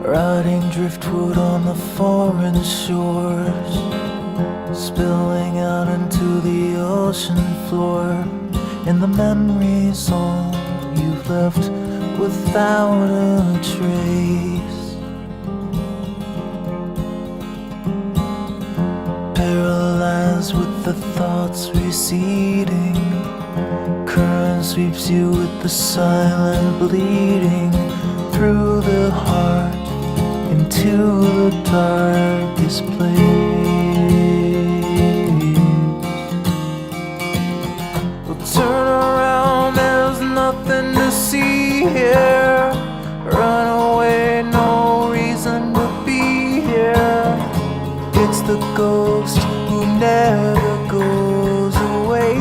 Rotting driftwood on the foreign shores, spilling out into the ocean floor, and the memories all you've left without a trace. Paralyzed with the thoughts receding, current sweeps you with the silent bleeding through the heart into the darkest place. Well, turn around, there's nothing to see here. Run away, no reason to be here. It's the ghost who never goes away.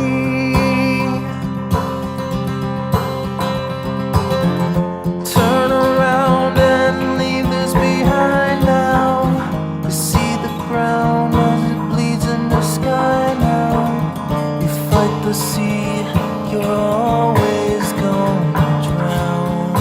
Turn around and leave this behind now. You see the ground as it bleeds in the sky now. You fight the sea, you're always gonna drown.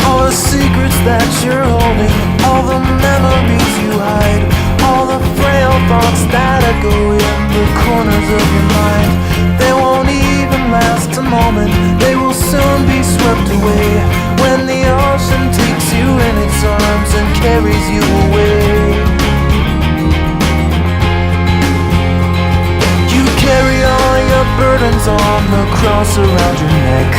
All the secrets that you're holding, all the memories you hide, all the frail thoughts that echo in the corners of your mind, they won't even last a moment. They will soon be swept away when the ocean takes you in its arms and carries you away. You carry all your burdens on the cross around your neck.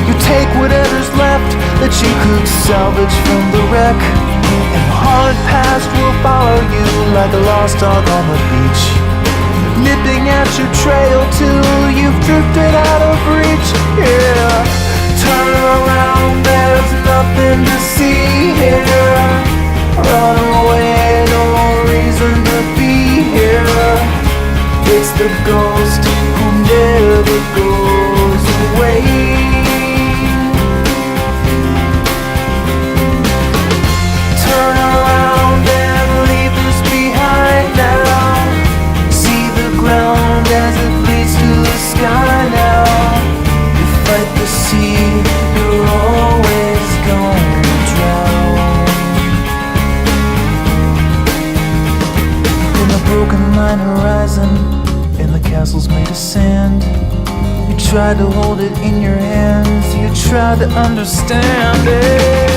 You take whatever's left that you could salvage from the wreck, and the hard past will follow you like a lost dog on the beach, nipping at your trail till you've drifted out of reach. Yeah, turn around, there's nothing to see here. Run away, no reason to be here. It's the ghost who never goes away. Turn around and leave this behind now. See the ground as it bleeds to the sky now. You fight the sea, you're always gonna drown. In a broken line horizon, in the castles made of sand, you tried to hold it in your hands, you tried to understand it.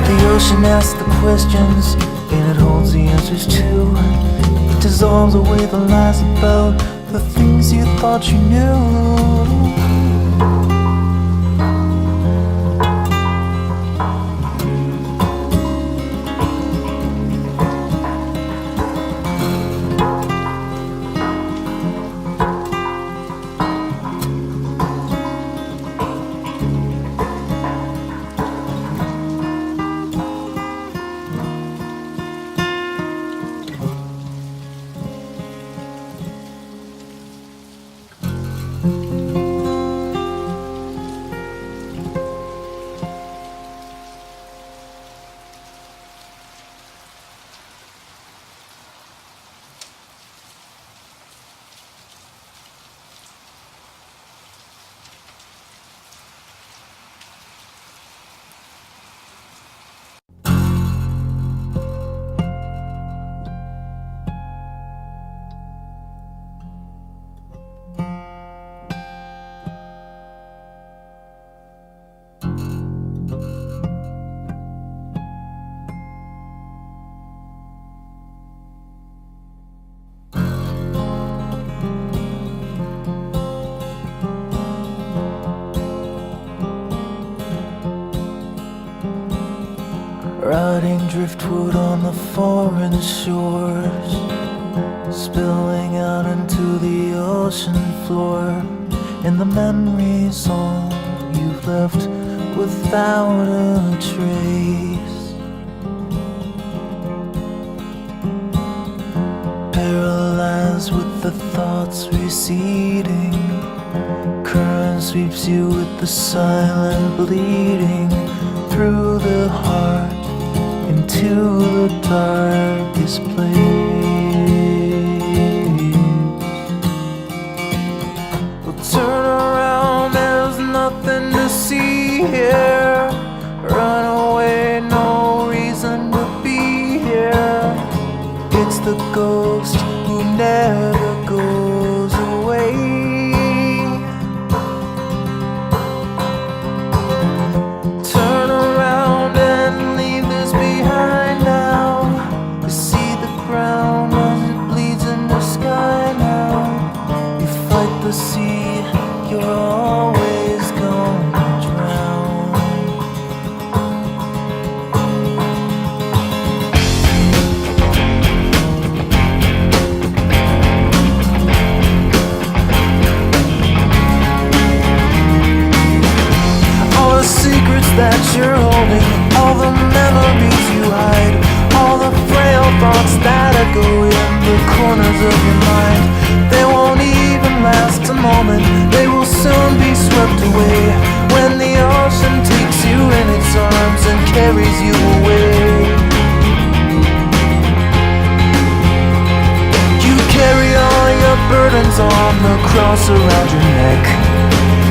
The ocean asks the questions, and it holds the answers too. It dissolves away the lies about the things you thought you knew. Rotting driftwood on the foreign shores, spilling out into the ocean floor, and the memories all you've left without a trace. Paralyzed Paralyzed with the thoughts receding, current sweeps you with the silent bleeding through the heart into the darkest place. Well, turn around, there's nothing to see here. Run away, no reason to be here. It's the ghost who never goes away. Turn around and leave this behind now. You see the ground as it bleeds in the sky now. You fight the sea, you're always gonna drown. Secrets that you're holding, all the memories you hide, all the frail thoughts that echo in the corners of your mind. They won't even last a moment, they will soon be swept away when the ocean takes you in its arms and carries you away. You carry all your burdens on the cross around your neck.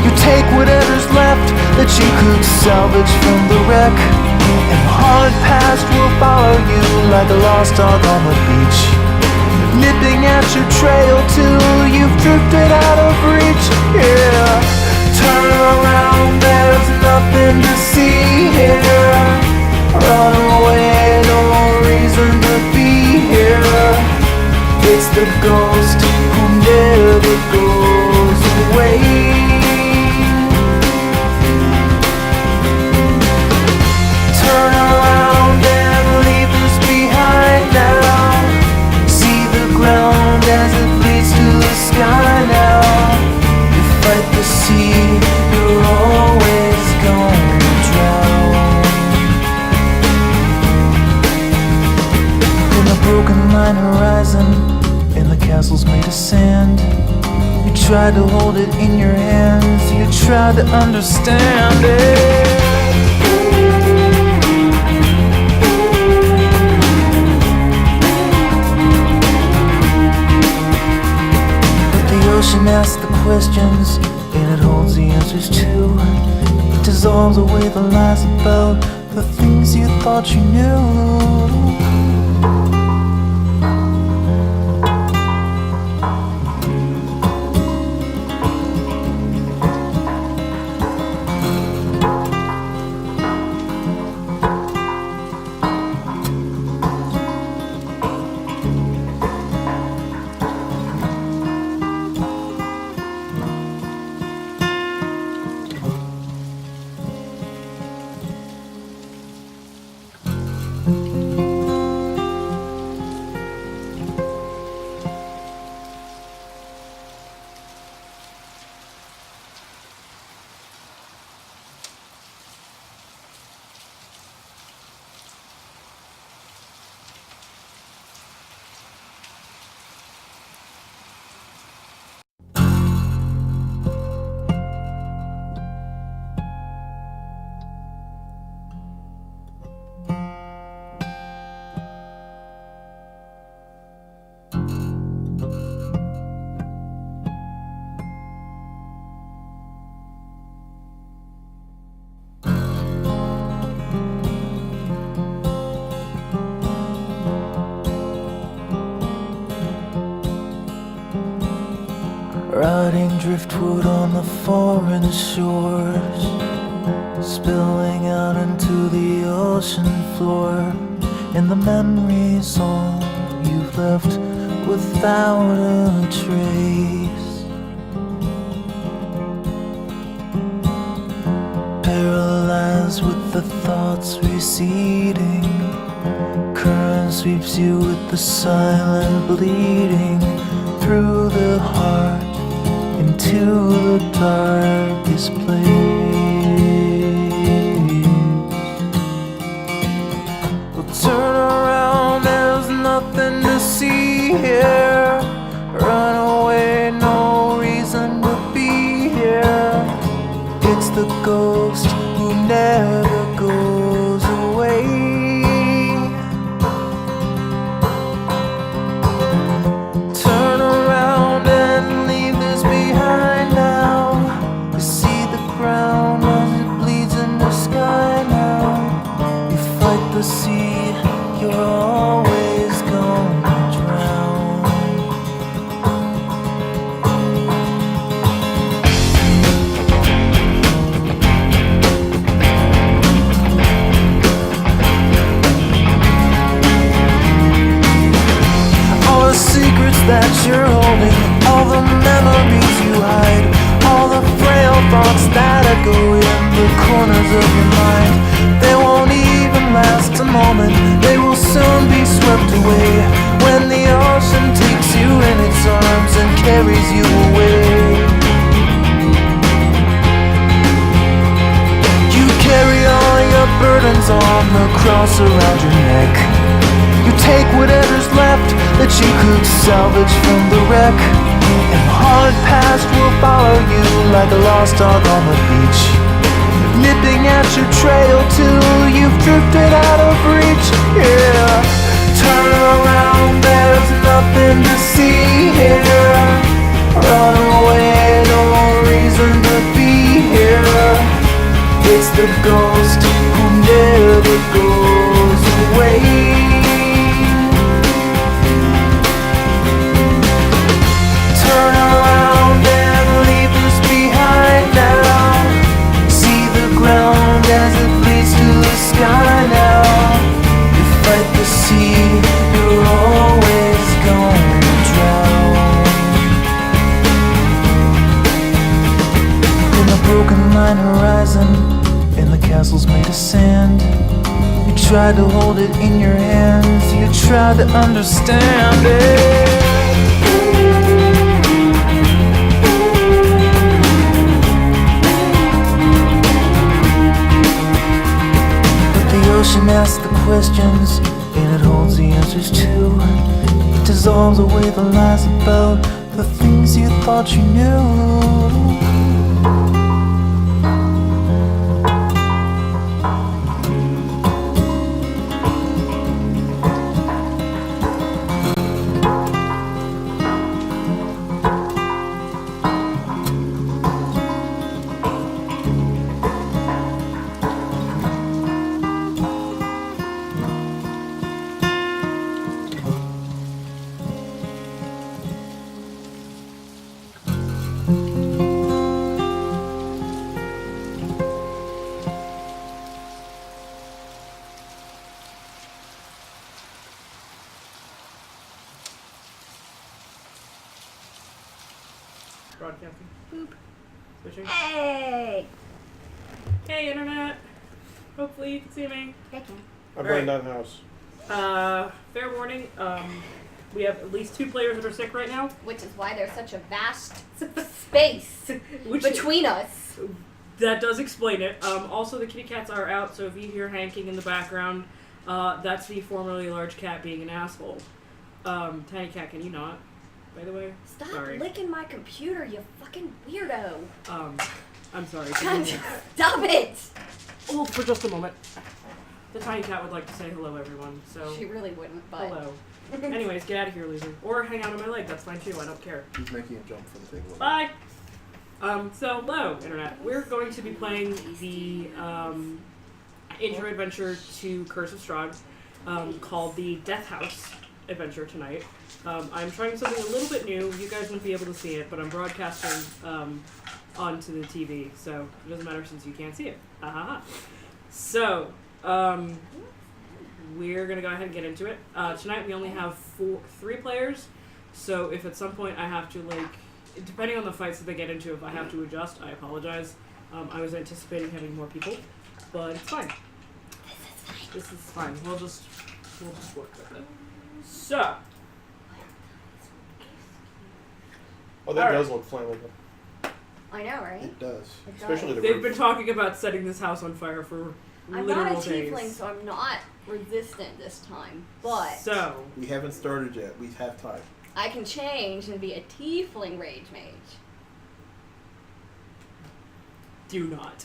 You take whatever's left that you could salvage from the wreck, and the hard past will follow you like a lost dog on the beach, nipping at your trail till you've drifted out of reach. Yeah, turn around, there's nothing to see here. Run away, no reason to be here. It's the ghost who never goes away. Horizon, and the castle's made of sand. You tried to hold it in your hands, you tried to understand it. But the ocean asks the questions, and it holds the answers too. It dissolves away the lies about the things you thought you knew. Rotting driftwood on the foreign shores, spilling out into the ocean floor, and the memories all you've left without a trace. Paralyzed with the thoughts receding, current sweeps you with the silent bleeding through the heart into the darkest place. Well, turn around, there's nothing to see here. that you're holding, all the memories you hide, all the frail thoughts that echo in the corners of your mind. They won't even last a moment, they will soon be swept away when the ocean takes you in its arms and carries you away. You carry all your burdens on the cross around your neck. You take whatever's left that you could salvage from the wreck, and the hard past will follow you like a lost dog on the beach, nipping at your trail till you've drifted out of reach. Yeah, turn around, there's nothing to see here. Run away, no reason to be here. It's the ghost who never goes away. Turn around and leave us behind now. See the ground as it leads to the sky now. You fight the sea, you're always gonna drown. In a broken line horizon, in the castles made of sand, you tried to hold it in your hands, you tried to understand it. The ocean asks the questions, and it holds the answers too. It dissolves away the lies about the things you thought you knew. Broadcasting. Boop. Switching. Hey! Hey, internet. Hopefully you can see me. I can. I burned down the house. Fair warning. We have at least 2 players that are sick right now. Which is why there's such a vast space between us. That does explain it. Also, the kitty cats are out, so if you hear hanking in the background, that's the formerly large cat being an asshole. Tiny cat, can you not? By the way, Stop sorry. licking my computer, you fucking weirdo. I'm sorry. Stop it! Oh, for just a moment. The tiny cat would like to say hello, everyone. So She really wouldn't, but... hello. Anyways, get out of here, loser. Or hang out on my leg. That's fine too. I don't care. He's making a jump for the thing. Bye. So hello, internet. We're going to be playing the intro adventure to Curse of Strahd, called the Death House adventure tonight. I'm trying something a little bit new. You guys won't be able to see it, but I'm broadcasting onto the TV, so it doesn't matter since you can't see it. So, we're going to go ahead and get into it. Tonight we only have 3 players, so if at some point I have to, depending on the fights that they get into, if I have to adjust, I apologize. I was anticipating having more people, but it's fine. This is fine. We'll just work with it. So. Oh, that All does right. look flammable. I know, right? It does. It Especially does. the They've roof. been talking about setting this house on fire for I'm literal not a days. tiefling, so I'm not resistant this time, but So, We haven't started yet. We have time. I can change and be a tiefling rage mage. do not.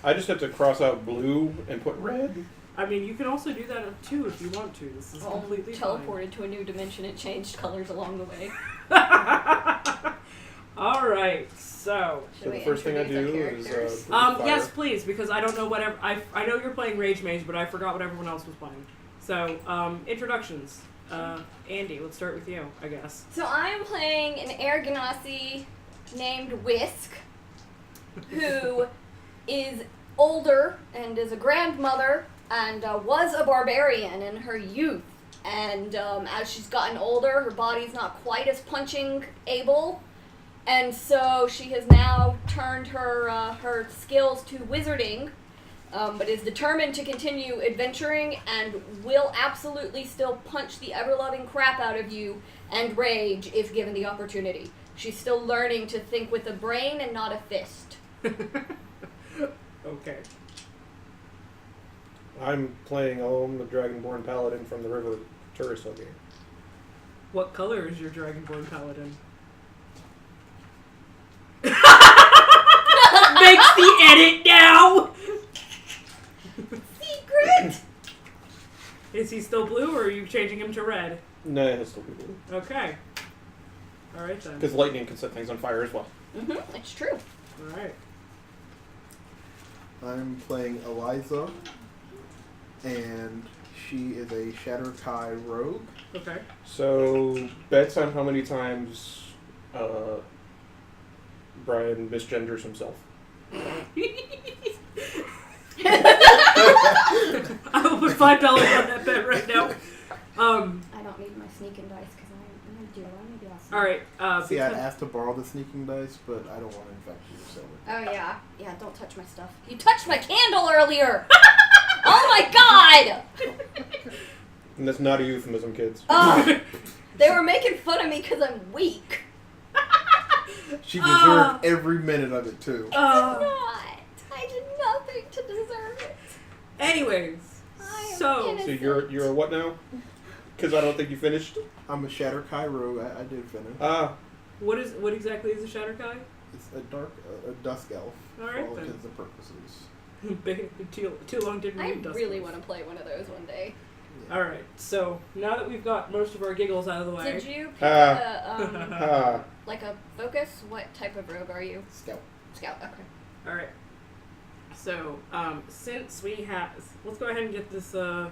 I just have to cross out blue and put red. I mean, you can also do that too if you want to. This is completely Teleported to a new dimension and changed colors along the way. fine. All right, so. So the first thing I do is Yes, fire. please, because I don't know whatever. I know you're playing Rage Mage, but I forgot what everyone else was playing. So, introductions. Andy, let's start with you, I guess. So I am playing an Air Ganassi named Whisk, who is older and is a grandmother and was a barbarian in her youth And as she's gotten older, her body's not quite as punching able. And so she has now turned her skills to wizarding, but is determined to continue adventuring and will absolutely still punch the ever-loving crap out of you and rage if given the opportunity. She's still learning to think with a brain and not a fist. Okay. I'm playing Ohm, the Dragonborn Paladin from the River Turiso game. What color is your Dragonborn Paladin? Makes the edit now! Secret! Is he still blue, or are you changing him to red? No, it's still blue. Okay. Alright then. Because lightning can set things on fire as well. Mm-hmm, it's true. Alright. I'm playing Eliza, and she is a Shatterkai rogue. Okay. So, bets on how many times Brian misgenders himself. I will put $5 on that bet right now. I don't need my sneaking dice because I'm gonna do awesome. Alright, See, I asked to borrow the sneaking dice, but I don't want to infect you, so. Oh yeah, don't touch my stuff. You touched my candle earlier. Oh my god! And that's not a euphemism, kids. They were making fun of me because I'm weak. She deserved every minute of it, too. I did nothing to deserve it. Anyways, I am so innocent. So you're a what now? Because I don't think you finished. I'm a Shatterkai rogue. I did finish. what exactly is a Shatterkai? It's a dusk elf. All right, for all then. intents and purposes. Too long didn't I read Dust really Elves. want to play one of those one day. Alright, so now that we've got most of our giggles out of the way. Did you pick like a focus? What type of rogue are you? Scout. Scout, okay. Alright. So, since we have... Let's go ahead and get this, I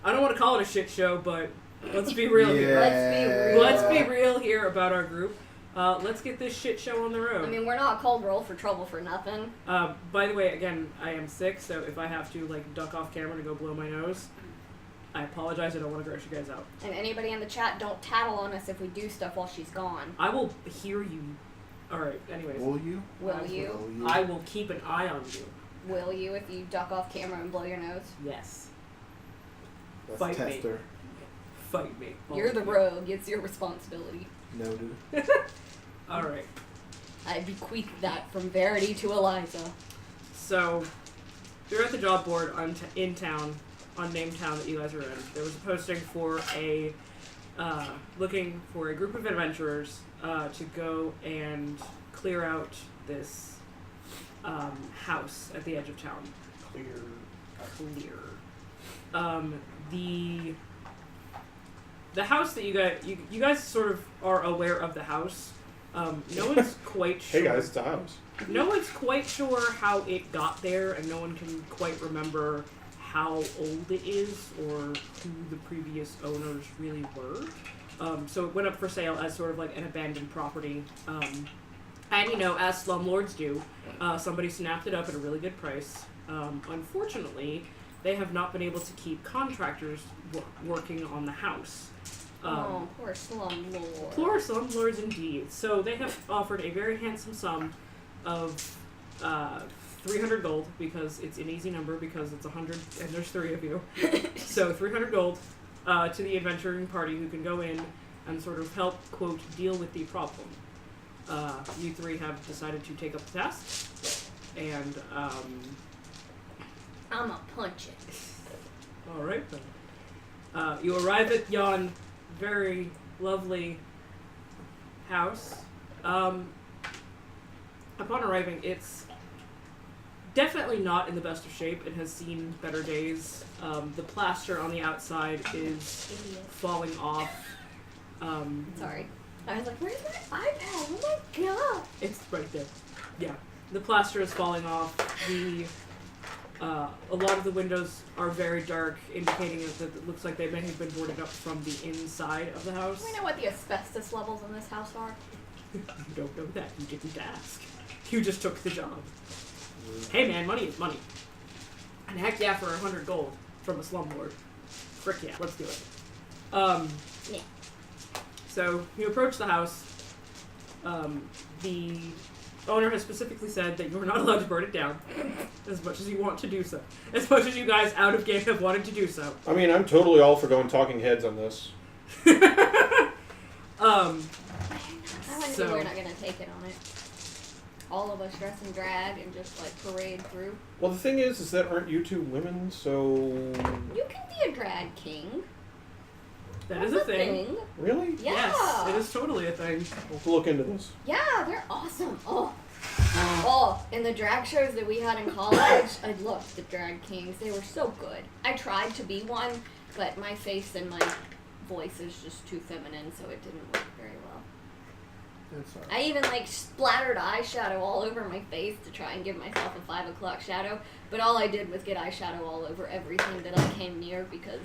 don't want to call it a shit show, but let's be real here. Let's be real here about our group. Let's get this shit show on the road. I mean, we're not called Roll for Trouble for nothing. By the way, again, I am sick, so if I have to, like, duck off camera to go blow my nose, I apologize. I don't want to gross you guys out. And anybody in the chat, don't tattle on us if we do stuff while she's gone. I will hear you. Alright, anyways. Will you? Will you? Will you? I will keep an eye on you. Will you if you duck off camera and blow your nose? Yes. Let's Fight test me. her. Fight me. You're the rogue. It's your responsibility. Noted. Alright. I bequeath that from Verity to Eliza. So, you're at the job board in town, unnamed town that you guys are in. There was a posting for looking for a group of adventurers to go and clear out this house at the edge of town. Clear. The house that you guys sort of are aware of the house. No one's quite sure. Hey guys, it's a house. No one's quite sure how it got there, and no one can quite remember how old it is or who the previous owners really were. So it went up for sale as sort of like an abandoned property. And you know, as slumlords do, somebody snapped it up at a really good price. Unfortunately, they have not been able to keep contractors working on the house. Poor slumlord. Poor slumlords indeed. So they have offered a very handsome sum of 300 gold, because it's an easy number because it's 100 and there's 3 of you. So 300 gold to the adventuring party who can go in and sort of help, quote, deal with the problem. You 3 have decided to take up the task, and I'ma punch it. alright then. You arrive at yon very lovely house. Upon arriving, it's definitely not in the best of shape. It has seen better days. The plaster on the outside is falling off. Sorry. I was like, where's my iPad? Oh my god! It's right there. Yeah. The plaster is falling off. A lot of the windows are very dark, indicating that it looks like they may have been boarded up from the inside of the house. Do we know what the asbestos levels in this house are? You don't know that. You didn't ask. You just took the job. Hey man, money is money. And heck yeah, for 100 gold from a slumlord. Frick yeah, let's do it. Yeah. So you approach the house. The owner has specifically said that you're not allowed to burn it down, as much as you want to do so. As much as you guys out of game have wanted to do so. I mean, I'm totally all for going talking heads on this. I wonder So- we're not gonna take it on it. All of us dress in drag and just like parade through. Well, the thing is that aren't you two women, so... You can be a drag king. That is That's a thing. Really? Yeah. Yes, it is totally a thing. We'll have to look into this. Yeah, they're awesome. Oh, in the drag shows that we had in college, I loved the drag kings. They were so good. I tried to be one, but my face and my voice is just too feminine, so it didn't work very well. That's I even like splattered eyeshadow all over my face to try and give myself a 5 o'clock shadow, but all I did was get eyeshadow all over everything that I came near because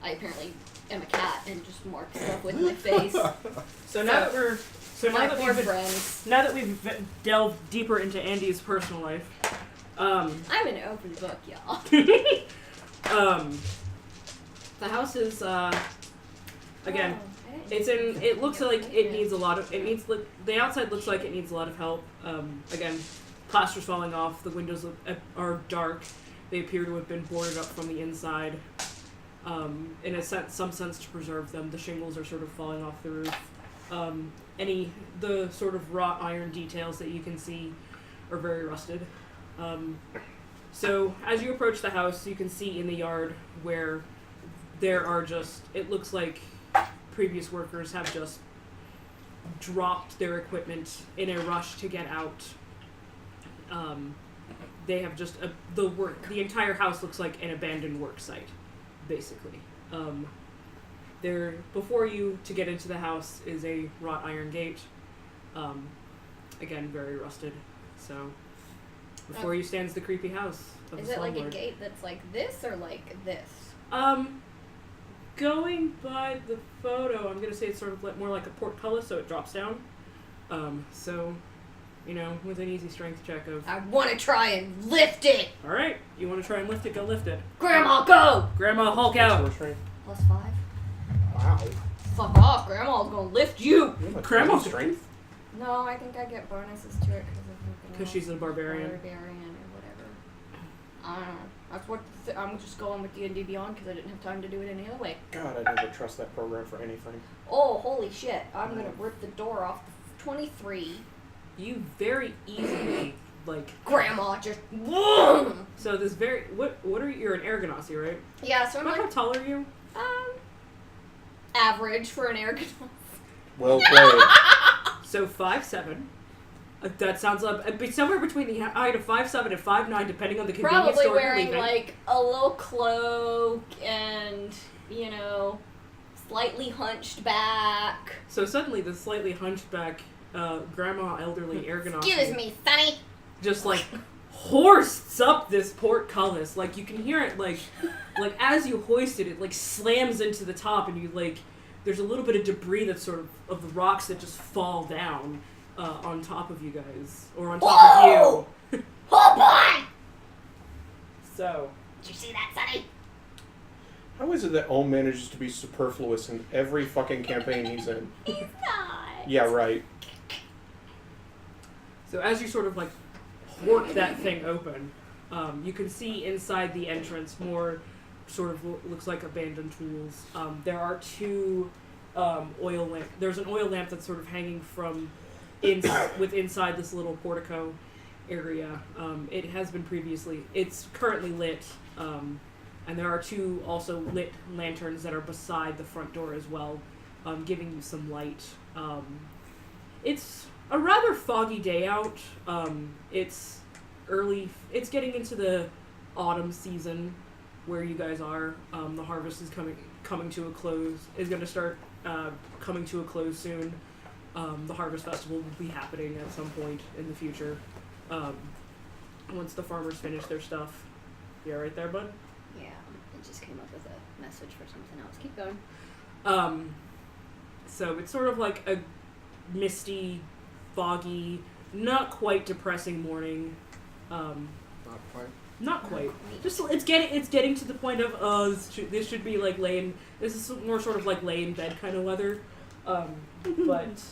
I apparently am a cat and just mark stuff with my face. So now that My poor friends. now that we've delved deeper into Andy's personal life, I'm an open book, y'all. the house is again. Oh, I didn't It's in. It looks know like that. it needs a lot of. It needs. The outside looks like it needs a lot of help. Again, plaster's falling off. The windows are dark. They appear to have been boarded up from the inside. In a sense, some sense to preserve them. The shingles are sort of falling off the roof. The sort of wrought iron details that you can see are very rusted. So as you approach the house, you can see in the yard where there are just. It looks like previous workers have just dropped their equipment in a rush to get out. They have just the entire house looks like an abandoned work site, basically. There before you to get into the house is a wrought iron gate. Again, very rusted. So before you stands the creepy house of Is the it like a slumlord. gate that's like this or like this? Going by the photo, I'm gonna say it's sort of more like a portcullis, so it drops down. So, with an easy strength check of. I want to try and lift it. All right, you want to try and lift it? Go lift it. Grandma, go! Grandma, Hulk What's out. your strength? +5. Wow. Fuck off, Grandma's gonna lift you. You have a Grandma 20 strength? No, I think I get bonuses to it Because she's a barbarian. Barbarian or whatever. I don't know. That's what I'm just going with D&D Beyond because I didn't have time to do it any other way. God, I never trust that program for anything. Oh, holy shit! I'm gonna rip the door off. 23. You very easily Grandma just. So this very what are you? You're an Argonauty, right? Yeah, so I'm How like tall are you? average for an Argonaut. Well played. So 5'7". That sounds like somewhere between the height of 5'7" and 5'9", depending on the convenience Probably store you're wearing leaving. like a little cloak and slightly hunched back. So suddenly, the slightly hunched back, grandma, elderly Argonaut Excuse me, Sonny. just hoists up this portcullis. You can hear it as you hoist it, it slams into the top, and you there's a little bit of debris that's sort of the rocks that just fall down on top of you guys or on top Whoa! of you. Oh boy! So Did you see that, Sonny? How is it that Ohm manages to be superfluous in every fucking campaign he's in? He's not. Yeah, right. So as you sort of work that thing open, you can see inside the entrance more sort of looks like abandoned tools. There are two oil lamp. There's an oil lamp that's sort of hanging from inside this little portico area. It has been previously. It's currently lit, and there are two also lit lanterns that are beside the front door as well, giving you some light. It's a rather foggy day out. It's early. It's getting into the autumn season where you guys are. The harvest is coming to a close. Is going to start coming to a close soon. The harvest festival will be happening at some point in the future. Once the farmers finish their stuff. You all right there, bud? Yeah, it just came up with a message for something else. Keep going. So it's sort of like a misty, foggy, not quite depressing morning. Not quite. Not quite. Just it's getting to the point of this should be like this is more sort of like lay in bed kind of leather, but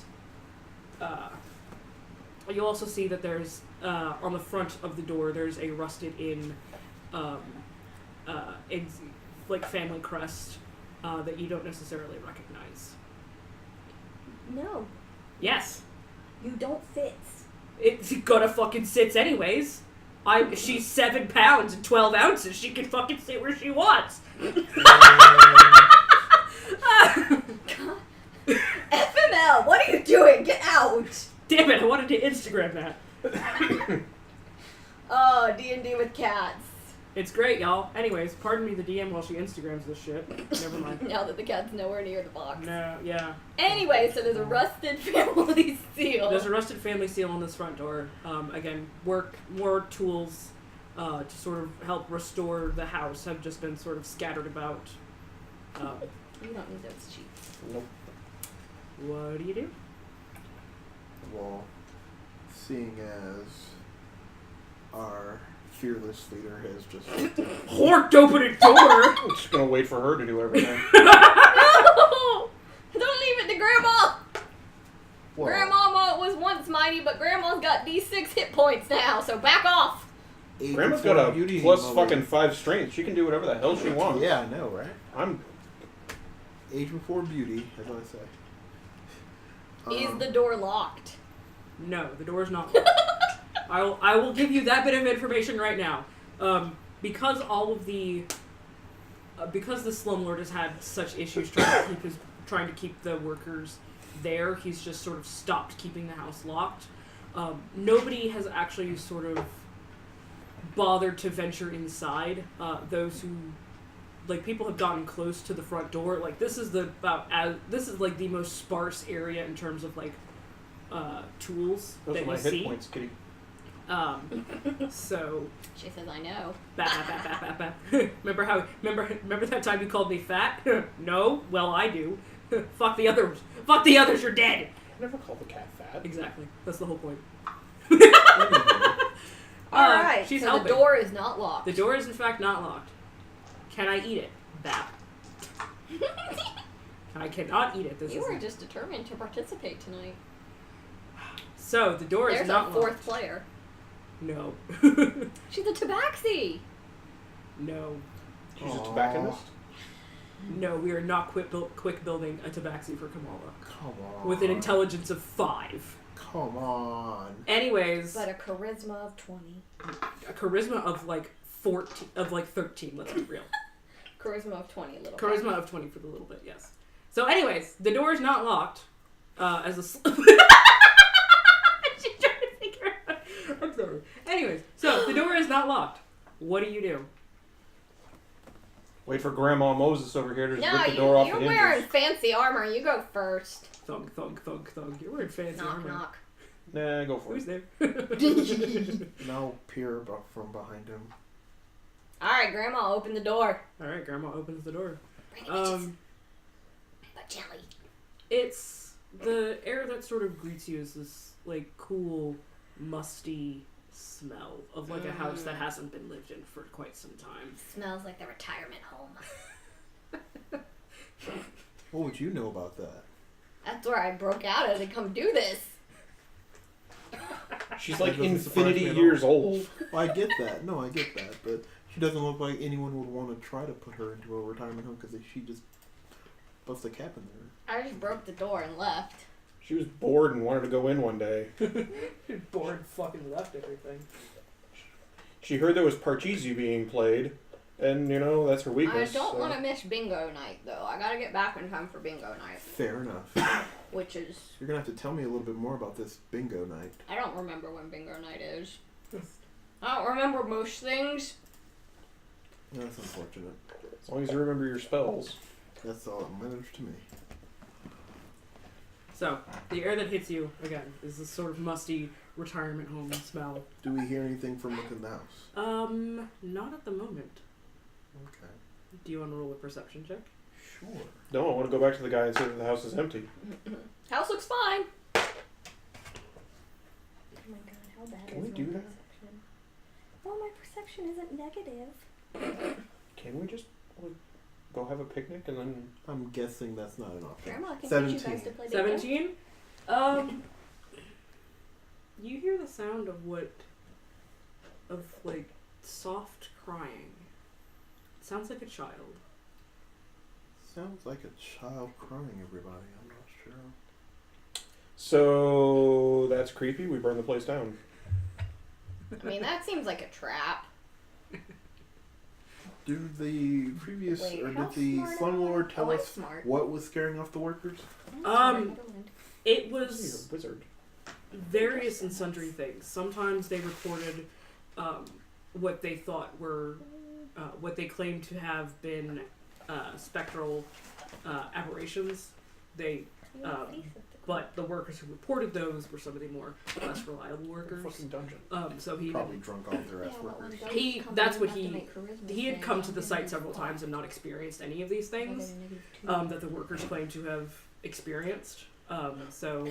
you'll also see that there's on the front of the door there's a rusted in like family crest that you don't necessarily recognize. No, Yes, you don't fit. it's gonna fucking sits anyways. She's 7 pounds and 12 ounces. She can fucking sit where she wants. FML, what are you doing? Get out! Damn it! I wanted to Instagram that. Oh, D&D with cats. It's great, y'all. Anyways, pardon me the DM while she Instagrams this shit. Never mind. Now that the cat's nowhere near the box. No, yeah. Anyway, so there's a rusted family seal. There's a rusted family seal on this front door. Again, more tools to sort of help restore the house have just been sort of scattered about. You don't need those cheats. Nope. What do you do? Well, seeing as our fearless leader has just Horked open a door! I'm just gonna wait for her to do everything. No! Don't leave it to Grandma! well, Grandmama was once mighty, but Grandma's got D6 hit points now, so back off! age Grandma's before got a beauty, plus mother. fucking 5 strength. She can do whatever the hell she wants. Yeah, I know, right? I'm. Age before beauty, as I say. Is the door locked? No, the door's not locked. I will give you that bit of information right now. Because all of the because the slumlord has had such issues trying to keep the workers there, he's just sort of stopped keeping the house locked. Nobody has actually sort of bothered to venture inside. Those who people have gotten close to the front door. Like this is like the most sparse area in terms of tools Those that are my you hit see. points, kitty. So She says, I know. bap. Remember that time you called me fat? No? Well, I do. Fuck the others. Fuck the others, you're dead. I never called the cat fat. Exactly. That's the whole point. Alright, she's so helping. the door is not locked. The door is in fact not locked. Can I eat it? Bap. I cannot eat it. This You is were just determined to participate tonight. So the door There's is not a fourth locked. player. No. She's a tabaxi. No. She's a Aw. tobacconist. No, we are not quick building a tabaxi for Kamala. Come on. With an intelligence of 5. Come on. Anyways, But a charisma of 20. a charisma of 14, of 13, let's be real. Charisma of 20 a little bit. Charisma of 20 for the little bit, yes. So anyways, the door is not locked. As a she's trying to figure out. I'm sorry. Anyways, so the door is not locked. What do you do? Wait for Grandma Moses over here to just No, rip the door off you're the wearing hinges. fancy armor. You go first. Thug, thug, thug, thug. You're wearing fancy Knock, armor. knock. Nah, go for Who's it. there? Now peer from behind him. Alright, Grandma, open the door. Alright, Grandma opens the door. Bring the bitches. But gently. It's the air that sort of greets you is this cool, musty smell of a house that hasn't been lived in for quite some time. Smells like the retirement home. What would you know about that? That's where I broke out of to come do this. She's That like doesn't surprise infinity me at years all. old. Well, I get that. No, I get that. But she doesn't look like anyone would want to try to put her into a retirement home because she just busts a cap in there. I just broke the door and left. She was bored and wanted to go in one day. Bored fucking left everything. She heard there was Parcheesi being played, and that's her weakness. I don't so. want to miss bingo night, though. I gotta get back in time for bingo night. Fair enough. Which is... You're going to have to tell me a little bit more about this bingo night. I don't remember when bingo night is. I don't remember most things. That's unfortunate. As long as you remember your spells. That's all that matters to me. So, the air that hits you, again, is this sort of musty retirement home smell. Do we hear anything from within the house? Not at the moment. Okay. Do you want to roll a perception check? Sure. No, I want to go back to the guy and say that the house is empty. House looks fine. Oh my god, how bad Can is we do my that? perception? Oh my perception isn't negative. Can we just like, go have a picnic and then? I'm guessing that's not an option. Grandma can 17. teach you guys to play bingo. 17. You hear the sound of like soft crying. It sounds like a child. Sounds like a child crying, everybody. I'm not sure. So that's creepy. We burn the place down. I mean, that seems like a trap. Do the previous, Wait, or how did the smart am I? slumlord tell Oh, I'm us smart. what was scaring off the workers? It You're was a wizard. various and sundry things. Sometimes they reported what they thought were, what they claimed to have been spectral aberrations. But the workers who reported those were some of the more less reliable workers. Fucking dungeon. So he Probably drunk off their ass workers. that's what he had come to the site several times and not experienced any of these things that the workers claimed to have experienced. So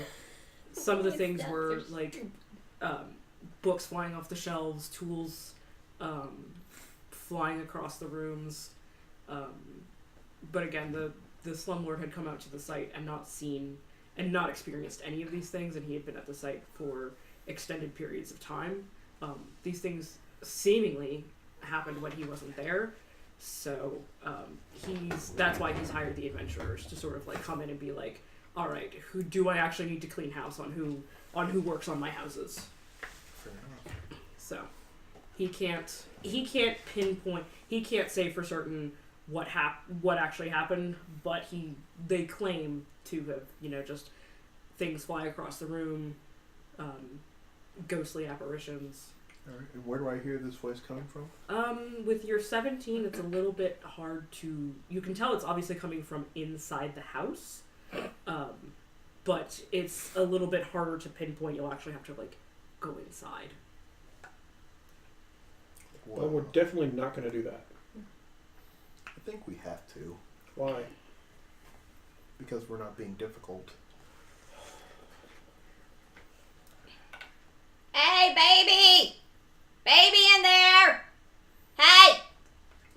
some of the things were like books flying off the shelves, tools flying across the rooms. But again, the slumlord had come out to the site and not seen and not experienced any of these things, and he had been at the site for extended periods of time. These things seemingly happened when he wasn't there, so that's why he's hired the adventurers to sort of like come in and be like, all right, who do I actually need to clean house on? Who works on my houses? Fair enough. So he can't pinpoint. He can't say for certain what actually happened, but they claim to have just things fly across the room, ghostly apparitions. All right. And where do I hear this voice coming from? With your 17, it's a little bit hard to. You can tell it's obviously coming from inside the house, but it's a little bit harder to pinpoint. You'll actually have to like go inside. Well, we're definitely not going to do that. I think we have to, Why? because we're not being difficult. Hey, baby! Baby in there! Hey!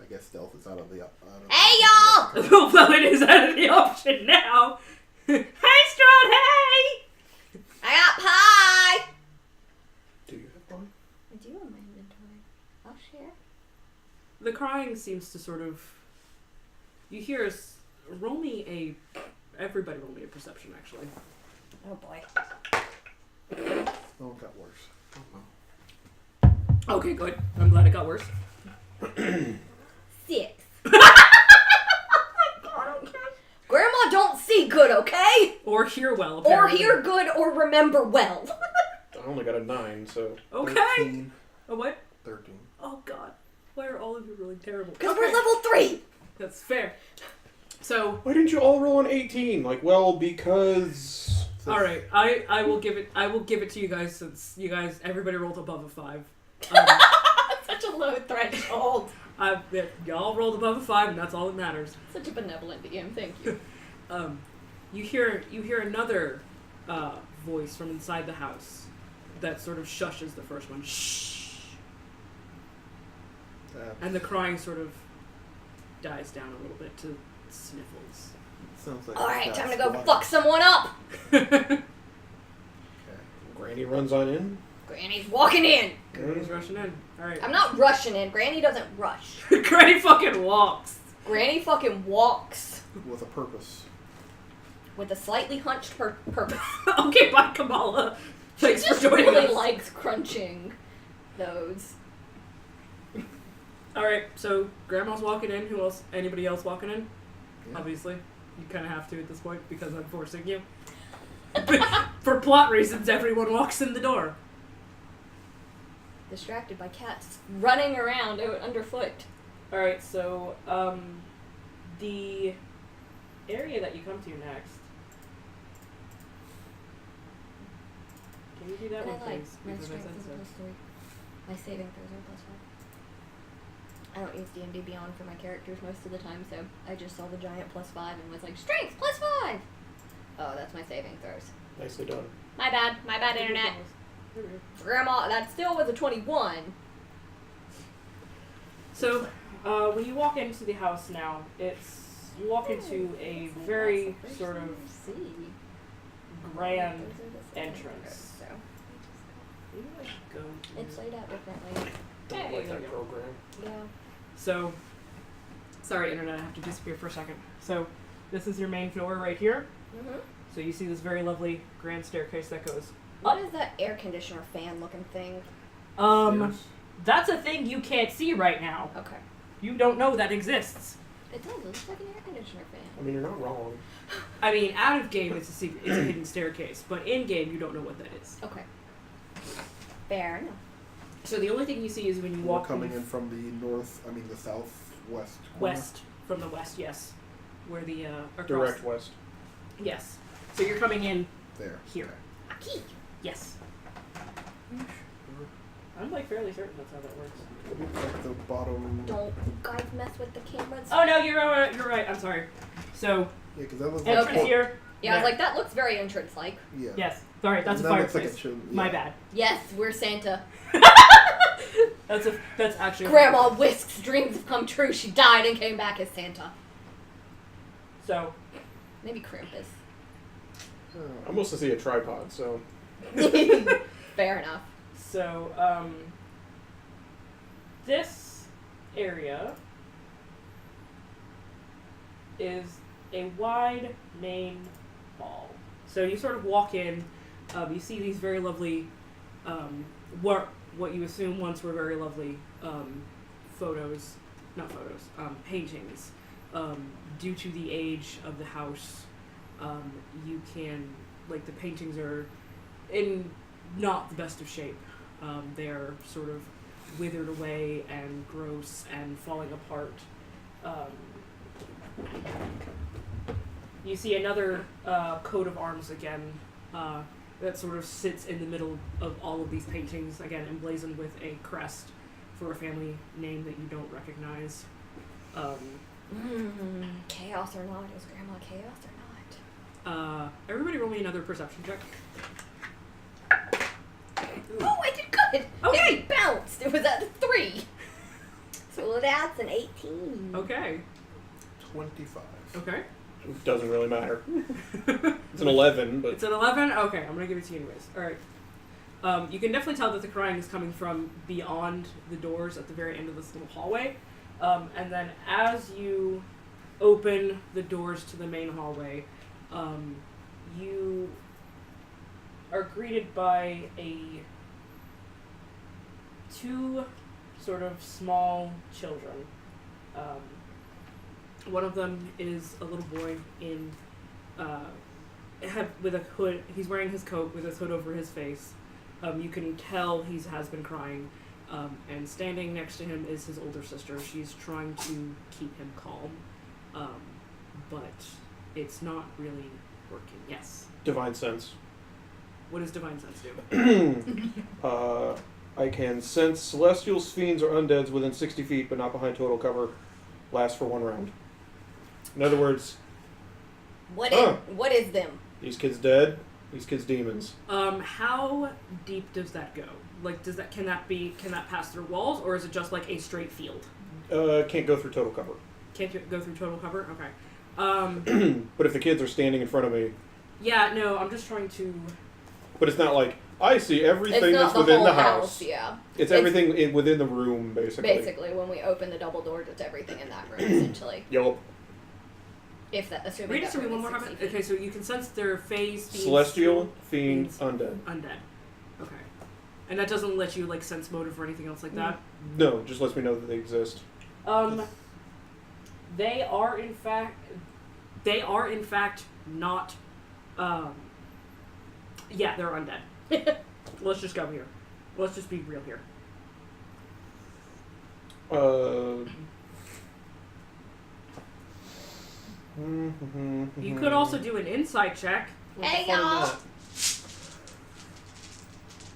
I guess stealth is out of the. Hey, y'all! Well, it is out of the option now. Hey, Strahd, hey! I got pie! Do you have one? I do in my inventory. I'll share. The crying seems to sort of. You hear everybody roll me a perception, actually. Oh boy. Oh, it got worse. Oh, well. Okay, good. I'm glad it got worse. 6. Grandma don't see good, okay? Or hear well, Or apparently. hear good or remember well. I only got a 9, so. Okay. 13. A what? 13. Oh, God. Why are all of you rolling terrible? Because we're level 3. That's fair. So, Why didn't you all roll an 18? Like, well, because. all right. I will give it to you guys since everybody rolled above a 5. Such a low threshold. Y'all rolled above a 5, and that's all that matters. Such a benevolent DM, thank you. You hear another voice from inside the house that sort of shushes the first one. Shh. And the crying sort of dies down a little bit to sniffles. Sounds like. Alright, it's time to got go squad. fuck someone up. Okay. Granny runs on in. Granny's walking in. Granny's rushing in. Alright. I'm not rushing in. Granny doesn't rush. Granny fucking walks. Granny fucking walks. With a purpose. With a slightly hunched purpose. Okay, bye, Kamala. Thanks She for just joining really us. likes crunching those. Alright, so Grandma's walking in. Who else? Anybody else walking in? Yeah. Obviously. You kind of have to at this point because I'm forcing you. For plot reasons, everyone walks in the door. Distracted by cats running around underfoot. Alright, so, the area that you come to next. Can you do that But one, I like please? my Because I strength said is a so. +3. My saving throws are +5. I don't use D&D Beyond for my characters most of the time, so I just saw the giant +5 and was like, strength +5! Oh, that's my saving throws. Nicely done. My bad, internet. Grandma, that still was a 21. So, when you walk into the house now, you walk into a very sort of grand entrance. So Where do I go here? it's laid out differently. Don't Hey, like there that you go. program. Yeah. So, sorry, internet, I have to disappear for a second. So, this is your main floor right here. Mhm. So you see this very lovely grand staircase that goes. What is that air conditioner fan looking thing? Stairs. That's a thing you can't see right now. Okay. You don't know that exists. It does. It looks like an air conditioner fan. I mean, you're not wrong. I mean, out of game, it's a secret, it's a hidden staircase, but in game, you don't know what that is. Okay. Fair enough. So the only thing you see is when you We're walk coming in from the southwest. corner. west, from the west, yes, where the across. Direct west. Yes. So you're coming in There. here. Aki. Yes. I'm like fairly certain that's how that works. Like the bottom. Don't guys mess with the cameras. Oh no, you're right. You're right. I'm sorry. So Yeah, because that looks entrance like here. Yeah, I was there. like, that looks very entrance-like. Yeah. Yes. Sorry, that's And a that looks like fireplace. it should- My yeah. bad. Yes, we're Santa. That's actually Grandma Whisk's dreams have come true. She died and came back as Santa. So Maybe Krampus. I'm supposed to see a tripod, so Fair enough. So, this area is a wide main hall. So you sort of walk in, you see these very lovely, what you assume once were very lovely paintings. Due to the age of the house, you can, like, the paintings are in not the best of shape. They're sort of withered away and gross and falling apart. You see another coat of arms again that sort of sits in the middle of all of these paintings, again emblazoned with a crest for a family name that you don't recognize. Chaos or not? Is Grandma chaos or not? Everybody roll me another perception check. Oh, I did good! Okay. It bounced! It was at a 3. So that's an 18. Okay. 25. Okay. it doesn't really matter. It's an 11, but It's an 11? Okay, I'm gonna give it to you anyways. Alright. You can definitely tell that the crying is coming from beyond the doors at the very end of this little hallway. And then as you open the doors to the main hallway, you are greeted by two sort of small children. One of them is a little boy in with a hood. He's wearing his coat with his hood over his face. You can tell he has been crying. And standing next to him is his older sister. She's trying to keep him calm, but it's not really working. Yes. divine sense. What does divine sense do? I can sense celestials, fiends, or undeads within 60 feet, but not behind total cover. Lasts for 1 round. In other words, What is them? these kids dead. These kids demons. How deep does that go? Like, can that pass through walls, or is it just like a straight field? Can't go through total cover. Can't go through total cover? Okay. But if the kids are standing in front of me, Yeah, no, I'm just trying to... but it's not like I see everything It's not that's within whole the house. yeah. It's everything within the room, basically. Basically, when we open the double doors, it's everything in that room, essentially. Yup. If that, assuming Read it that to me room one is more 60 time. feet. Okay, so you can sense their phase, fiends, Celestial, fiend, fiends, undead. undead. Okay. And that doesn't let you, like, sense motive or anything else like that? No, just lets me know that they exist. They are in fact not, yeah, they're undead. Let's just go here. Let's just be real here. You could also do an insight check. Hey, y'all!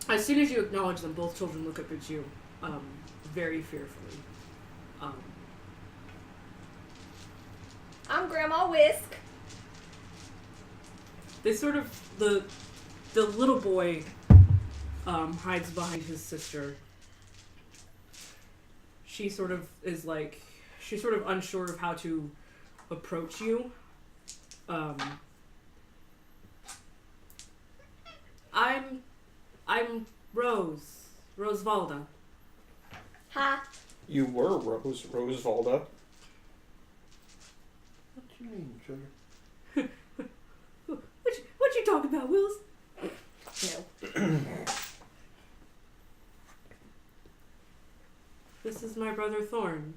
As soon as you acknowledge them, both children look up at you, very fearfully. I'm Grandma Whisk. They sort of the little boy hides behind his sister. she sort of is like, she's sort of unsure of how to approach you. I'm Rosevalda. Ha. You were Rosevalda. What's your name, sugar? What you talking about, Wills? No. This is my brother Thorn.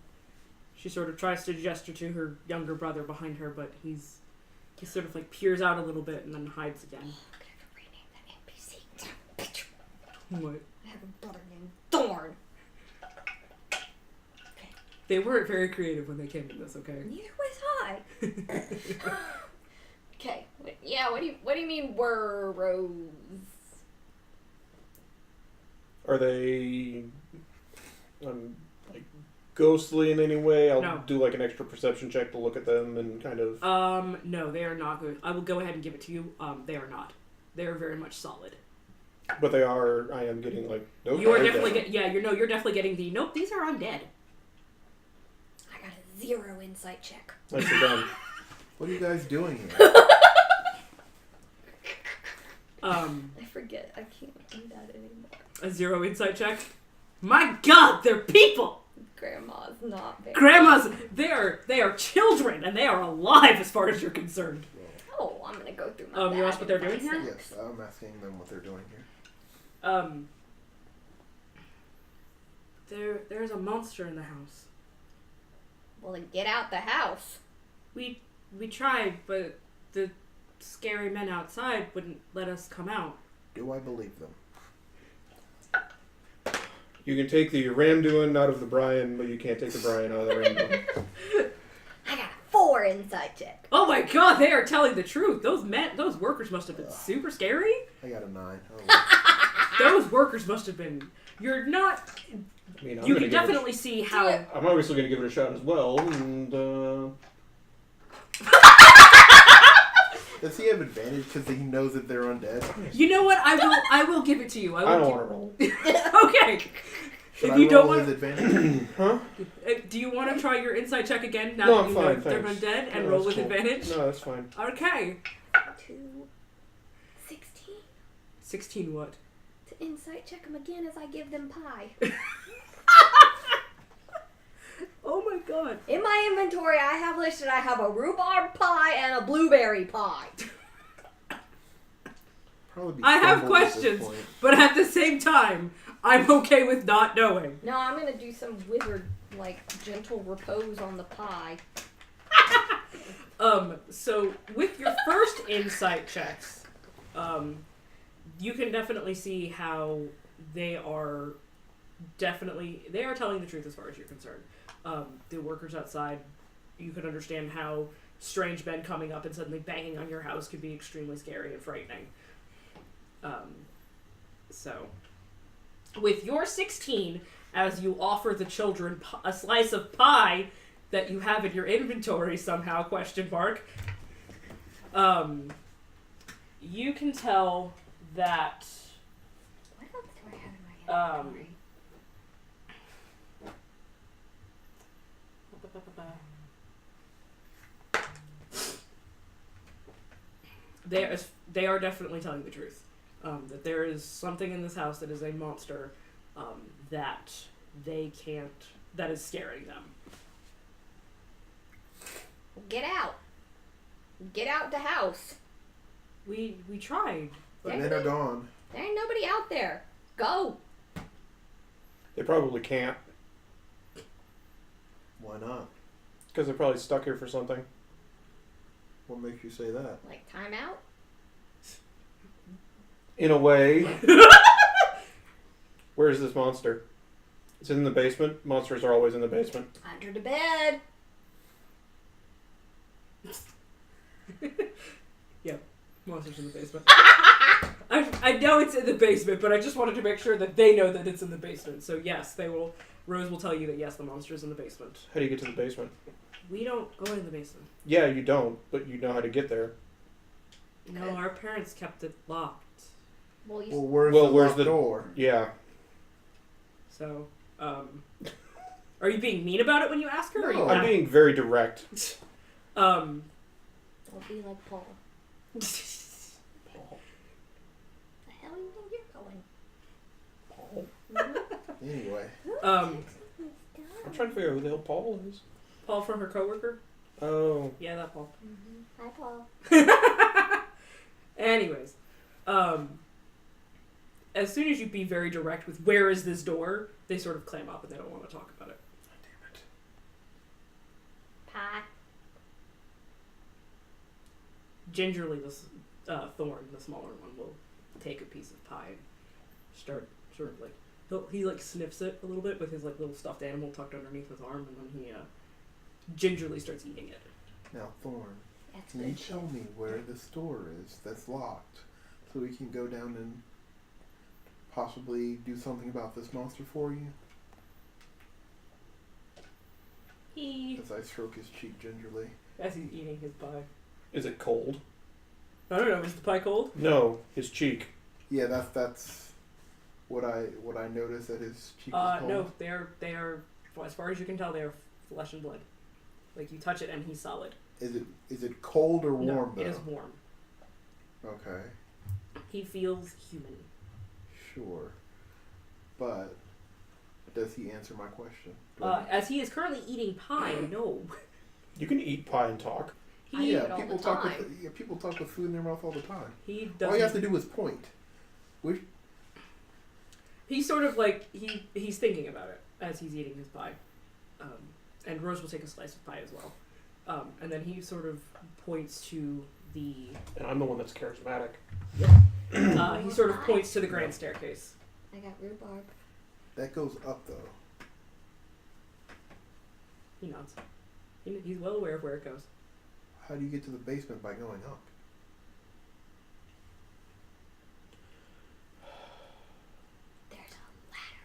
She sort of tries to gesture to her younger brother behind her, but he sort of like peers out a little bit and then hides again. I'm gonna rename that NPC. What? I have a brother named Thorn. They weren't very creative when they came to this, okay? Neither was I. Okay. Yeah. What do you mean we're Rose? Are they like ghostly in any way? I'll No. do like an extra perception check to look at them and kind of. No, they are not good. I will go ahead and give it to you. They are not. They are very much solid. But they are. I am getting like. Nope, You are they're definitely dead. you're definitely getting the nope. These are undead. I got a 0 insight check. Nicely done. What are you guys doing here? I forget. I can't do that anymore. A 0 insight check. My God, they're people. Grandma's not very. Grandmas, they are children, and they are alive as far as you're concerned. Oh, I'm gonna go through my. You bag asked what they're and doing find here? snacks. Yes, I'm asking them what they're doing here. There's a monster in the house. Well, then get out the house. We tried, but the scary men outside wouldn't let us come out. Do I believe them? You can take the Ramduin out of the Brian, but you can't take the Brian out of the Ramduin. I got a 4 insight check. Oh my God, they are telling the truth. Those workers must have been super scary. I got a 9. Oh, Those workers must have been. You're not. I mean, You can definitely see how. I'm obviously going to give it a shot as well, and does he have advantage because he knows that they're undead? You know what? I will give it to you. I don't want to roll. Okay. Should If I you don't roll want, his advantage? Huh? do you want to try your insight check again now No, that I'm you know fine, they're thanks. undead and No, roll that's with cool. advantage? No, that's fine. Okay. 2, 16. 16 what? To insight check them again as I give them pie. Oh my God. In my inventory, I have listed I have a rhubarb pie and a blueberry pie. Probably be I have crumbled at this questions, point. but at the same time, I'm okay with not knowing. No, I'm gonna do some wizard gentle repose on the pie. So with your first insight checks, you can definitely see how they are telling the truth as far as you're concerned. The workers outside, you can understand how strange men coming up and suddenly banging on your house could be extremely scary and frightening. So with your 16, as you offer the children a slice of pie that you have in your inventory somehow, you can tell that What else do I have in my inventory? they are definitely telling the truth. That there is something in this house that is a monster that is scaring them. Get out. Get out the house. We tried. The men are gone. There ain't nobody out there. Go. They probably can't, Why not? because they're probably stuck here for something. What makes you say that? Like timeout? In a way. Where is this monster? It's in the basement. Monsters are always in the basement. Under the bed. Monsters in the basement. I know it's in the basement, but I just wanted to make sure that they know that it's in the basement. So yes, they will. Rose will tell you that yes, the monster's in the basement. How do you get to the basement? We don't go in the basement. Yeah, you don't, but you know how to get there. No, our parents kept it locked. Well, you Well, where's Well, the where's locked the- door? Yeah. So, Are you being mean about it when you ask her? Or are you I'm not? being very direct. Don't be like Paul. Paul. The hell you think you're going? Paul. Anyway, I'm trying to figure out who the hell Paul is. Paul from her coworker? Oh. Yeah, that Paul. Hi, Paul. Anyways, as soon as you be very direct with where is this door, they sort of clam up and they don't want to talk about it. Damn it. Pie. Gingerly, this Thorn, the smaller one, will take a piece of pie and start sort of like he like sniffs it a little bit with his like little stuffed animal tucked underneath his arm, and then he gingerly starts eating it. now Thorn, That's can you good tell shit. me where this door is that's locked, so we can go down and possibly do something about this monster for you? He, As I stroke his cheek gingerly. as he's eating his pie. Is it cold? I don't know. Is the pie cold? No, his cheek. Yeah, that's what I noticed, that his cheek was cold. No. They are. Well, as far as you can tell, they are flesh and blood. Like you touch it and he's solid. Is it cold or warm No, though? it is warm. Okay, He feels human. sure. But does he answer my question? Do I- As he is currently eating pie, no. You can eat pie and talk. I He eat it all people the talk time. with people talk with food in their mouth all the time. he All you have doesn't. to do is point. He's sort of like he's thinking about it as he's eating his pie, and Rose will take a slice of pie as well, and then he sort of points to the. And I'm the one that's charismatic. He sort of points to the grand staircase. I got rhubarb. That goes up though. He nods. He's well aware of where it goes. How do you get to the basement by going up? There's a ladder.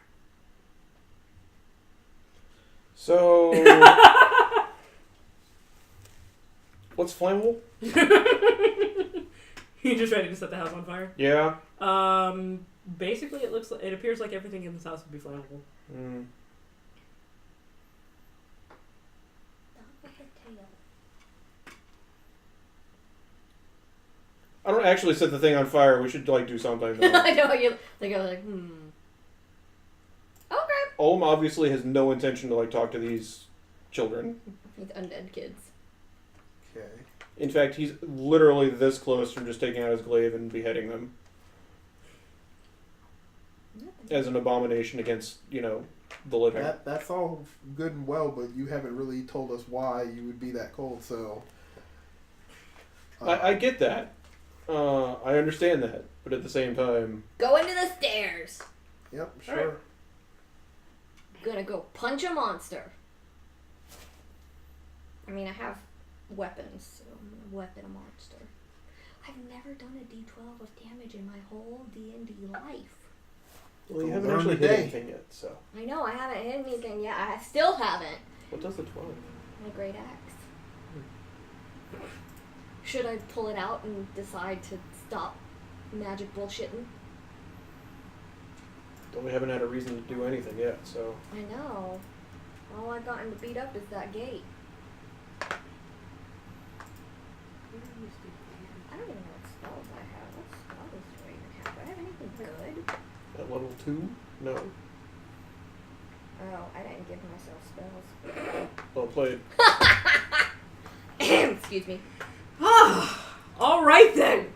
So, what's flammable? You just ready to set the house on fire? Yeah. Basically, it appears like everything in this house would be flammable. Mm. Dog with a tail. I don't actually set the thing on fire. We should do something. Though. I know you like. I was like, Okay. Olm obviously has no intention to talk to these children. These undead kids. Okay. In fact, he's literally this close from just taking out his glaive and beheading them as an abomination against, the living. That's all good and well, but you haven't really told us why you would be that cold. So. I get that. I understand that, but at the same time, Go into the stairs. Yep. Sure. Alright. Gonna go punch a monster. I mean, I have weapons, so I'm gonna weapon a monster. I've never done a D12 of damage in my whole D&D life. well, you Well, haven't learn actually hit today. anything yet. So, I know, I haven't hit anything yet. I still haven't. what does the 12? My great axe. Should I pull it out and decide to stop magic bullshitting? Well, we haven't had a reason to do anything yet. So, I know. All I've gotten to beat up is that gate. I don't even know what spells I have. What spells do I even have? Do I have anything good? at level 2, no. Oh, I didn't give myself spells. Well played. Excuse me. All right then.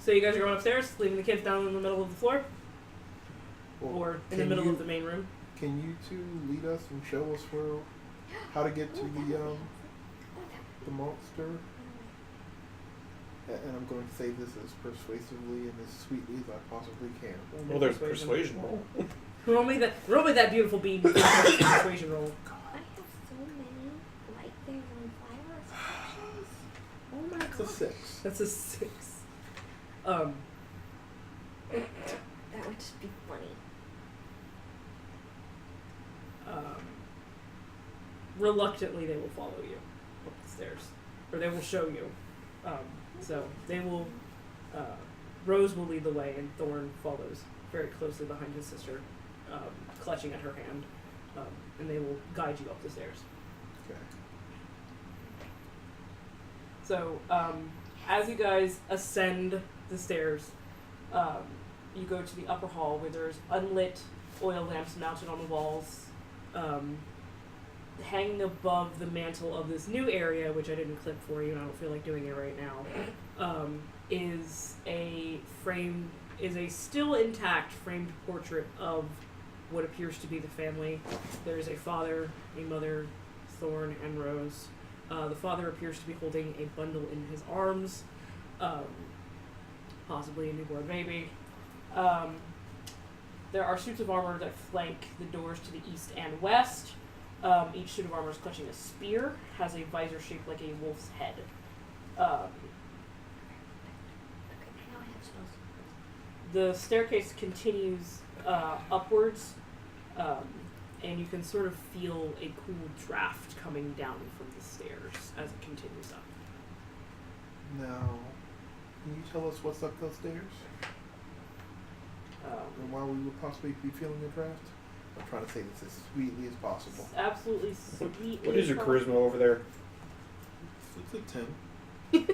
So you guys are going upstairs, leaving the kids down in the middle of the floor, Well, or in the can middle you- of the main room. Can you two lead us and show us how to get to the monster? And I'm going to say this as persuasively and as sweetly as I possibly can. Well, there's persuasion roll. Roll me that beautiful beam. Persuasion roll. I have so many light things on fire sections. Oh my It's a god. 6. That's a 6. That would just be funny. Reluctantly, they will follow you up the stairs, or they will show you. So they will. Rose will lead the way, and Thorn follows very closely behind his sister, clutching at her hand. and they will guide you up the stairs. Okay. So, as you guys ascend the stairs, you go to the upper hall where there's unlit oil lamps mounted on the walls. Hanging above the mantle of this new area, which I didn't clip for you and I don't feel like doing it right now, is a still intact framed portrait of what appears to be the family. There's a father, a mother, Thorn, and Rose. The father appears to be holding a bundle in his arms, possibly a newborn baby. There are suits of armor that flank the doors to the east and west. Each suit of armor is clutching a spear, has a visor shaped like a wolf's head. The staircase continues upwards, and you can sort of feel a cool draft coming down from the stairs as it continues up. Now, can you tell us what's up those stairs? And why we would possibly be feeling a draft? I'm trying to say this as sweetly as possible. Absolutely sweet. What is your charisma over there? It's a 10.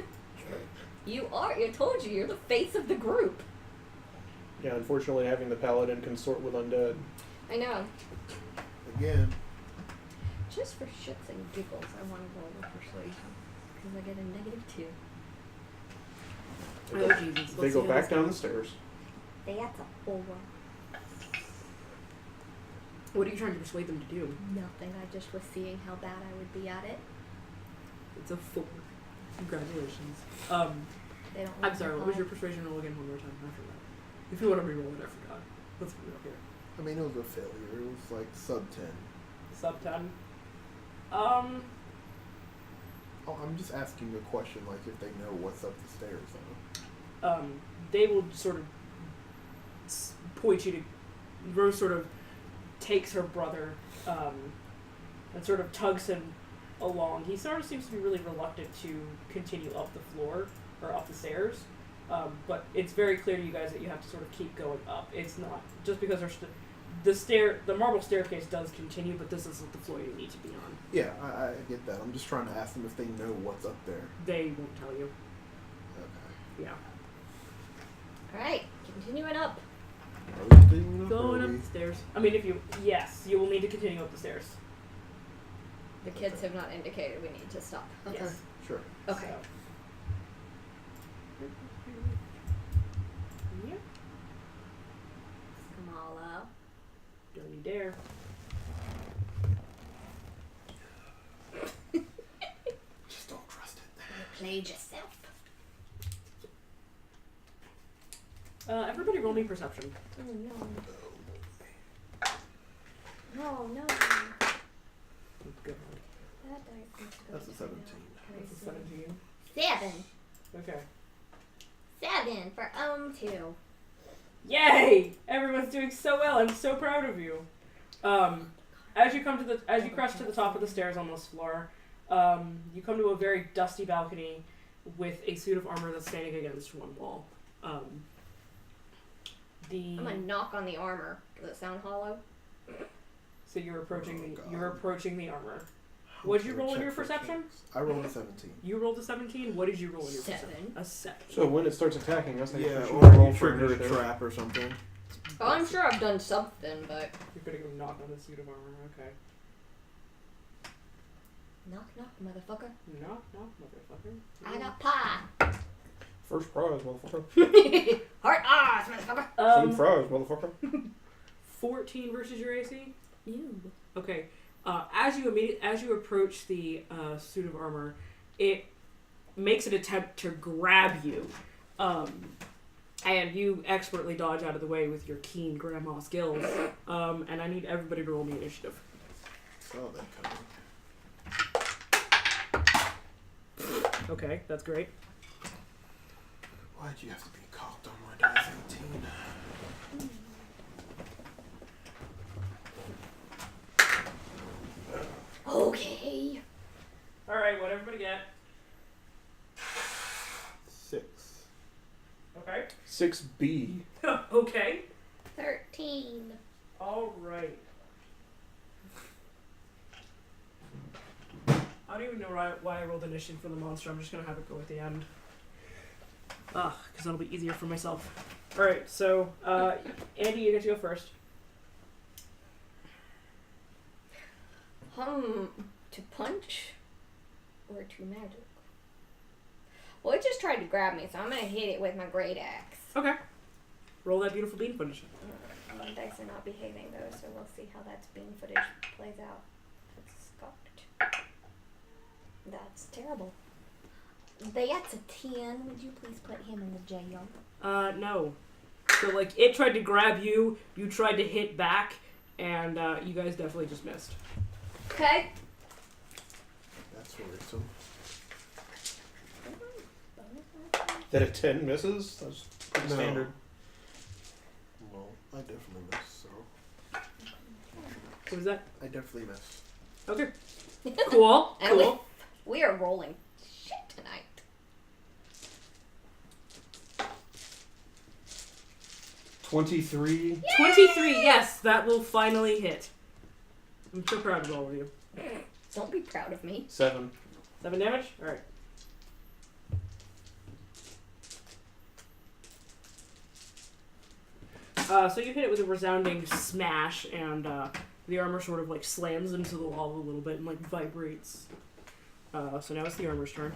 You are. I told you, you're the face of the group. Yeah, unfortunately, having the paladin consort with undead. I know. Again, Just for shits and giggles, I want to roll with persuasion. Because I get a -2. Oh, Jesus. They Let's go see how back this down the goes. stairs. That's a 4. What are you trying to persuade them to do? Nothing. I just was seeing how bad I would be at it. It's a 4. Congratulations. They don't. I'm sorry, what was your persuasion roll again one more time? I forgot. If you want to re-roll it, I forgot. Let's re-roll here. I mean, it was a failure. It was like sub 10. Sub 10. Oh, I'm just asking a question, like if they know what's up the stairs. Though. They will sort of point you to... Rose sort of takes her brother and sort of tugs him along. He sort of seems to be really reluctant to continue up the floor, or up the stairs. But it's very clear to you guys that you have to sort of keep going up. It's not just because the marble staircase does continue, but this isn't the floor you need to be on. Yeah, I get that. I'm just trying to ask them if they know what's up there. They won't tell you. Okay. Yeah. Alright, continuing up. Are we continuing up? Going or are up we- the stairs. I mean, yes, you will need to continue up the stairs. The kids have not indicated we need to stop. Okay, Yes. sure. Okay. So. Yep. Come all up. Don't you dare. Just don't trust it. You played yourself. Everybody roll me perception. Oh no. No, no. Good. That dice needs to go That's a down. 17. That's a 17. 7. Okay. 7 for 2. Yay! Everyone's doing so well. I'm so proud of you. As you crest to the top of the stairs on this floor, you come to a very dusty balcony with a suit of armor that's standing against one wall. I'm gonna knock on the armor. Does it sound hollow? So you're approaching Oh, you're God. approaching the armor. What'd you roll in Check your for perception? checks. I rolled a 17. You rolled a 17. What did you roll in your 7. perception? A 7. So when it starts attacking us, I think Yeah, we should or roll you for triggered a initiative. trap or something. Oh, I'm sure I've done something, but You're gonna go knock on the suit of armor. Okay. knock, knock, motherfucker. Knock, knock, motherfucker. I got pie. First prize, motherfucker. Heart ass, motherfucker. Some fries, motherfucker. 14 versus your AC. Ew. Okay. As you approach the suit of armor, it makes an attempt to grab you, and you expertly dodge out of the way with your keen grandma skills. And I need everybody to roll me initiative. Saw that coming. Okay, that's great. Why'd you have to be cocked on my dice 18? Okay. All right, what everybody get? 6. Okay. 6B. Okay. 13. All right. I don't even know why I rolled initiative for the monster. I'm just gonna have it go at the end. Because that'll be easier for myself. Alright, so, Andy, you get to go first. To punch or to magic? Well, it just tried to grab me, so I'm gonna hit it with my great axe. Okay. Roll that beautiful bean footage. My dice are not behaving though, so we'll see how that bean footage plays out. That's Scott. That's terrible. That's a 10. Would you please put him in the jail? No. So, like, it tried to grab you, you tried to hit back, and, you guys definitely just missed. Okay. That's worrisome. That a 10 misses? That's pretty No. standard. Well, I definitely miss, so. What was that? I definitely miss. Okay. Cool. And Cool. we are rolling shit tonight. 23. 23, yes, that will finally hit. I'm so proud of all of you. Don't be proud of me. 7. 7 damage? Alright. So you hit it with a resounding smash, and the armor sort of like slams into the wall a little bit and like vibrates. So now it's the armor's turn.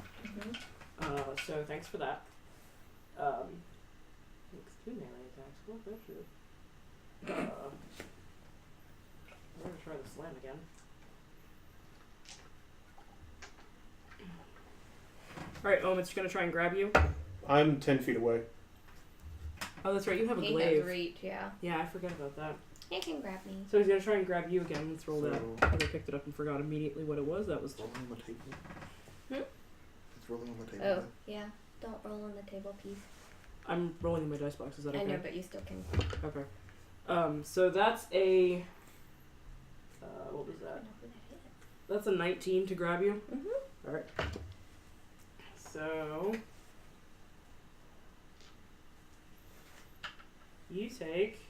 So thanks for that. Makes 2 melee attacks. What that shit? I'm gonna try the slam again. Alright, Omen's gonna try and grab you. I'm 10 feet away. Oh, that's right, you have a He glaive. has reach, yeah. Yeah, I forgot about that. He can grab me. So he's gonna try and grab you again. Let's roll So- that. I picked it up and forgot immediately what it was. That was. It's rolling on the table. Hmm? It's rolling on the table. Oh, yeah. Don't roll on the table, please. I'm rolling in my dice box. Is that okay? I know, but you still can. Okay. So that's a. What was that? That's a 19 to grab you. Mm-hmm. All right. So. You take.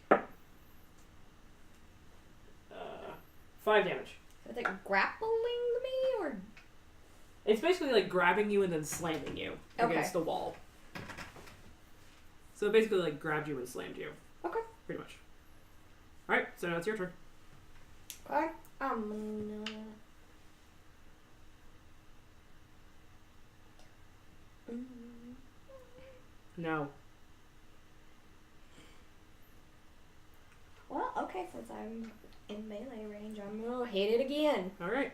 5 damage. Is it grappling me or? It's basically like grabbing you and then slamming you Okay. against the wall. So it basically like grabbed you and slammed you. Okay. Pretty much. Alright, so now it's your turn. Okay. I'm gonna. No. Well, okay, since I'm in melee range, I'm gonna hit it again. Alright.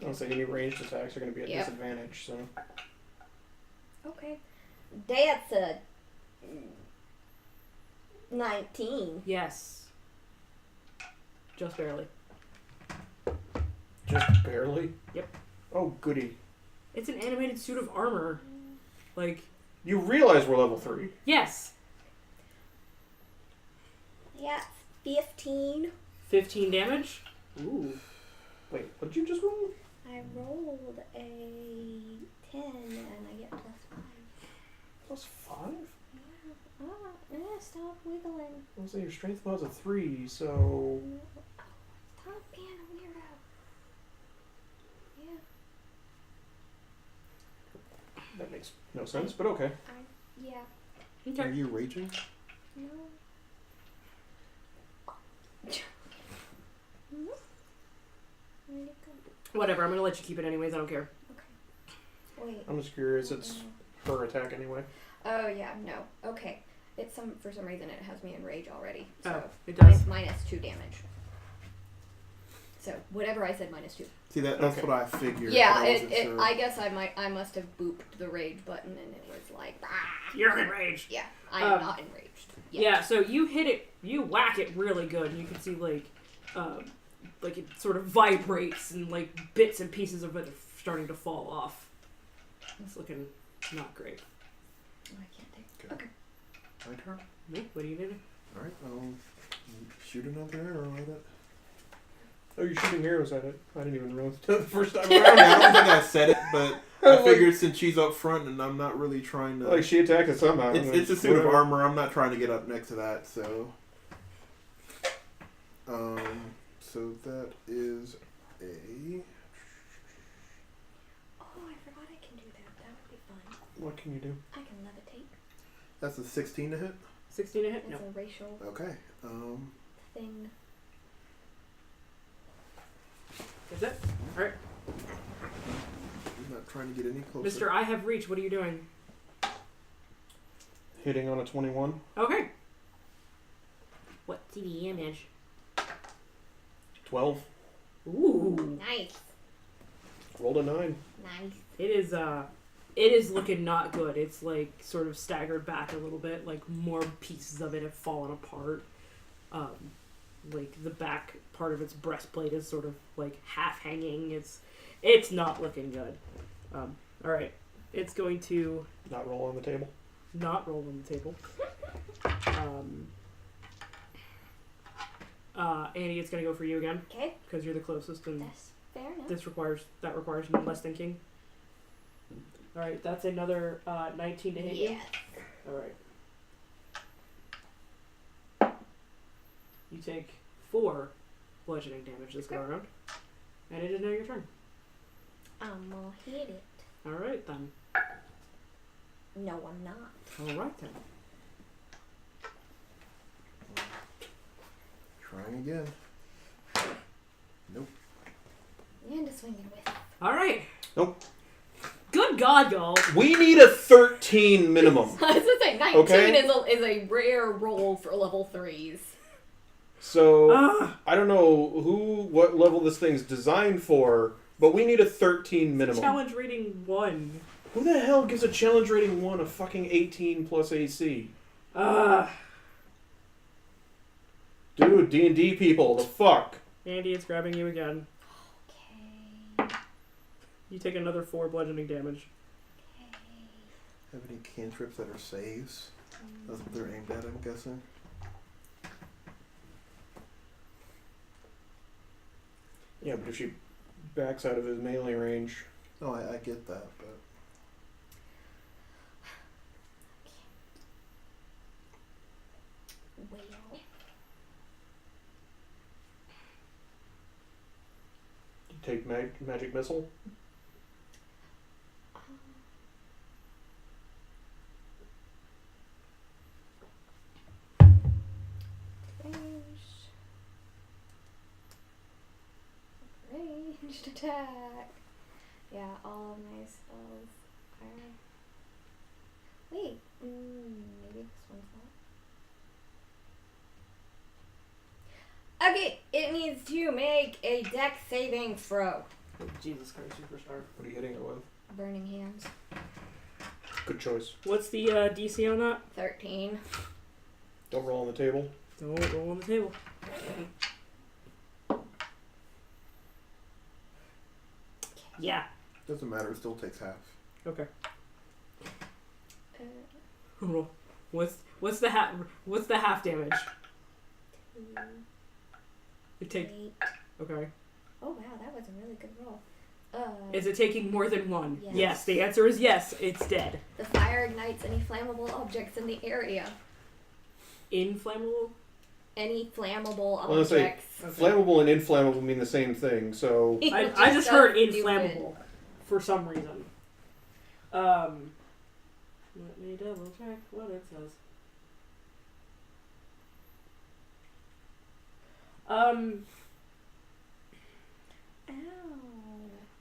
I don't say any ranged attacks are going to be at Yep. disadvantage, so. Okay. That's a 19. Yes. Just barely. Just barely? Yep. Oh, goody. It's an animated suit of armor. Like, You realize we're level 3. yes. Yeah, 15. 15 damage. Ooh. Wait, what did you just roll? I rolled a 10 and I get +5. Plus 5? Yeah. Stop wiggling. I was say your strength mod's a 3, so. Stop being a weirdo. Yeah. That makes no sense, but okay. Yeah. Are Okay. you raging? No. Where'd it go? Whatever, I'm gonna let you keep it anyways, I don't care. Wait. I'm just curious, it's her attack anyway. Oh yeah, no. Okay. It's for some reason it has me in rage already. So Oh, it does. minus 2 damage. So whatever I said -2. See, that's Okay. what I figured. Yeah, but I wasn't it sure. I guess I must have booped the rage button and it was like You're enraged. yeah, I am not enraged. Yeah, so you hit it, you whack it really good, and you can see like it sort of vibrates and like bits and pieces of it are starting to fall off. It's looking not great. Oh, I can't take. Okay. My turn. Me? What do you do? Alright, I'll shoot another arrow at it. Oh, you're shooting arrows at it. I didn't even realize the first time I around. don't think I said it, but I Like- figured since she's up front and I'm not really trying to. Like, she attacked it somehow. It's a suit of armor. I'm not trying to get up next to that, so. So that is a What can you do? I can levitate. That's a 16 to hit. 16 to hit? It's No. a racial Okay. thing. Is it? Alright. I'm not trying to get any closer. Mr. I have reach. What are you doing? Hitting on a 21. Okay. What's the damage? 12. Ooh. Nice. Rolled a 9. Nice. It is looking not good. It's like sort of staggered back a little bit, like more pieces of it have fallen apart. Like the back part of its breastplate is sort of like half hanging. It's not looking good. Alright. It's going to Not roll on the table. not roll on the table. Annie, it's gonna go for you again Okay. because you're the closest, and That's fair enough. that requires less thinking. All right, that's another 19 to hit you. Yes. All right. You take 4 bludgeoning damage this go around, and it is now your turn. I'm gonna hit it. All right then. No, I'm not. All right then. Trying again. Nope. And a swing and a whiff. All right. Nope. Good God, y'all. We need a 13 minimum. I was gonna say 19 Okay. is a rare roll for level 3s. So, Ah. I don't know what level this thing's designed for, but we need a 13 minimum. Challenge rating 1. Who the hell gives a challenge rating 1 a fucking 18 plus AC? Dude, D&D people, the fuck? Andy, it's grabbing you again. Okay. You take another 4 bludgeoning damage. Okay. Have any cantrips that are saves? That's what they're aimed at, I'm guessing. Yeah, but if she backs out of his melee range... Oh, I get that, but... Well. You take magic missile? Ranged attack. Yeah, all of my spells are. Wait, maybe this one's not. Okay, it needs to make a dex saving throw. Oh, Jesus Christ, Superstar. What are you hitting it with? Burning hands. Good choice. What's the DC on that? 13. Don't roll on the table. Don't roll on the table. Yeah. Doesn't matter, it still takes half. Okay. Uh, Roll. What's the half damage? 2, It take 8. okay. Oh wow, that was a really good roll. Is it taking more than 1? Yes. Yes. The answer is yes. It's dead. The fire ignites any flammable objects in the area. Inflammable. Any flammable I was gonna say, objects. Okay. flammable and inflammable mean the same thing, so... I just heard Stupid. inflammable for some reason. Let me double check what it says. Ow.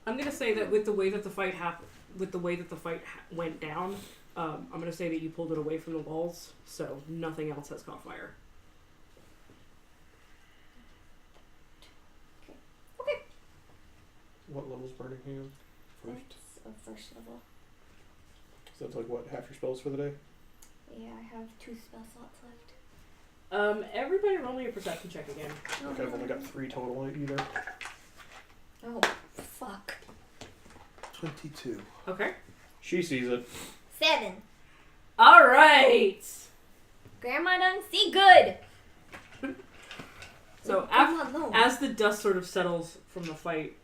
I'm gonna say that with the way that the fight went down, I'm gonna say that you pulled it away from the walls, so nothing else has caught fire. Okay. What level's burning hand? First. It's a first level. So that's like, what, half your spells for the day? Yeah, I have 2 spell slots left. Everybody roll me a perception check again. Okay, I've only got 3 total either. Oh, fuck. 22. Okay. She sees it. 7. Alright! Grandma done see good. So Grandma alone. as the dust sort of settles from the fight,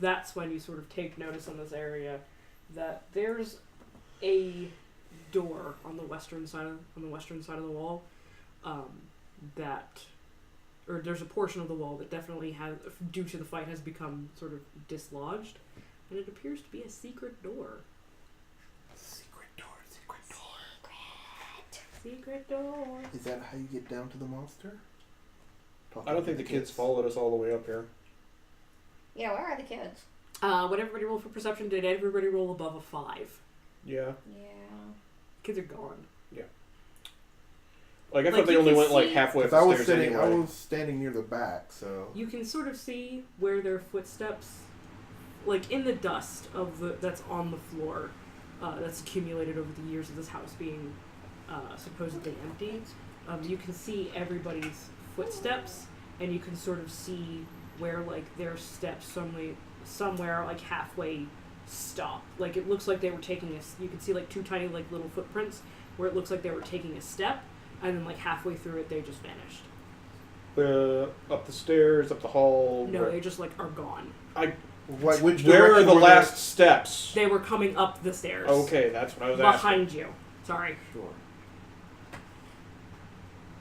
that's when you sort of take notice in this area that there's a door on the western side of the wall. There's a portion of the wall that definitely has, due to the fight, has become sort of dislodged, and it appears to be a secret door. secret door. Is that how you get down to the monster? I don't think the kids followed us all the way up here. Yeah, where are the kids? What everybody rolled for perception? Did everybody roll above a 5? Yeah. Yeah. Kids are gone. Like, I Like, thought they you only can went, like, see- halfway up If I the was stairs sitting, I anyway. was standing near the back, so You can sort of see where their footsteps, like in the dust of that's on the floor, that's accumulated over the years of this house being supposedly empty. You can see everybody's footsteps, and you can sort of see where like their steps somewhere like halfway stop. Like it looks like they were taking you can see like 2 tiny like little footprints where it looks like they were taking a step, and then like halfway through it they just vanished. Up the stairs, up the hall. No, they just like are gone. which Where are direction the were last steps? They were coming up the stairs. Okay, that's what I was asking. Behind you. Sorry. Sure.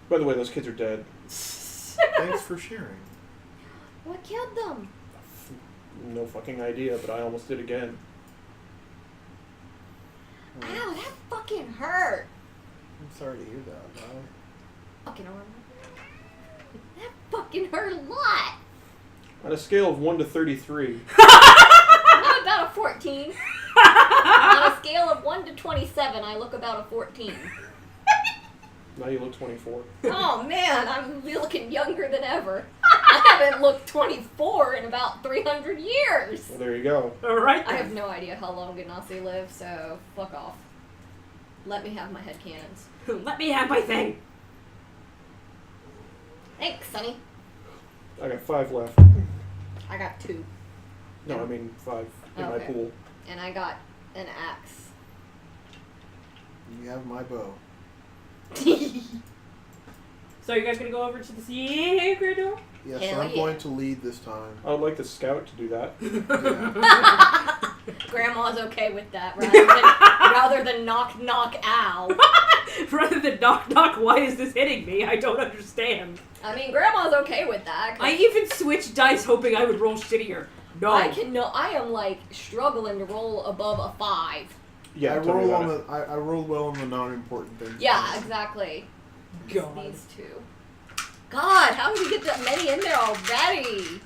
By the way, those kids are dead. Thanks for sharing. What killed them? No fucking idea, but I almost did again. Ow, that fucking hurt. I'm sorry to hear that. Fucking arm. That fucking hurt a lot. On a scale of 1 to 33, I'm about a 14. On a scale of 1 to 27, I look about a 14. now you look 24. Oh man, I'm looking younger than ever. I haven't looked 24 in about 300 years. Well, there you go. Alright. I have no idea how long Ganassi lives, so fuck off. Let me have my headcanons. Let me have my thing. Thanks, Sonny. I got 5 left. I got 2. No, I mean 5 in my Okay. pool. And I got an axe. You have my bow. So you guys gonna go over to the secret door? Yes, Hell I'm yeah. going to lead this time. I would like the scout to do that. Yeah. Grandma's okay with that, rather than knock knock ow. Rather than knock knock, why is this hitting me? I don't understand. I mean, Grandma's okay with that. 'Cause I even switched dice hoping I would roll shittier. No. I am like struggling to roll above a 5. Yeah, I tell me roll about on it. the. I roll well on the non-important things. Yeah, exactly. God. These 2. God, how did you get that many in there already?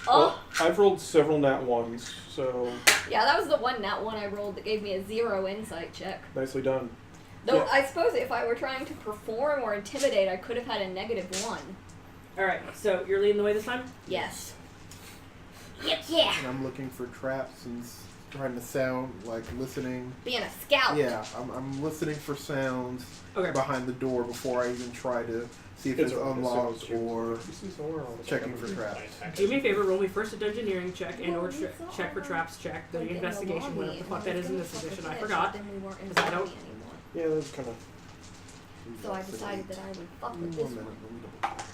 Oh, Well, I've rolled several nat 1s, so yeah, that was the one nat 1 I rolled that gave me a 0 insight check. nicely done. Though Yeah. I suppose if I were trying to perform or intimidate, I could have had a -1. Alright, so you're leading the way this time? Yes. Yeah. And I'm looking for traps and trying to sound like listening. Being a scout. Yeah, I'm listening for sounds Okay. behind the door before I even try to see if Kids it's are unlocked or You see somewhere else. checking for traps. Do me a favor, roll me first a dungeoneering check and or check for traps check. The investigation, whatever the fuck that is in this edition. I forgot. Then we weren't in 'Cause I don't- Bonnie anymore. Yeah, that's kind of. So I decided that I would fuck with this 1 minute. one. Let me double check.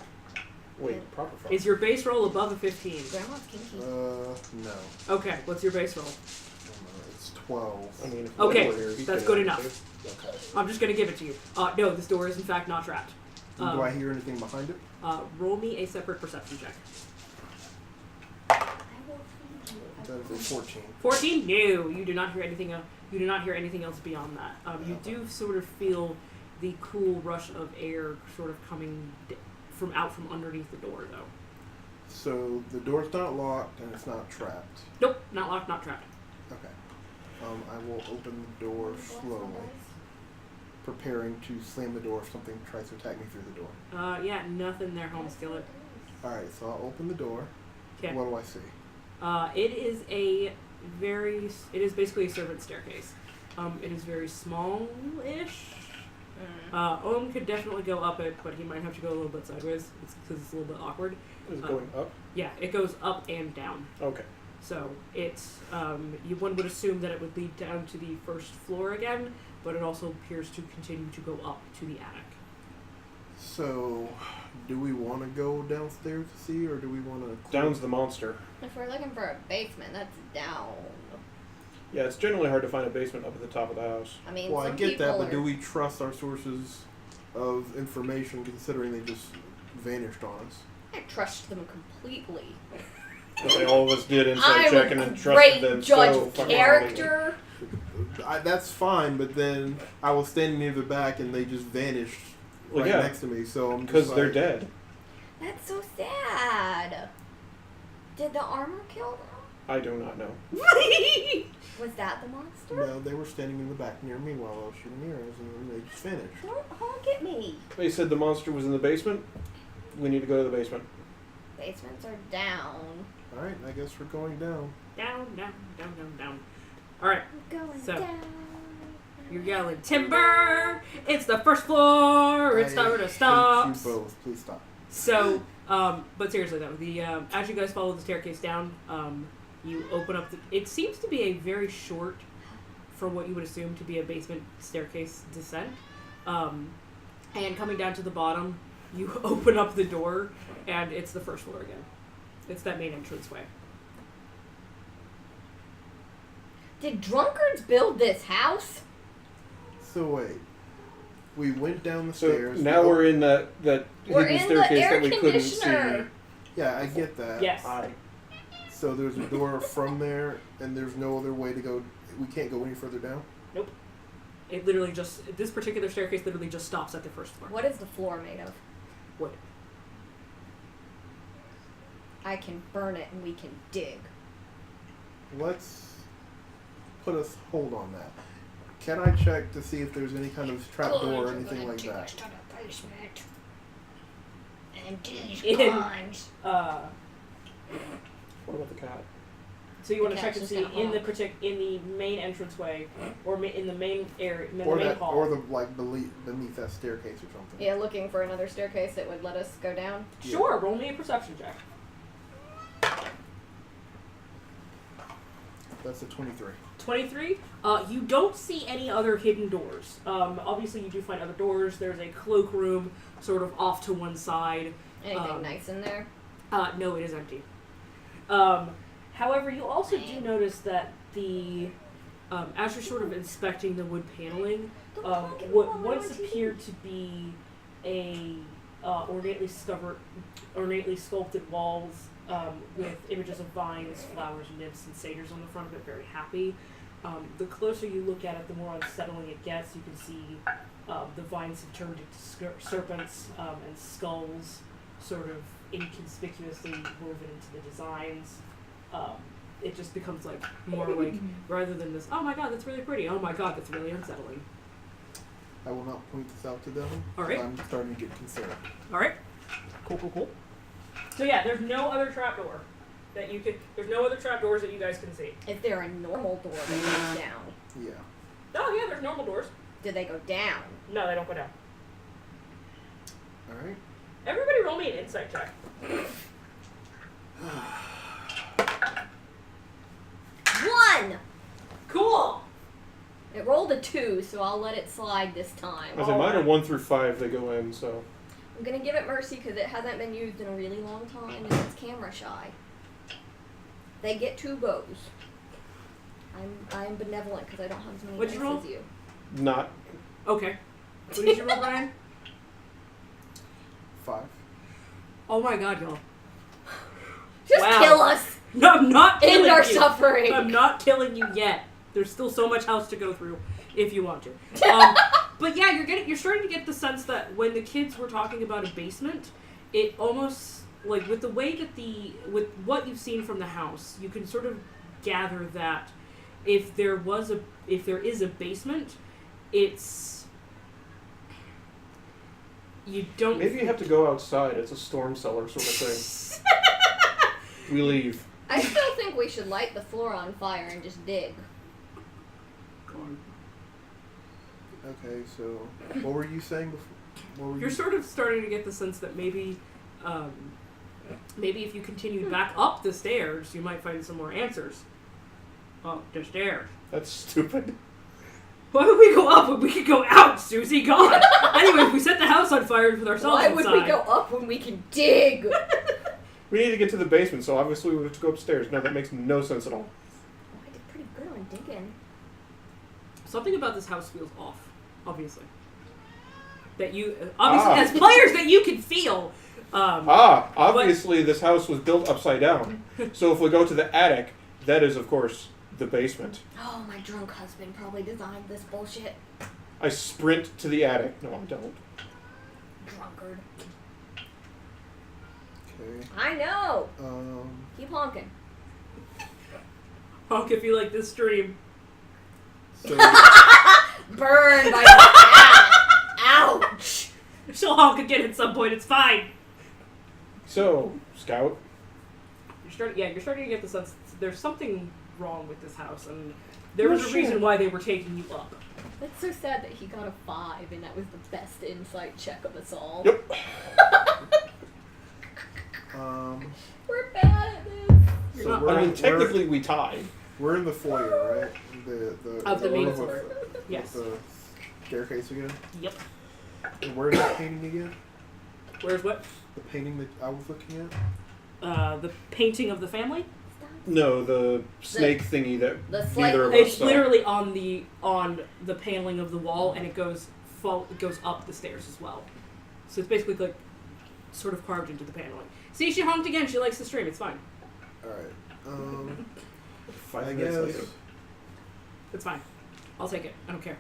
Wait, proper fuck. Is your base roll above a 15? Grandma's kinky. No. Okay, what's your base roll? It's 12. I mean, if Okay, Will were here, he'd that's get good it, enough. too. Okay. I'm just gonna give it to you. No, this door is in fact not trapped. Do I hear anything behind it? Roll me a separate perception check. That is a 14. 14? No, you do not hear anything. You do not hear anything else beyond that. You do sort of feel the cool rush of air sort of coming from underneath the door, though. So the door's not locked and it's not trapped. Nope, not locked, not trapped. Okay. I will open the door slowly, preparing to slam the door if something tries to attack me through the door. Yeah, nothing there, home skillet. Alright, so I'll open the door. Okay. What do I see? It is basically a servant staircase. It is very small-ish. Ohm could definitely go up it, but he might have to go a little bit sideways. It's because it's a little bit awkward. Is it going up? Yeah, it goes up and down. Okay. So it's one would assume that it would lead down to the first floor again, but it also appears to continue to go up to the attic. So, do we want to go downstairs to see, or do we want to... Down's the monster. If we're looking for a basement, that's down. Yeah, it's generally hard to find a basement up at the top of the house. I mean, Well, I some get people that, but are- do we trust our sources of information considering they just vanished on us? I trust them completely. But all of us did insight I'm checking a and trusted great them judge so of fucking character. That's fine, but then I was standing near the back and they just vanished Well, right yeah. next to me. So I'm Because just they're like, dead. That's so sad. Did the armor kill them? I do not know. Was that the monster? No, they were standing in the back near me while I was shooting arrows, and they just vanished. Don't honk at me. They said the monster was in the basement. We need to go to the basement. Basements are down. All right, I guess we're going down. Down, down, down, down, down. All right. We're going So, down. You're yelling timber. It's the first floor. It's time to stop. Hate you both. Please stop. So, but seriously though, the as you guys follow the staircase down, you open up. It seems to be a very short, for what you would assume to be a basement staircase descent. And coming down to the bottom, you open up the door, and it's the first floor again. It's that main entranceway. Did drunkards build this house? So wait, we went down the So stairs. now we're in that We're hidden in the staircase air that we couldn't see. conditioner. Yeah, I get that. Yes. So there's a door from there, and there's no other way to go. We can't go any further down. It literally just, this particular staircase literally just stops at the first floor. What is the floor made of? Wood. I can burn it and we can dig. Let's put a hold on that. Can I check to see if there's any kind of trap door or anything like that? In, What about the cat? so you want to The check cat's to just see gonna in the honk. in the main entranceway, or in the main area, in the Or main that, hall. or the like beneath that staircase or something. Yeah, looking for another staircase that would let us go down. Sure, roll me a perception check. That's a 23. 23. You don't see any other hidden doors. Obviously, you do find other doors. There's a cloakroom sort of off to one side. Anything nice in there? No, it is empty. However, you also do notice that the as you're sort of inspecting the wood paneling, what once appeared to be a ornately sculpted walls with images of vines, flowers, nymphs, and satyrs on the front of it, very happy. The closer you look at it, the more unsettling it gets. You can see the vines have turned into serpents and skulls, sort of inconspicuously woven into the designs. It just becomes like more like, rather than this, oh my god, that's really pretty, oh my god, that's really unsettling. I will not point this out to them. All right. I'm starting to get concerned. Alright. Cool. So yeah, there's no other trapdoor that you can, there's no other trapdoors that you guys can see. Is there a normal door that goes down? Yeah. Oh yeah, there's normal doors. Do they go down? No, they don't go down. All right. Everybody roll me an insight check. 1! Cool! It rolled a 2, so I'll let it slide this time. I say mine are 1 through 5. They go in. So I'm gonna give it mercy because it hasn't been used in a really long time and it's camera shy. They get 2 bows. I'm benevolent because I don't have as many What'd dice you roll? as you. not. Okay. What did you roll, Brian? 5. Oh my god, y'all. Just Wow. kill us! No, I'm not killing End our you. suffering! I'm not killing you yet. There's still so much house to go through if you want to. But yeah, you're starting to get the sense that when the kids were talking about a basement, it almost, like, with the way that with what you've seen from the house, you can sort of gather that if there is a basement, it's, you don't. Maybe you have to go outside. It's a storm cellar sort of thing. We leave. I still think we should light the floor on fire and just dig. Okay, so what were you saying before? What were You're sort of starting to get the sense that maybe if you continued back up the stairs, you might find some more answers. Up the stairs. That's stupid. Why would we go up when we could go out, Susie? God. Anyway, if we set the house on fire with ourselves Why would inside. we go up when we can dig? We need to get to the basement, so obviously we have to go upstairs. No, that makes no sense at all. Oh, I did pretty good on digging. Something about this house feels off, obviously. That you, as players, that you can feel. Obviously this house was built upside down. So if we go to the attic, that is, of course, the basement. Oh, my drunk husband probably designed this bullshit. I sprint to the attic. No, I don't. Drunkard. Okay. I know. Keep honking. Honk if you like this stream. So Burned by the cat. Ouch. She'll honk again at some point. It's fine. So, Scout. You're starting to get the sense there's something wrong with this house, and there was a Sure. reason why they were taking you up. It's so sad that he got a 5 and that was the best insight check of us all. Yep. We're bad at this. So I mean, technically we tied. we're in the foyer, right? Of the main room floor. with Yes. the staircase again. Yep. And where is that painting again? Where's what? The painting that I was looking at. The painting of the family? No, the snake thingy that the slate- neither of us It's saw. literally on the paneling of the wall, and it goes up the stairs as well. So it's basically like sort of carved into the paneling. See, she honked again. She likes the stream. It's fine. All right. 5 I minutes guess. later. It's fine. I'll take it. I don't care.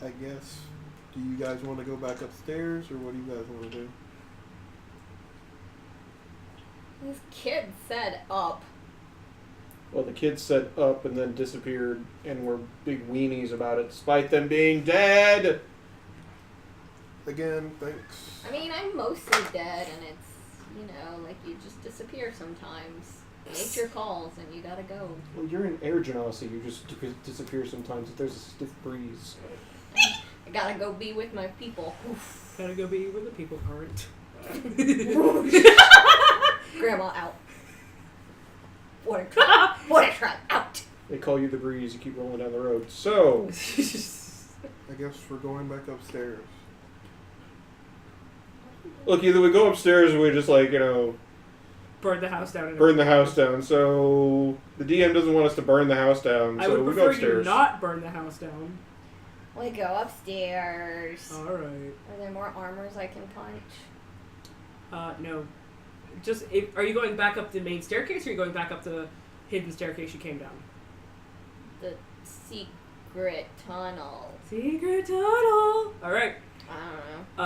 I guess. Do you guys want to go back upstairs, or what do you guys want to do? This kid said up. Well, the kids said up and then disappeared and were big weenies about it, despite them being dead. Again, thanks. I mean, I'm mostly dead, and it's, like you just disappear sometimes. Nature calls, and you gotta go. Well, you're in air genasi. You just disappear sometimes if there's a stiff breeze. I gotta go be with my people. Oof. Gotta go be where the people aren't. Grandma out. What a trap. What a trap. Out. They call you the breeze. You keep rolling down the road. So, I guess we're going back upstairs. look, either we go upstairs or we just Burn the house down. burn the house down. So the DM doesn't want us to burn the house down. I So would we go prefer you upstairs. not burn the house down. We go upstairs. All right. Are there more armors I can punch? No. Are you going back up the main staircase, or are you going back up the hidden staircase you came down? The secret tunnel. Secret tunnel. All right. I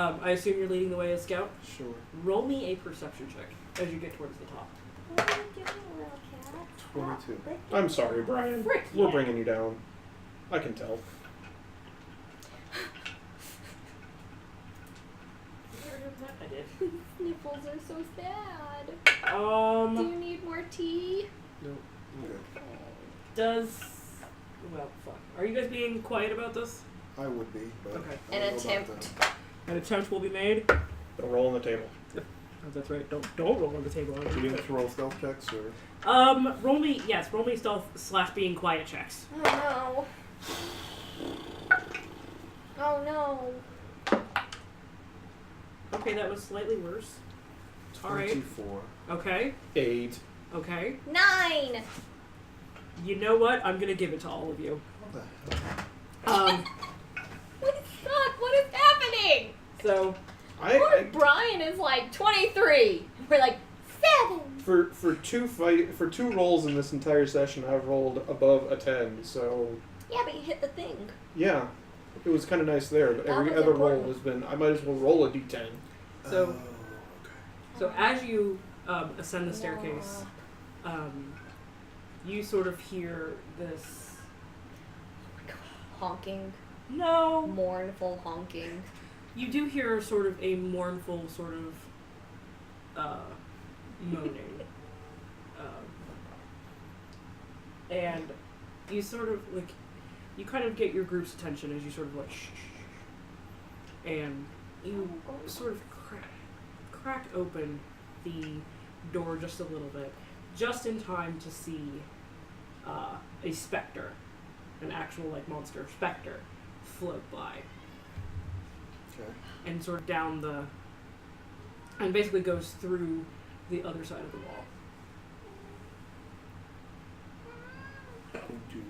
don't know. I assume you're leading the way as scout. Sure. Roll me a perception check as you get towards the top. What are you doing, little cat? 22. I'm sorry, Brian. Frick, We're yeah. bringing you down. I can tell. I did. Nipples are so sad. Do you need more tea? No, I'm good. Fuck. Are you guys being quiet about this? I would be, but Okay. I don't An know about attempt. them. An attempt will be made. Don't roll on the table. Oh, that's right. Don't roll on the table. Do we have to roll stealth checks, or? Roll me stealth / being quiet checks. Oh no. Oh no. Okay, that was slightly worse. All right. 24. Okay. 8. Okay. 9. You know what? I'm gonna give it to all of you. What the hell? We suck. What is happening? So Poor Brian is like 23. We're like 7. For two rolls in this entire session, I've rolled above a 10. So Yeah, but you hit the thing. yeah, it was kind of nice there. But That every was other roll important. has been. I might as well roll a d10. So- okay. so as you ascend the staircase, you sort of hear this. Honking. No. Mournful honking. You do hear sort of a mournful sort of moaning. And you sort of you kind of get your group's attention as you sort of shh. And you sort of crack open the door just a little bit, just in time to see a specter, an actual monster specter, float by. Okay. And sort of down and basically goes through the other side of the wall. Going to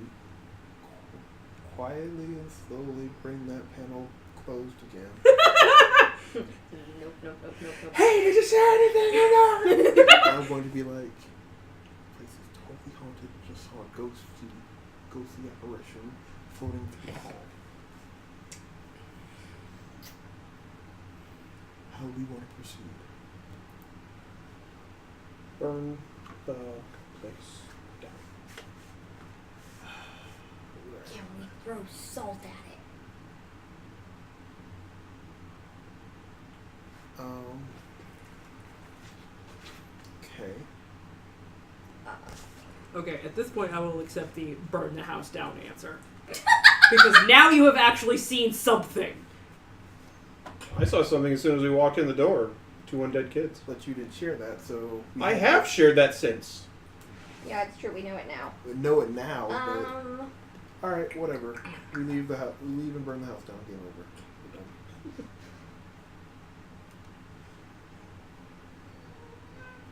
quietly and slowly bring that panel closed again. Nope. Hey, did you say anything or not? I'm going to be like, this place is totally haunted. saw a ghostly apparition floating through the hall. How do we want to proceed? Burn the place down. Can we throw salt at it? Okay. Okay, at this point I will accept the burn the house down answer. Because now you have actually seen something. I saw something as soon as we walked in the door. 2 undead kids. But you didn't share that, so... I have shared that since. Yeah, it's true. We know it now. We know it now, but... Alright, whatever. We leave the house. We leave and burn the house down. Game over. We're done.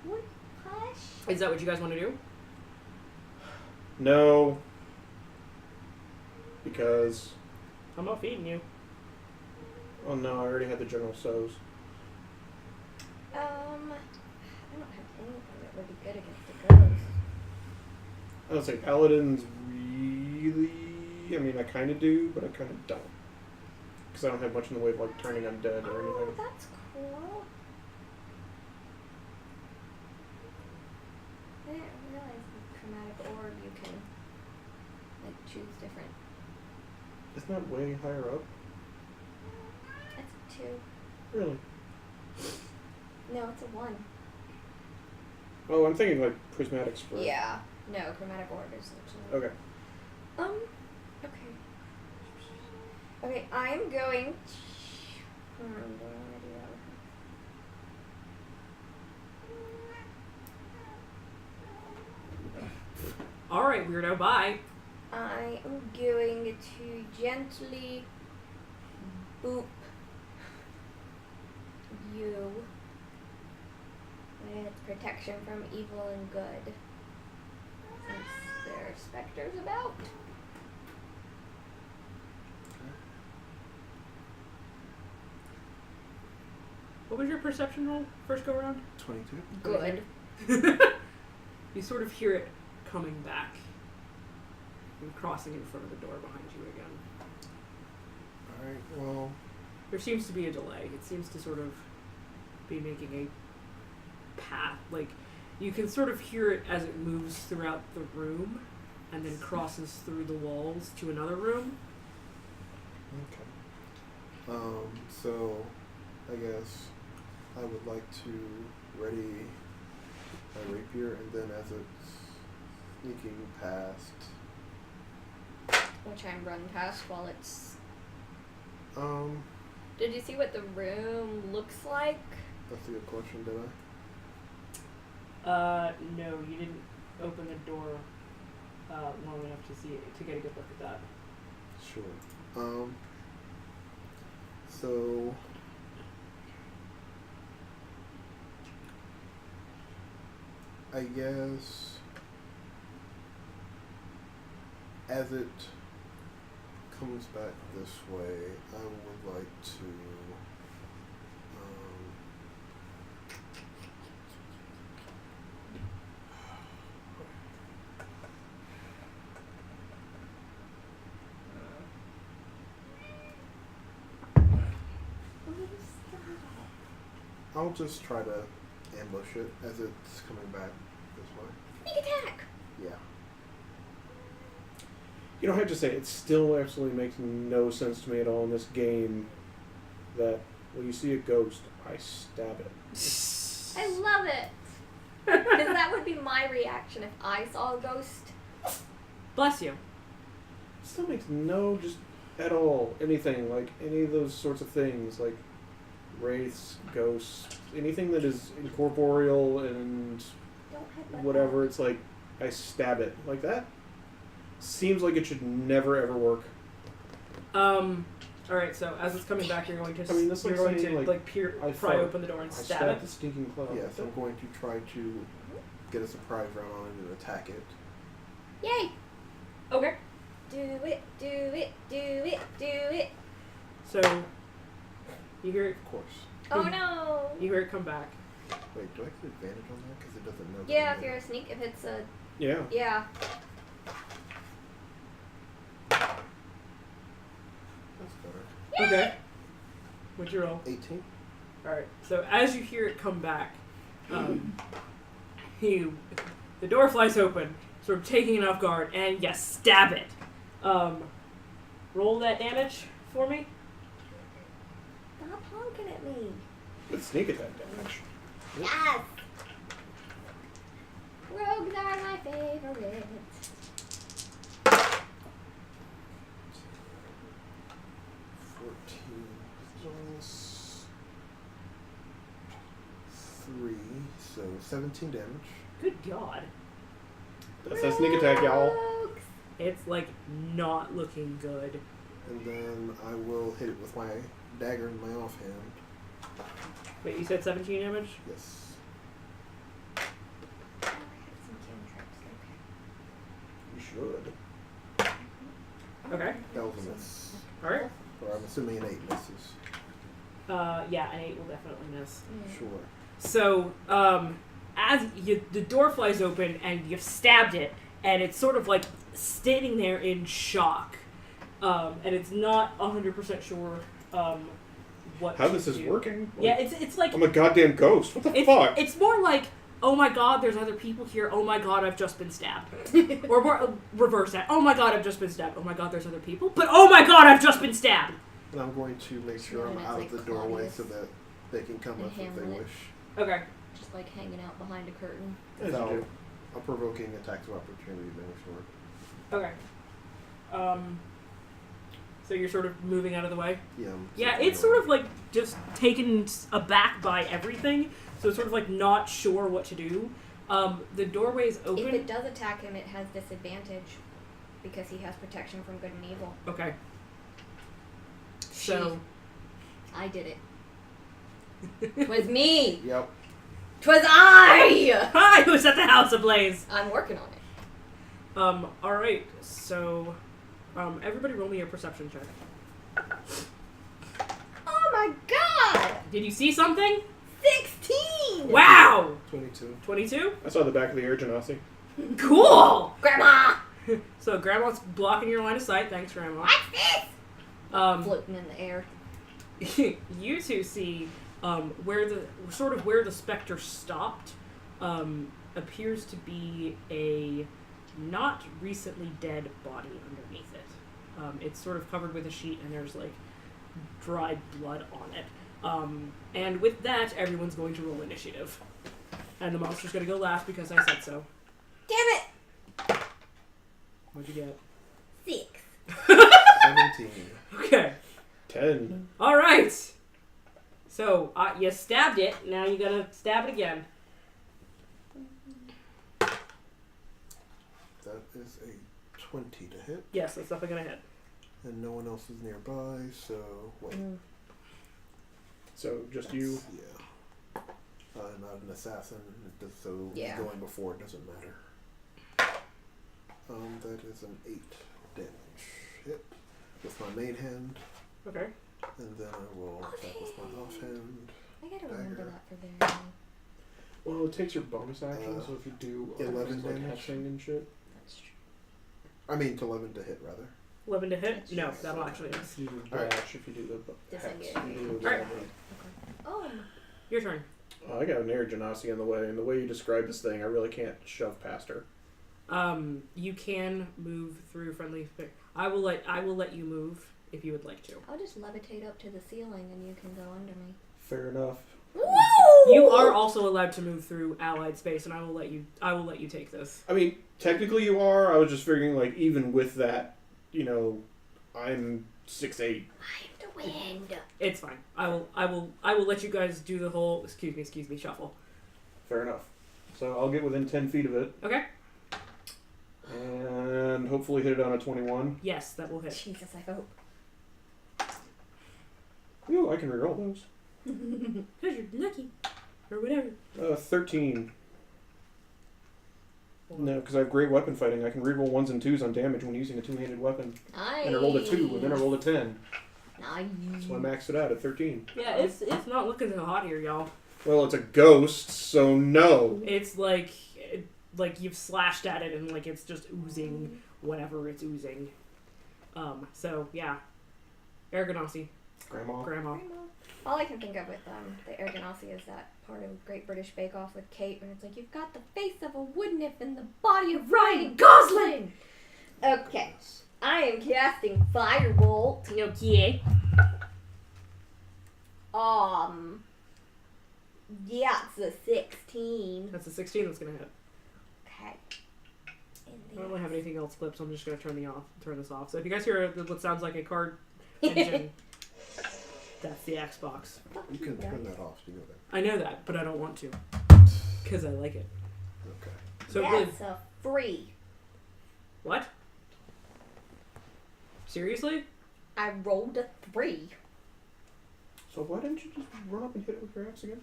What? Hush. Is that what you guys want to do? No. Because... I'm not feeding you. Oh no, I already had the general sows. I don't have anything that would be good against the ghost. I don't say paladins really... I mean, I kind of do, but I kind of don't. Because I don't have much in the way of, like, turning undead or Oh, anything. that's cool. I didn't realize with chromatic orb you can, like, choose different. Isn't that way higher up? That's a 2. Really? No, it's a 1. Oh, I'm thinking, like, prismatic spread. Yeah. No, chromatic orb is actually. Okay. Okay. Okay, I'm going. Do I want to do that? Alright, weirdo, bye. I am going to gently boop you with protection from evil and good. Since there are specters about. What was your perception roll first go around? 22. Good. You sort of hear it coming back and crossing in front of the door behind you again. Alright, well... There seems to be a delay. It seems to sort of be making a path. Like, you can sort of hear it as it moves throughout the room and then crosses through the walls to another room. Okay. So, I guess I would like to ready my rapier, and then as it's sneaking past... Which I'm run past while it's... Um, Did you see what the room looks like? that's a good question, did I? No, you didn't open the door long enough to see it, to get a good look at that. Sure. So... I guess... As it comes back this way, I would like to... I'll just try to ambush it as it's coming back this way. Sneak attack! Yeah. You know, I have to say, it still absolutely makes no sense to me at all in this game that when you see a ghost, I stab it. I love it! Because that would be my reaction if I saw a ghost. Bless you. It still makes no, just at all, anything, like any of those sorts of things, like wraiths, ghosts, anything that is incorporeal and Don't hit whatever, it's like, I stab it. Like that seems like it should never ever work. Alright, so as it's coming back, you're going to, I mean, that's you're like going saying, to, like, pry thought open the door and I stab stabbed it. the stinking cloud. Yes, I'm going to try to get a surprise round on it and attack it. Yay! Okay. Do it, do it, do it, do it. So, you hear it, Of course. Oh no! you hear it come back. Wait, do I get advantage on that? Because it doesn't know. that Yeah, I'm if you're there. a sneak, if it's a... Yeah. Yeah. Okay. What'd you roll? 18. Alright, so as you hear it come back, the door flies open, sort of taking it off guard, and you stab it. Roll that damage for me. Stop honking at me. With sneak attack damage. Yes! Rogues are my favorite. 14 plus 3, so 17 damage. Good God. That's that sneak attack, y'all. Rogues. It's like not looking good. And then I will hit it with my dagger in my offhand. Wait, you said 17 damage? Yes. Oh, I have some cantrips. You should. Okay. That was a miss. Alright. Or I'm assuming an 8 misses. Yeah, an 8 will definitely miss. Okay. Sure. So, as the door flies open and you've stabbed it, and it's sort of like standing there in shock, and it's not 100% sure what How to this is do. working? Like, Yeah, it's like I'm a goddamn ghost. What the it's, fuck? it's more like, oh my god, there's other people here. Oh my god, I've just been stabbed. Or more, reverse that. Oh my god, I've just been stabbed. Oh my god, there's other people. But oh my god, I've just been stabbed. And I'm going to make sure Yeah, I'm that's out like of the doorway Claudius so that they can come and up if they Hamlet. wish. Okay. Just like hanging out behind a curtain. As you Without do. a provoking attack of opportunity being short. Okay. So you're sort of moving out of the way? Yeah. Yeah, it's sort of like just taken aback by everything, so it's sort of like not sure what to do. The doorway's open. If it does attack him, it has disadvantage because he has protection from good and evil. Okay. So, I did it. 'Twas me. Yep. 'Twas I. hi, who set the house ablaze? I'm working on it. Alright, so, everybody roll me a perception check. Oh my god! Did you see something? 16! Wow! 22. 22? I saw the back of the air genasi. Cool! Grandma! So, Grandma's blocking your line of sight. Thanks, Grandma. What's this? Floating in the air. You two see where the specter stopped appears to be a not recently dead body underneath it. It's sort of covered with a sheet and there's like dried blood on it. And with that, everyone's going to roll initiative. And the monster's going to go last because I said so. Damn it! What'd you get? 6. 17. Okay. 10. Alright! So, you stabbed it, now you gotta stab it again. That is a 20 to hit. Yes, that's definitely gonna hit. And no one else is nearby, so wait. So just you. Yeah. Not an assassin, so Yeah. going before it doesn't matter. That is an 8 damage hit with my main hand, Okay. and then I will attack with my offhand. I gotta remember Dagger. that for very long. Well, it takes your bonus action, so if you do 11 things like damage. hatching and shit. That's true. I mean, to 11 to hit, rather. 11 to hit? That's No, true. that'll actually miss. You do Alright. dash if you do the hex. Disengage. You do Alright. Oh, Your turn. I got an air genasi in the way, and the way you describe this thing, I really can't shove past her. You can move through friendly. I will let you move if you would like to. I'll just levitate up to the ceiling and you can go under me. Fair enough. Woo! You are also allowed to move through allied space, and I will let you take this. I mean, technically you are. I was just figuring, like, even with that, you know, I'm 6'8". I'm the wind. It's fine. I will let you guys do the whole excuse me shuffle. Fair enough. So I'll get within 10 feet of it, Okay. and hopefully hit it on a 21. Yes, that will hit. Jesus, I hope. Ooh, I can reroll those. Cause you're lucky, or whatever. 13. No, because I have great weapon fighting. I can reroll 1s and 2s on damage when using a two-handed weapon. Nice. And I rolled a 2, and then I rolled a 10. Nice. So I maxed it out at 13. Yeah, it's not looking so hot here, y'all. Well, it's a ghost, so no. It's like you've slashed at it and like it's just oozing whatever it's oozing. So yeah, Aragonasi. Grandma. Grandma. All I can think of with the Ergonasi is that part of Great British Bake Off with Kate, and it's like, you've got the face of a wood nymph and the body of Ryan Gosling! Okay, I am casting Firebolt. Okay. Yeah, it's a 16. That's a 16 that's gonna hit. Okay. I don't really have anything else flipped, so I'm just gonna turn this off. So if you guys hear what sounds like a card engine, that's the Xbox. You can turn that off. You know that. I know that, but I don't want to because I like it. Okay. So really, That's a 3. what? Seriously? I rolled a 3. So why didn't you just run up and hit it with your axe again?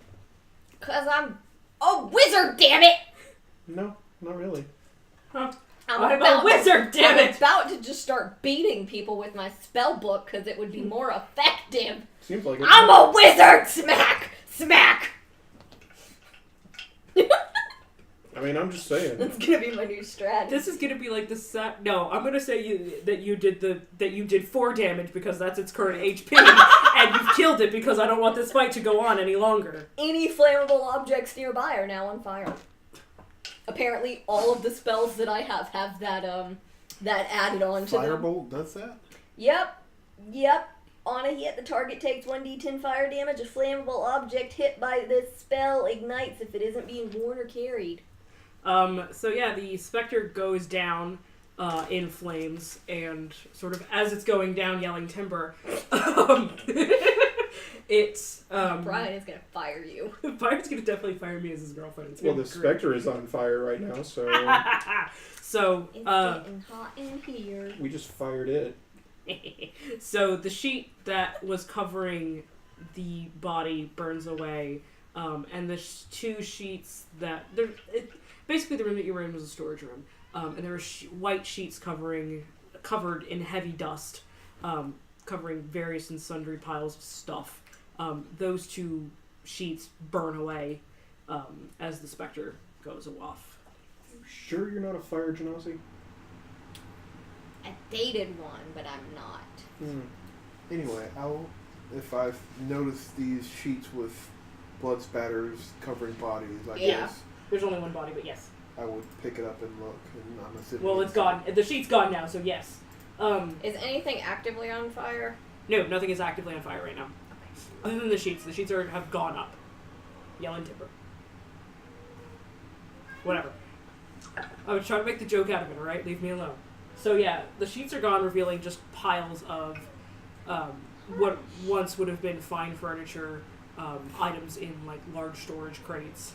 Cause I'm a wizard, damn it! No, not really. Huh. I'm a wizard, damn I'm it! about to just start beating people with my spell book because it would be more effective. Seems like it. I'm a wizard! Smack! Smack! I mean, I'm just saying. That's gonna be my new strat. This is gonna be like the set. No, I'm gonna say that you did 4 damage because that's its current HP, and you've killed it because I don't want this fight to go on any longer. Any flammable objects nearby are now on fire. Apparently, all of the spells that I have that added on to them. Firebolt does that? Yep. On a hit, the target takes 1d10 fire damage. A flammable object hit by this spell ignites if it isn't being worn or carried. So yeah, the specter goes down in flames, and sort of as it's going down, yelling timber. It's Brian is gonna fire you. Fire's gonna definitely fire me as his girlfriend. It's Well, gonna the be great. specter is on fire right now, so So It's getting hot in here. we just fired it. so the sheet that was covering the body burns away, and the 2 sheets that basically the room that you were in was a storage room, and there were white sheets covered in heavy dust, covering various and sundry piles of stuff. Those 2 sheets burn away as the specter goes off. Sure you're not a fire genasi? I dated one, but I'm not. Anyway, if I've noticed these sheets with blood spatters covering bodies, I Yeah. guess There's only one body, but yes. I would pick it up and look, and I'm assuming. Well, it's gone. The sheet's gone now, so yes. Is anything actively on fire? No, nothing is actively on fire right now. Other than the sheets. The sheets have gone up. Yelling timber. Whatever. I was trying to make the joke out of it, alright? Leave me alone. So yeah, the sheets are gone, revealing just piles of what once would have been fine furniture, items in like large storage crates.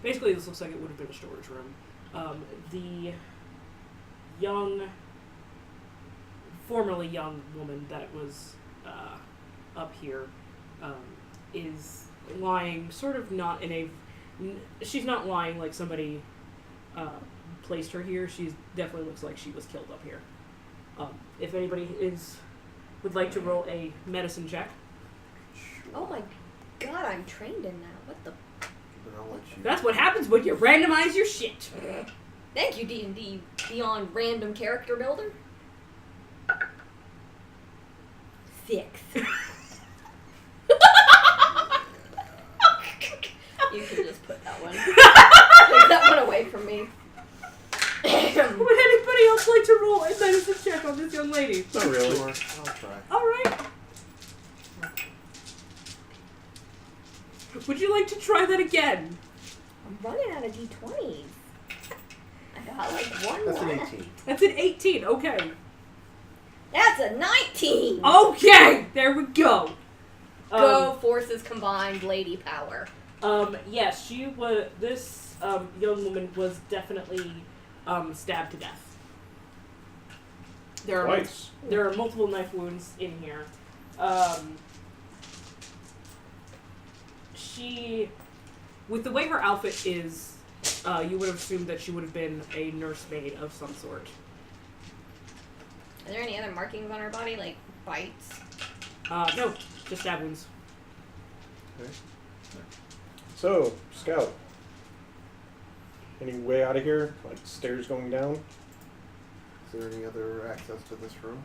Basically, this looks like it would have been a storage room. The formerly young woman that was up here is lying sort of not in a... She's not lying like somebody placed her here. She definitely looks like she was killed up here. If anybody would like to roll a medicine check. Oh my god, I'm trained in that. What the... Then I'll let you. That's what happens when you randomize your shit. Thank you, D&D Beyond Random Character Builder. 6. You can just put that one. Take that one away from me. Would anybody else like to roll a medicine check on this young lady? Not really. Sure, I'll try. Alright. Would you like to try that again? I'm running out of D20s. I got like one That's an left. 18. That's an 18. Okay. That's a 19! Okay! There we go. Go forces combined, lady power. Yes, she was. This young woman was definitely stabbed to death. There are multiple knife wounds in here. She, with the way her outfit is, you would have assumed that she would have been a nursemaid of some sort. Are there any other markings on her body, like bites? No, just stab wounds. Okay. So, Scout. Any way out of here? Like stairs going down? Is there any other access to this room?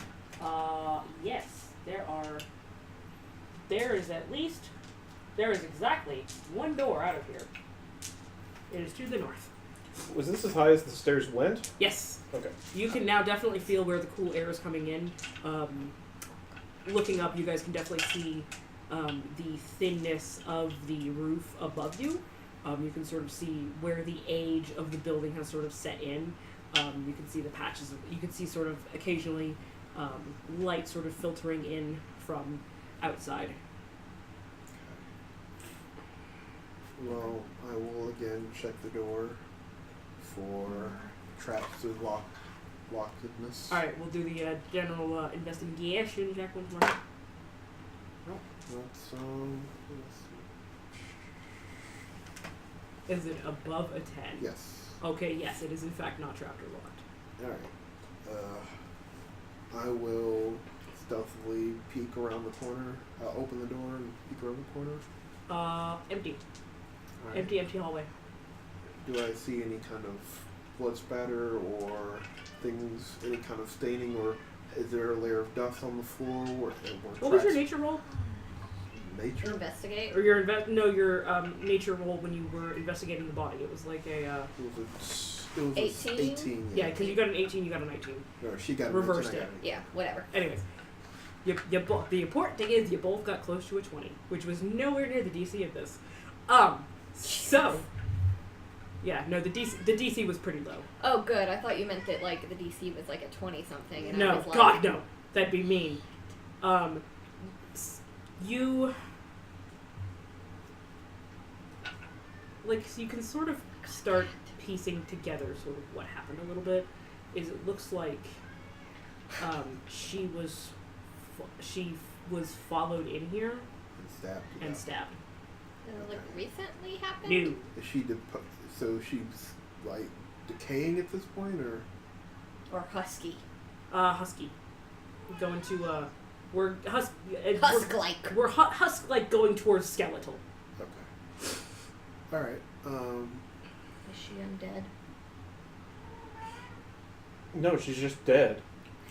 Yes, there are there is exactly one door out of here. It is to the north. Was this as high as the stairs went? Yes. Okay. You can now definitely feel where the cool air is coming in. Looking up, you guys can definitely see the thinness of the roof above you. You can sort of see where the age of the building has sort of set in. You can see the patches. You can see sort of occasionally light sort of filtering in from outside. Well, I will again check the door for traps of lockedness. Alright, we'll do the general investigation check once more. Let's Is it above a 10? yes. Okay, yes, it is in fact not trapped or locked. Alright. I will stealthily peek around the corner. Open the door and peek around the corner. Empty. Alright. Empty hallway. Do I see any kind of blood spatter or things, any kind of staining, or is there a layer of dust on the floor? What was your nature roll? Nature? Investigate. Or your nature roll when you were investigating the body. It was like a It was 18? 18. yeah, because you got an 18, you got a 19. No, she got Reversed an 18, I it. got an Yeah, whatever. Anyways, the important thing is you both got close to a 20, which was nowhere near the DC of this. So yeah, no, the DC was pretty low. Oh, good. I thought you meant that like the DC was like a 20 something, and I No, was like, God, no, that'd be mean. You so you can sort of start piecing together sort of what happened a little bit. Is it looks like she was followed in here And stabbed. and stabbed. Did it like recently happened? New. Is she so she's like decaying at this point, or? Or husky? Husky. Going to we're Husk-like. We're husk like going towards skeletal. Okay. All right. Is she undead? No, she's just dead.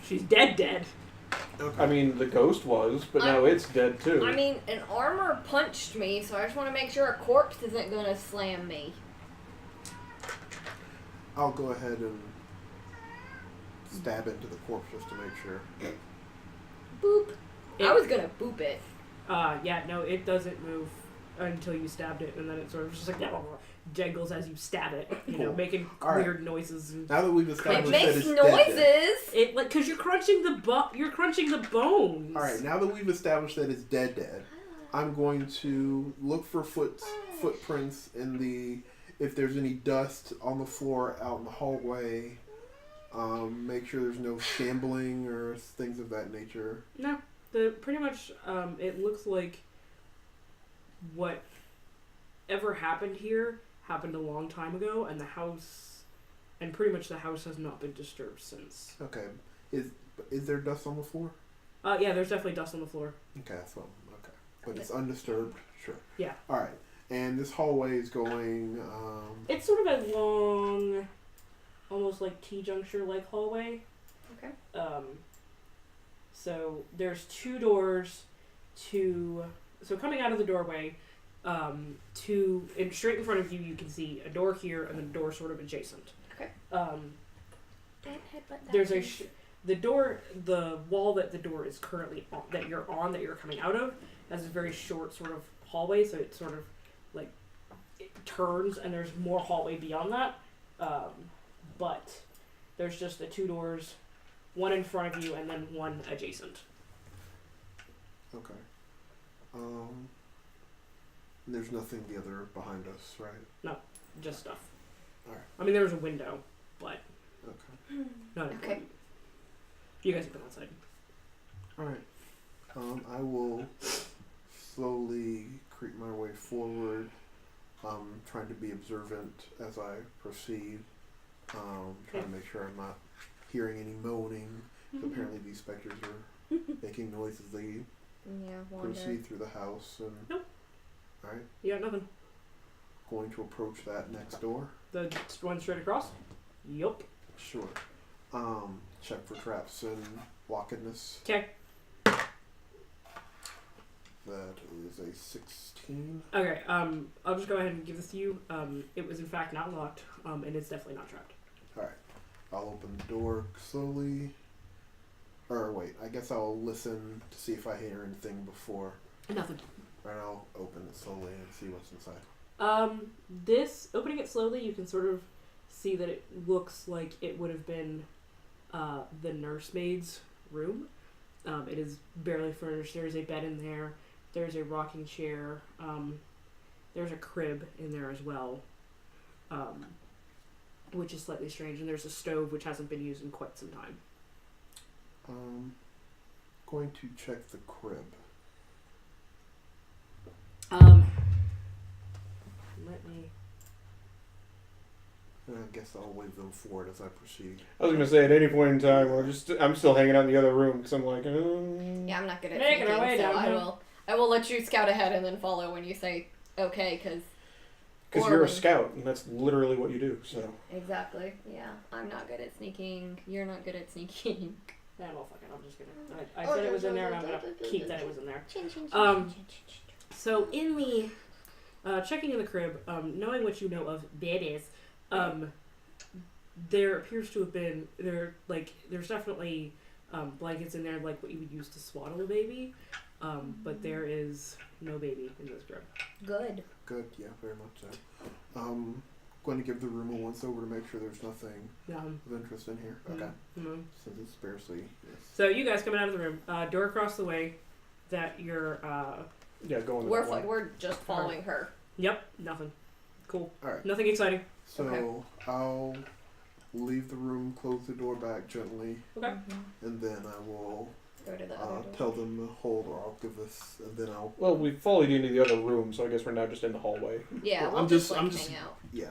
She's dead. Okay. I mean, the ghost was, but now it's dead too. I mean, an armor punched me, so I just want to make sure a corpse isn't going to slam me. I'll go ahead and stab into the corpse just to make sure. Boop. I was going to boop it. Yeah, no, it doesn't move until you stabbed it, and then it sort of just like jangles as you stab it, Cool. making All right. weird noises. And Now that we've It established makes that it's noises. dead. it like because you're crunching the bones. All right. Now that we've established that it's dead, I'm going to look for footprints in the. If there's any dust on the floor out in the hallway, make sure there's no shambling or things of that nature. No, pretty much it looks like whatever happened here happened a long time ago, and the house has not been disturbed since. Okay. Is there dust on the floor? Yeah, there's definitely dust on the floor. Okay, that's what. Okay, but it's undisturbed. Sure. Yeah. All right. And this hallway is going. It's sort of a long, almost like T-juncture like hallway. Okay. So there's two doors so coming out of the doorway, and straight in front of you, you can see a door here and then a door sort of adjacent. Okay. Don't headbutt that, There's please. the wall that the door is currently on, that you're coming out of, has a very short sort of hallway, so it sort of like it turns and there's more hallway beyond that. But there's just the two doors, one in front of you and then one adjacent. Okay. There's nothing the other behind us, right? Just stuff. Alright. I mean, there was a window, but Okay. not Okay. important. You guys have been outside. All right. I will slowly creep my way forward, trying to be observant as I proceed. Trying to make sure I'm not hearing any moaning. Apparently, these specters are making noise as they Yeah, wander. proceed through the house. And Nope. all right, You got nothing. going to approach that next door. The one straight across? Yup. Sure. Check for traps and lockedness. Okay. That is a 16. Okay, I'll just go ahead and give this to you. It was in fact not locked, and it's definitely not trapped. Alright. I'll open the door slowly. Or wait, I guess I'll listen to see if I hear anything before. Nothing. Right, I'll open it slowly and see what's inside. Opening it slowly, you can sort of see that it looks like it would have been, the nursemaid's room. It is barely furnished. There's a bed in there. There's a rocking chair. There's a crib in there as well, which is slightly strange. And there's a stove which hasn't been used in quite some time. Going to check the crib. Let me. And I guess I'll wave them forward as I proceed. I was gonna say at any point in time, I'm still hanging out in the other room because I'm like, Yeah, I'm not good at Making our sneaking, way so down. I will let you scout ahead and then follow when you say okay, because you're a scout and that's literally what you do. So Exactly. Yeah, I'm not good at sneaking. You're not good at sneaking. Yeah, well, fuck it. I'm just gonna. I said it was in there, and I'm gonna keep that it was in there. So in the checking in the crib, knowing what you know of bed is, there appears to have been there's definitely blankets in there like what you would use to swaddle a baby, but there is no baby in this crib. Good. Good, yeah, very much so. Going to give the room a once over to make sure there's nothing of interest in here. Okay. Mm-hmm. Since it's sparely. Yes. So you guys coming out of the room, door across the way, that you're. going. We're just following her. Yep, nothing. Cool. All right. Nothing exciting. So Okay. I'll leave the room, close the door back gently, Okay. and then I will Go to the other door. tell them to hold, or I'll give this, and then I'll. Well, we followed you into the other room, so I guess we're now just in the hallway. Yeah, Well, we'll I'm just just- I'm just- hang out. Yeah.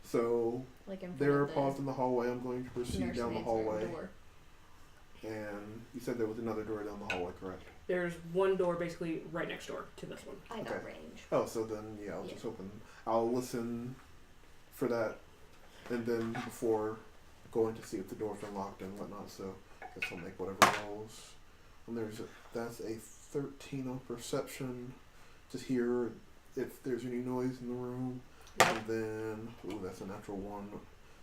So Like in front they're of the paused in the hallway. I'm going to proceed down the nursemaid's room hallway. door. And you said there was another door down the hallway, correct? There's one door basically right next door to this one. I got Okay. range. Oh, so then yeah, I'll Yeah. just open. I'll listen for that, and then before going to see if the door's unlocked and whatnot. So I guess I'll make whatever rolls. And that's a 13 on perception to hear if there's any noise in the room, and then that's a natural 1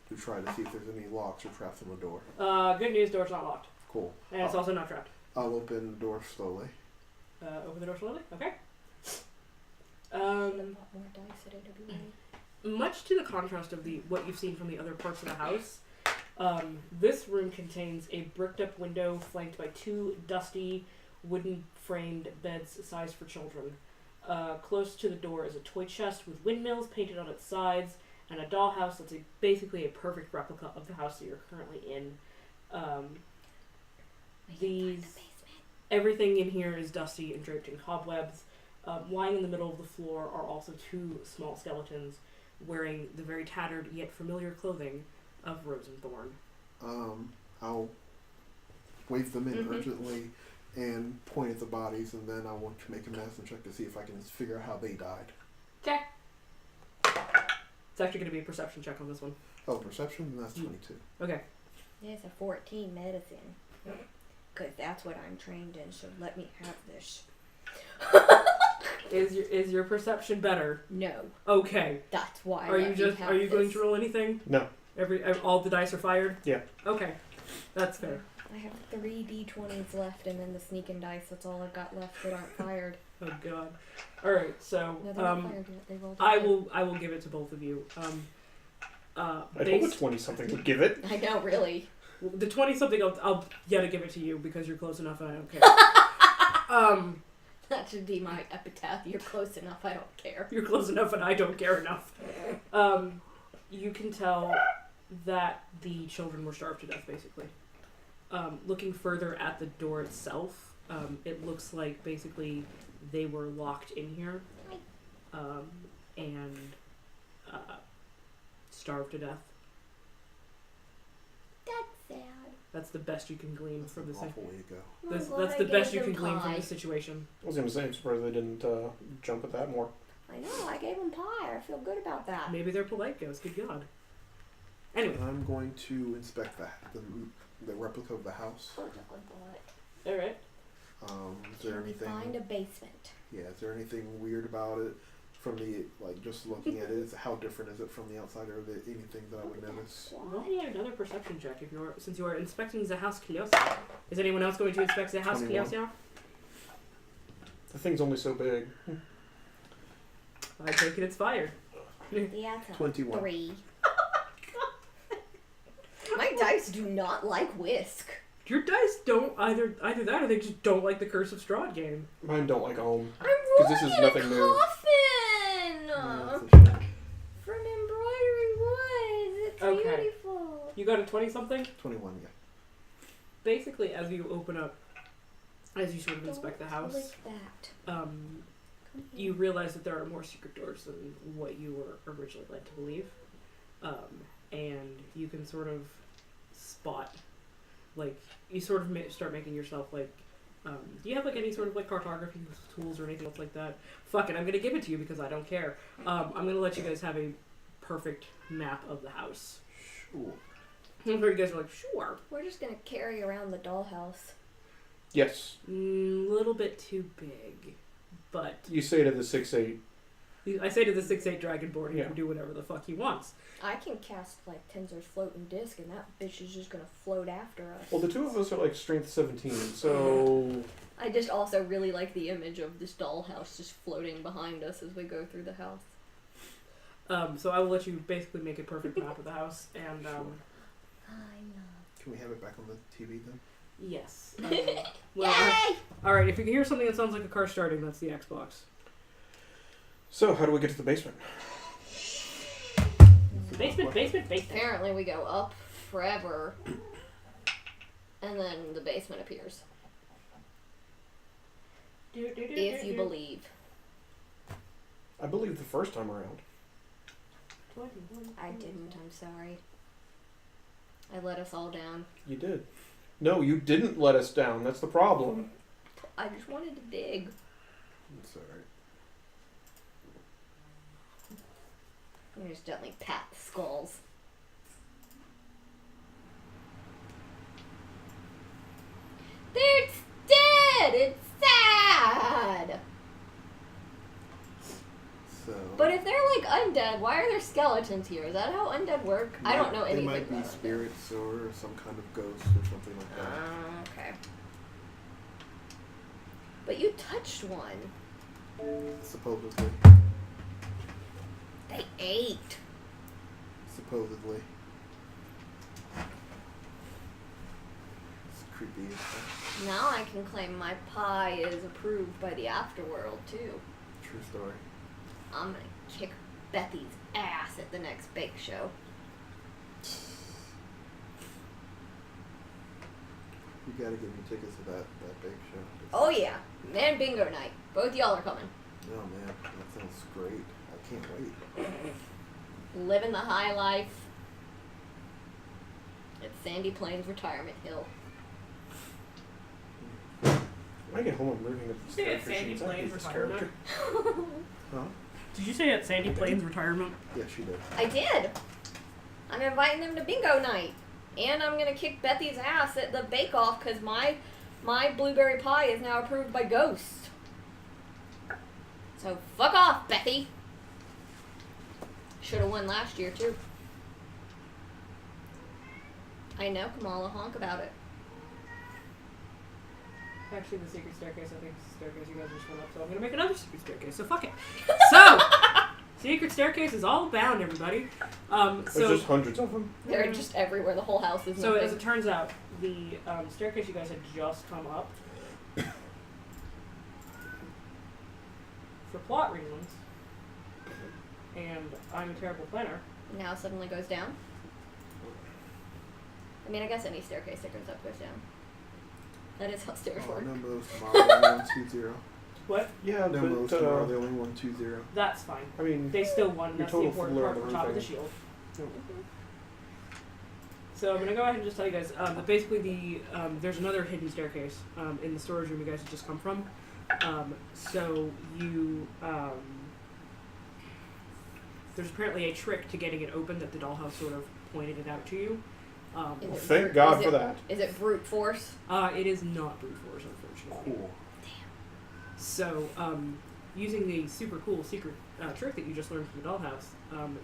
to try to see if there's any locks or traps on the door. Good news, door's not locked. Cool. And it's also not trapped. I'll open the door slowly. Open the door slowly. Okay. Should've bought more dice at AWA. Much to the contrast of what you've seen from the other parts of the house, this room contains a bricked-up window flanked by 2 dusty, wooden-framed beds sized for children. Close to the door is a toy chest with windmills painted on its sides, and a dollhouse that's basically a perfect replica of the house that you're currently in. Everything in here is dusty and draped in cobwebs. Lying in the middle of the floor are also 2 small skeletons wearing the very tattered yet familiar clothing of Rose and Thorn. I'll wave them in Mhm. urgently and point at the bodies, and then I want to make a medicine check to see if I can figure out how they died. Okay. It's actually going to be a perception check on this one. Oh, perception? Then that's 22. Okay. It's a 14 medicine. Because that's what I'm trained in, so let me have this. Is your perception better? No, Okay. that's why. Are you going to roll anything? No. All the dice are fired? Yeah. Okay. That's fair. I have 3 d20s left, and then the sneaking dice. That's all I've got left that aren't fired. Oh god. All right. So No, they're not fired yet. They rolled. I again. will give it to both of you. I hope a 20-something would give it. I know, really. The 20-something, I'll gotta give it to you because you're close enough and I don't care. That should be my epitaph. You're close enough. I don't care. You're close enough and I don't care enough. You can tell that the children were starved to death, basically. Looking further at the door itself, it looks like basically they were locked in here and starved to death. That's sad. That's the best you can glean That's from an this. awful way to go. That's the best you can glean from this situation. I was gonna say, I'm surprised they didn't jump at that more. I know. I gave them pie. I feel good about that. Maybe they're polite ghosts. Good God. Anyway. I'm going to inspect the replica of the house. All right. Is there Can we anything? find a basement? Yeah. Is there anything weird about it? From the just looking at it, how different is it from the outside, or is there anything that I would notice? Roll me another perception check since you are inspecting the house Cleosia. Is anyone else going to inspect the house 21. Cleosia? The thing's only so big. I take it it's fire. Yeah, it's a 21. 3. My dice do not like whisk. Your dice don't either that or they just don't like the Curse of Strahd game. Mine don't like home. I'm 'Cause this rolling is in a nothing new. coffin Yeah, that's a shame. from embroidery wood. It's Okay. beautiful. You got a 20-something? 21. Yeah. Basically, as you open up, as you sort of inspect the Don't house, lick that. um, Come here. you realize that there are more secret doors than what you were originally led to believe. And you can sort of spot, you sort of start making yourself, do you have, any sort of, cartography tools or anything else like that? Fuck it, I'm going to give it to you because I don't care. I'm going to let you guys have a perfect map of the house. Sure. And you guys are like, sure. We're just gonna carry around the dollhouse. Yes. Little bit too big. But You say to the 6'8". I say to the 6'8" Dragonborn, he Yeah. can do whatever the fuck he wants. I can cast Tensor's floating disc, and that bitch is just gonna float after us. Well, the two of us are strength 17, so I just also really like the image of this dollhouse just floating behind us as we go through the house. So I will let you basically make a perfect map of the house, and I know. Can we have it back on the TV then? yes. Yay! Alright, if you can hear something that sounds like a car starting, that's the Xbox. So how do we get to the basement? Basement. Apparently we go up forever, and then the basement appears. If you believe. I believe the first time around. I didn't, I'm sorry. I let us all down. You did. No, you didn't let us down. That's the problem. I just wanted to dig. It's alright. You just gently pat the skulls. They're dead! It's sad! So. But if they're undead, why are there skeletons here? Is that how undead work? I don't know They anything might be about spirits or some kind of ghost or something like it. that. Okay. But you touched one. Supposedly. They ate. Supposedly. It's creepy as fuck. Now I can claim my pie is approved by the afterworld, too. True story. I'm gonna kick Bethy's ass at the next bake show. You gotta give me tickets to that big show. Oh yeah, man bingo night. Both y'all are coming. Oh man, that sounds great. I can't wait. Living the high life at Sandy Plains Retirement Hill. When I get home, I'm rooting at this Say at character Sandy sheets. I hate Plains this Retirement. character. Huh? Did you say at Sandy Plains Retirement? Yeah, she did. I did. I'm inviting them to bingo night. And I'm gonna kick Bethy's ass at the bake-off because my blueberry pie is now approved by Ghost. So fuck off, Bethy. Should have won last year too. I know, Kamala, honk about it. Actually, the secret staircase, I think it's the staircase you guys just went up, so I'm gonna make another secret staircase, so fuck it. So, secret staircase is all bound, everybody. There's just hundreds of them. They're just everywhere. The whole house is So nothing. as it turns out, the staircase you guys had just come up, for plot reasons, and I'm a terrible planner, Now suddenly goes down. I mean, I guess any staircase that goes up goes down. That is how stairs Oh, work. no moves tomorrow. The only 1-2-0. what? Yeah, No moves but tomorrow. The only 1-2-0. That's fine. I mean, They still won, and You're that's the total important fooler part on at the the top of the thing. shield. So I'm gonna go ahead and just tell you guys that basically there's another hidden staircase in the storage room you guys had just come from. So you there's apparently a trick to getting it open that the dollhouse sort of pointed it out to you. Is it Thank brute- God is for it- that. Is it brute force? It is not brute force, unfortunately. Cool. So, using the super cool secret trick that you just learned from the dollhouse,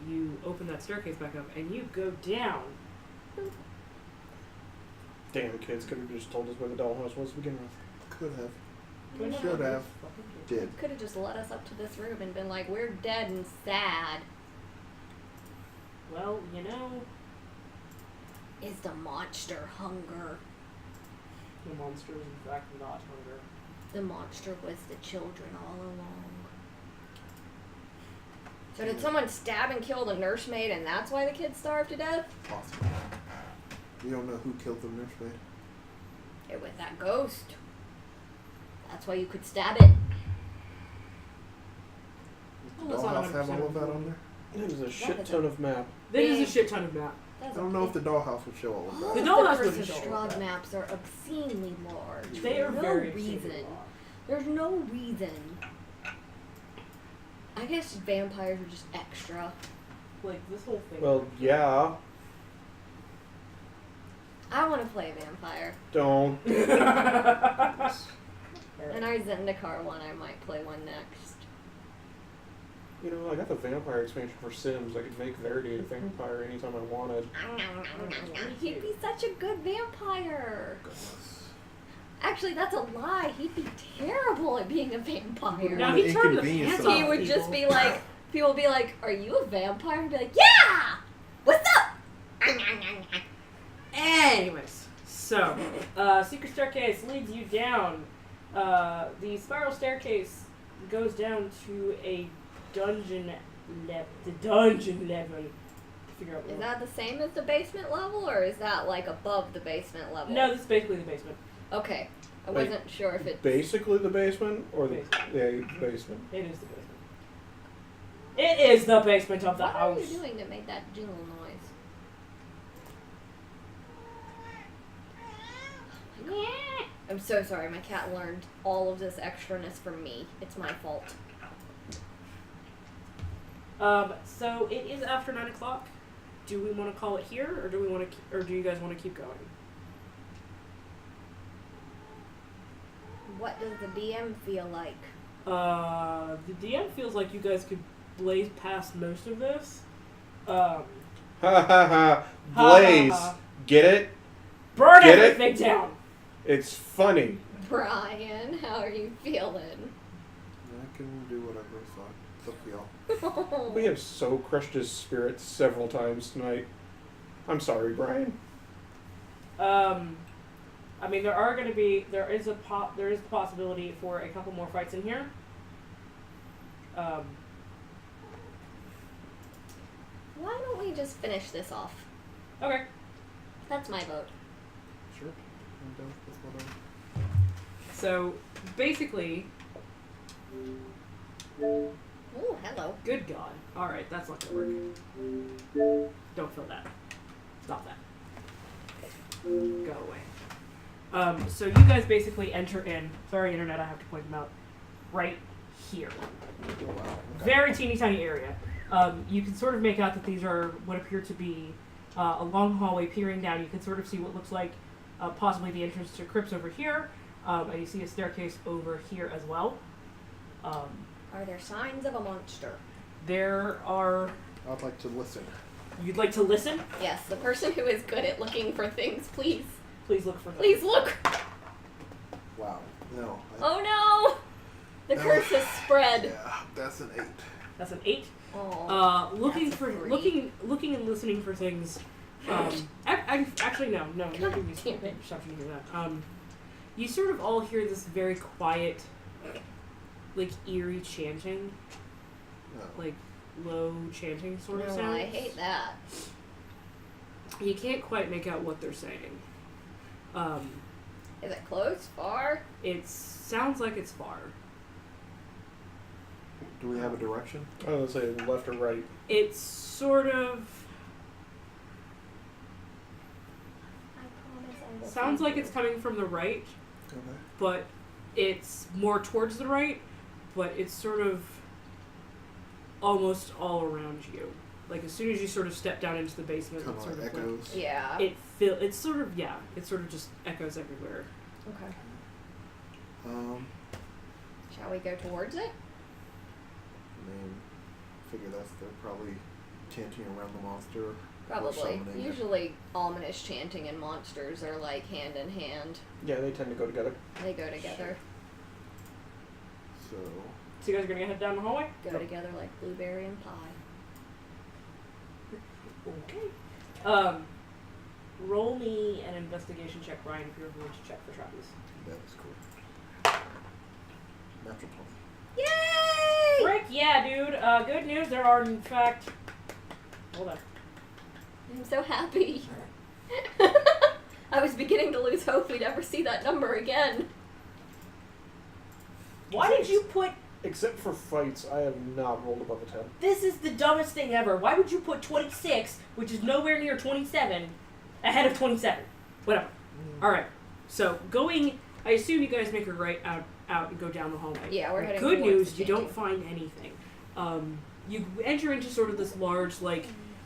you open that staircase back up and you go down. Damn, kids could have just told us where the dollhouse was to begin with. Could have. Yeah. Should have. Did. Could have just led us up to this room and been like, we're dead and sad. Well, you know, Is the monster hunger? the monster is in fact not hunger. The monster was the children all along. So did someone stab and kill the nursemaid and that's why the kids starved to death? Possible. We don't know who killed the nursemaid. It was that ghost. That's why you could stab it. Does Well, the that's not dollhouse have all of that 100% on there? That is a shit is ton of map. There is a shit ton of map. I don't know if the dollhouse would show all of All that. The of dollhouse the doesn't Curse of show all Strahd that. maps are obscenely large. They are no very reason. obscenely long. There's no reason. I guess vampires are just extra. Like, this whole thing. Well, yeah. I want to play a vampire. Don't. And our Zendikar one, I might play one next. You know, I got the vampire expansion for Sims. I could make Verity a vampire anytime I wanted. He'd be such a good vampire. Goodness. Actually, that's a lie. He'd be terrible at being a vampire. Now, he turned the Inconvenience pants of off He would people. just be like, people would be like, "Are you a vampire?" He'd be like, "Yeah! What's up?" Anyways, so, secret staircase leads you down. The spiral staircase goes down to a dungeon the dungeon level. Figure out Is that the same as the basement level, or is that like above the basement level? No, this is basically the basement. Okay, I Like, wasn't sure if it's Basically the basement or the Basement. basement. It is the basement. It is the basement of the What house. are you doing to make that jingle noise? Yeah. I'm so sorry. My cat learned all of this extraness from me. It's my fault. So it is after 9 o'clock. Do we want to call it here, or do we want to, or do you guys want to keep going? What does the DM feel like? The DM feels like you guys could blaze past most of this. Ha ha ha. Blaze. ha. Get it? Burn Get it? everything down. It's funny. Brian, how are you feeling? I can do whatever, so it's up to y'all. We have so crushed his spirit several times tonight. I'm sorry, Brian. I mean, there is a possibility for a couple more fights in here. Why don't we just finish this off? Okay. That's my vote. Sure. I'm down with whatever. So basically, Oh, hello. good God. All right, that's not gonna work. Don't feel that. Stop that. Go away. So you guys basically enter in. Sorry, internet. I have to point them out. Right here. Oh, wow. Okay. Very teeny tiny area. You can sort of make out that these are what appear to be a long hallway peering down. You can sort of see what looks like possibly the entrance to crypts over here, and you see a staircase over here as well. Are there signs of a monster? There are. I'd like to listen. You'd like to listen? Yes, the person who is good at looking for things, please. Please look for them. Please look. Wow. No. Oh no! The curse has spread. Yeah, that's an 8. That's an 8. Oh. Looking That's a for 3. looking and listening for things. Actually no. God Nobody damn it. stop you hear that. You sort of all hear this very quiet, like eerie chanting, No. like low chanting sort of No, sounds. I hate that. You can't quite make out what they're saying. Is it close? Far? It sounds like it's far. Do we have a direction? I was gonna say left or right. It's sort of I promise I will. sounds find like you. it's coming from the right, Okay. but it's more towards the right, but it's sort of almost all around you. Like as soon as you sort of step down into the basement, Kind it's of sort like of echoes. Yeah. it sort of just echoes everywhere. Okay. I Shall we go towards it? mean, figure they're probably chanting around the monster. Or Probably. summoning it. Usually, ominous chanting and monsters are like hand in hand. Yeah, they tend to go together. They go together. So, So you guys are gonna head down the hallway? Go Yep. together like blueberry and pie. Okay. Roll me an investigation check, Brian, if you're going to check for traps. that is cool. Natural 20. Yay! Frick, yeah, dude. Good news, there are in fact... Hold on. I'm so happy. I was beginning to lose hope we'd ever see that number again. Why did you put... Except for fights, I have not rolled above a 10. This is the dumbest thing ever. Why would you put 26, which is nowhere near 27, ahead of 27? Whatever. Alright. So, going... I assume you guys make a right out and go down the hallway. Yeah, we're heading Good towards news, the you don't chanting. find anything. You enter into sort of this large, like,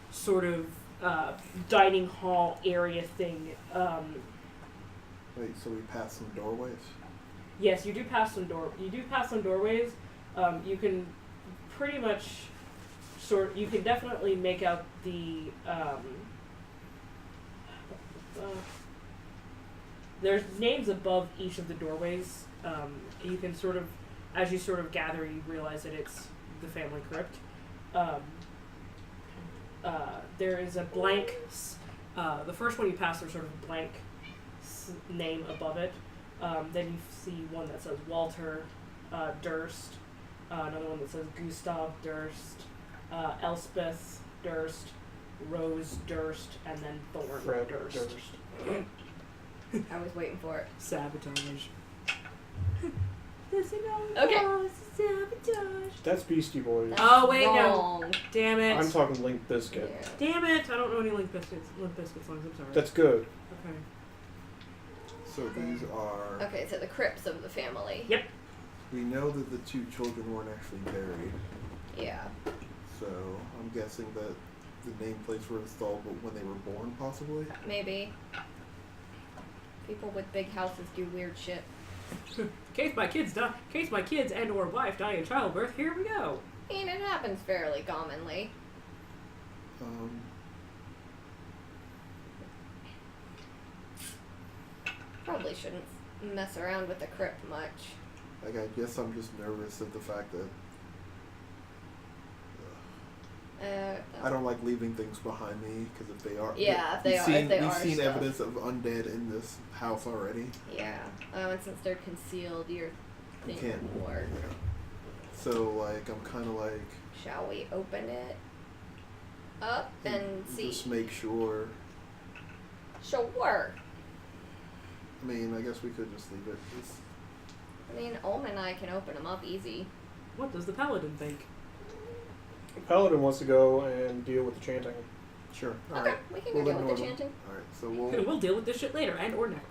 sort of dining hall area thing. Wait, so we passed some doorways? Yes, you do pass some doorways. You can pretty much you can definitely make out the there's names above each of the doorways. You can sort of, as you sort of gather, you realize that it's the family crypt. There is a blank, the first one you pass, there's sort of a blank name above it. Then you see one that says Walter Durst, another one that says Gustav Durst, Elspeth Durst, Rose Durst, and then Thorn Fred Durst. I was waiting for it. Sabotage. Okay. Sabotage. That's Beastie Boys. That's Oh, wait, no. wrong. Damn it. I'm talking Limp Bizkit. Yeah. Damn it. I don't know any Limp Bizkit songs. I'm sorry. That's good. Okay. So these are... Okay, so the crypts of the family. Yep. We know that the two children weren't actually buried. Yeah. So I'm guessing that the nameplates were installed when they were born, possibly? Maybe. People with big houses do weird shit. Case my kids and or wife die in childbirth. Here we go. And it happens fairly commonly. Probably shouldn't mess around with the crypt much. Like, I guess I'm just nervous at the fact that I don't like leaving things behind me, because if they are... Yeah, if they we've are- seen, if they we've are seen stuff. evidence of undead in this house already. Yeah. And since they're concealed, your You thing can't. won't work. So, like, I'm kind of like... Shall we open it up and see? Just make sure... Sure. I mean, I guess we could just leave it. I mean, Olm and I can open them up easy. What does the paladin think? Paladin wants to go and deal with the chanting. Sure. Okay, Alright. we can go We'll deal with ignore the them. chanting. Alright, so We'll deal with this shit later and or never.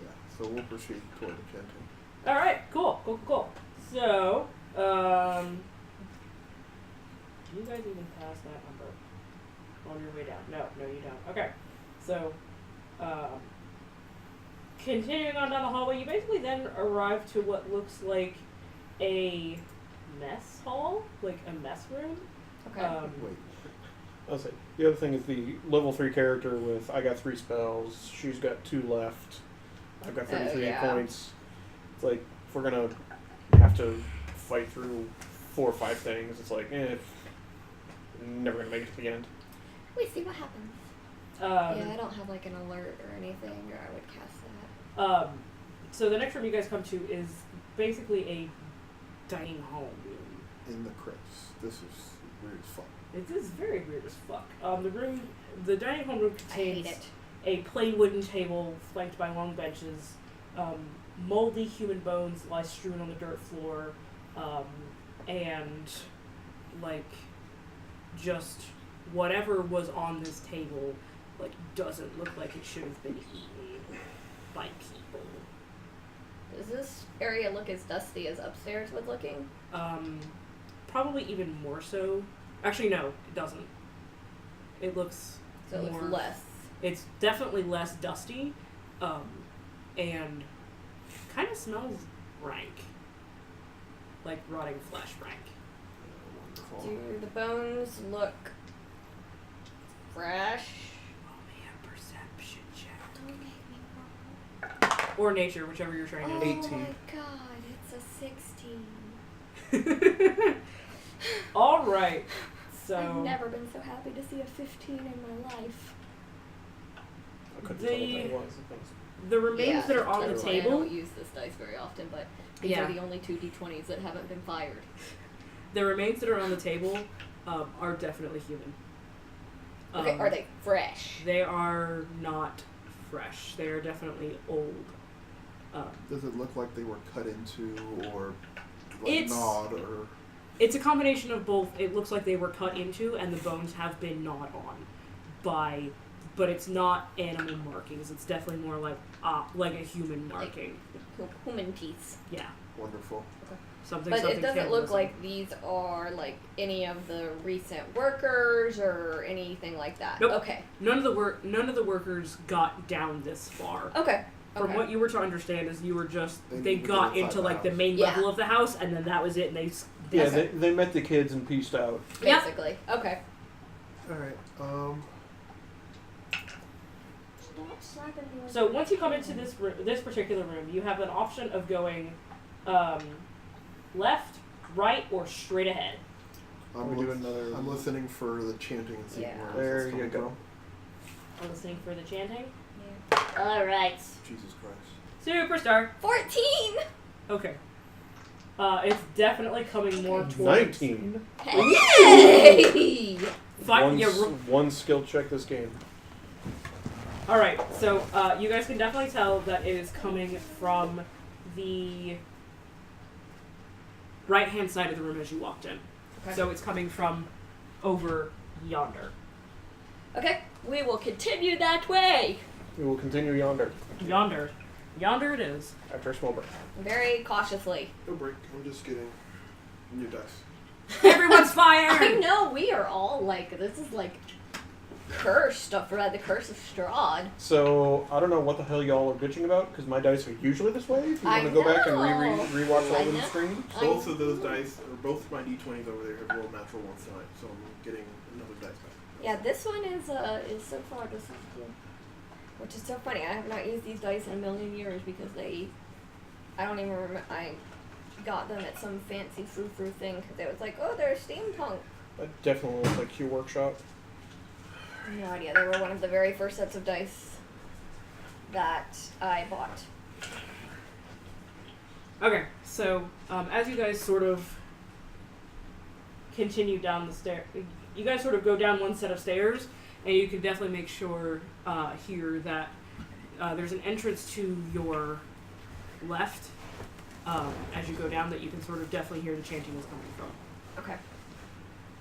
Yeah, so we'll proceed toward the chanting. All right, cool. So, do you guys even pass that number on your way down? No, you don't. Okay, so, continuing on down the hallway, you basically then arrive to what looks like a mess hall, like a mess room. Okay. Wait. I'll say the other thing is the level 3 character with I got 3 spells. She's got 2 left. I've got 33 yeah. points. It's like if we're gonna have to fight through 4 or 5 things, it's like never gonna make it to the end. We see what happens. Yeah, I don't have like an alert or anything, or I would cast that. So the next room you guys come to is basically a dining hall room. In the crypts. This is weird as fuck. It is very weird as fuck. The dining hall room I hate contains it. a plain wooden table flanked by long benches. Moldy human bones lie strewn on the dirt floor, and like just whatever was on this table like doesn't look like it should have been eaten by people. Does this area look as dusty as upstairs was looking? Probably even more so. Actually, no, it doesn't. It looks So it more, looks less. It's definitely less dusty, and kind of smells rank, like rotting flesh rank. Wonderful. Do the bones look fresh? Roll me a perception check. Don't make me roll. Or nature, whichever you're trying Oh to 18. my god, it's a 16. do. All right. So I've never been so happy to see a 15 in my life. I couldn't tell what The- that was. the remains that are on the that's why I table. don't use this dice very often, but these Yeah. are the only two d20s that haven't been fired. The remains that are on the table are definitely human. Okay, are they fresh? They are not fresh. They are definitely old. Does it look like they were cut into or It's- gnawed or? It's a combination of both. It looks like they were cut into, and the bones have been gnawed on by, but it's not animal markings. It's definitely more like a human marking. Human teeth. Yeah, Wonderful. something. But something it doesn't look cannibalism. like these are like any of the recent workers or anything like that. Nope. Okay. None of the workers got down this far. Okay. From Okay. what you were to understand is you were just They they moved got inside into the like the house. main Yeah. level of the house, and then that was it. And Yeah, they they met the kids and pieced out. Yep. Basically. Okay. All right. Stop slapping me. So once you come into this particular room, you have an option of going left, right, or straight ahead. We do another- I'm listening for the chanting and seeing Yeah. where There this is you coming go. from. I'm listening for the chanting. All right. Jesus Christ. Superstar. 14. Okay. It's definitely coming more towards 19. Hey. Fine. Yeah. One skill check this game. All right. So you guys can definitely tell that it is coming from the right-hand side of the room as you walked in. Okay. So it's coming from over yonder. Okay. We will continue that way. We will continue yonder Yonder. Yonder it is. after a small break. Very cautiously. No break. I'm just getting new dice. Everyone's I fired. know we are all like this is like cursed stuff, right? The curse of Strahd. So I don't know what the hell y'all are bitching about because my dice are usually this way. If you I want to go back and know. rewatch all I of them know. stream. Both of those dice, or both of my d20s over there, have rolled natural ones tonight, so I'm getting another dice back. Yeah, this one is so far this is cool. Which is so funny. I have not used these dice in a million years because I don't even remember. I got them at some fancy frou-frou thing because it was like, oh, they're steampunk. That definitely looks like Q Workshop. No idea. They were one of the very first sets of dice that I bought. Okay, so as you guys sort of continue down the stair, you guys sort of go down one set of stairs, and you can definitely make sure here that there's an entrance to your left as you go down that you can sort of definitely hear the chanting is coming from. Okay.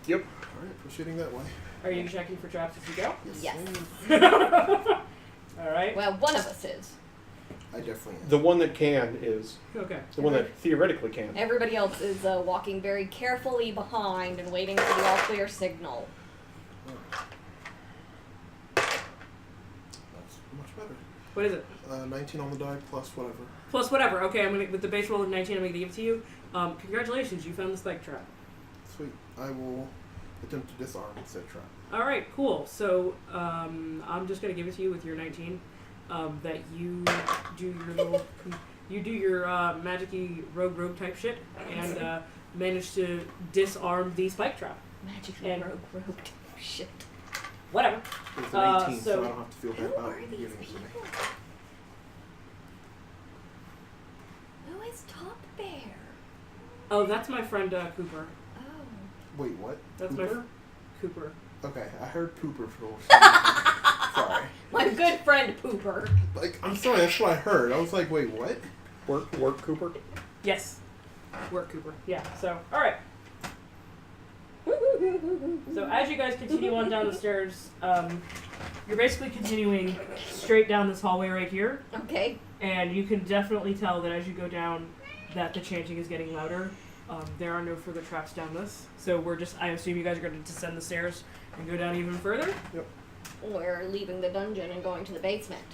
Yep. Alright, proceeding that way. Are you checking for traps as you go? Yes. All right. Well, one of us is. I definitely am. The one that can is Okay. the one that theoretically can. Everybody else is walking very carefully behind and waiting for the all clear signal. That's much better. What is it? 19 on the die plus whatever. Plus whatever. Okay, I'm gonna with the base roll of 19. I'm gonna give it to you. Congratulations, you found the spike trap. Sweet. I will attempt to disarm said trap. All right, cool. So I'm just gonna give it to you with your 19. That you do your little, you do your magic-y rogue type shit and manage to disarm the spike trap. Magic And- rogue. Shit. Whatever. It's an 18, so so- I don't have to feel bad Who about are giving these it to me. people? Who is Top Bear? Oh, that's my friend Cooper. Oh. Wait, what? That's Pooper? my Cooper. Okay, I heard pooper for some reason. Sorry. My good friend Pooper. Like, I'm sorry, that's what I heard. I was like, wait, what? Work Cooper. Yes. Work Cooper. Yeah. So all right. So as you guys continue on down the stairs, you're basically continuing straight down this hallway right here. Okay. And you can definitely tell that as you go down that the chanting is getting louder. There are no further traps down this, so I assume you guys are going to descend the stairs and go down even further? We're leaving the dungeon and going to the basement.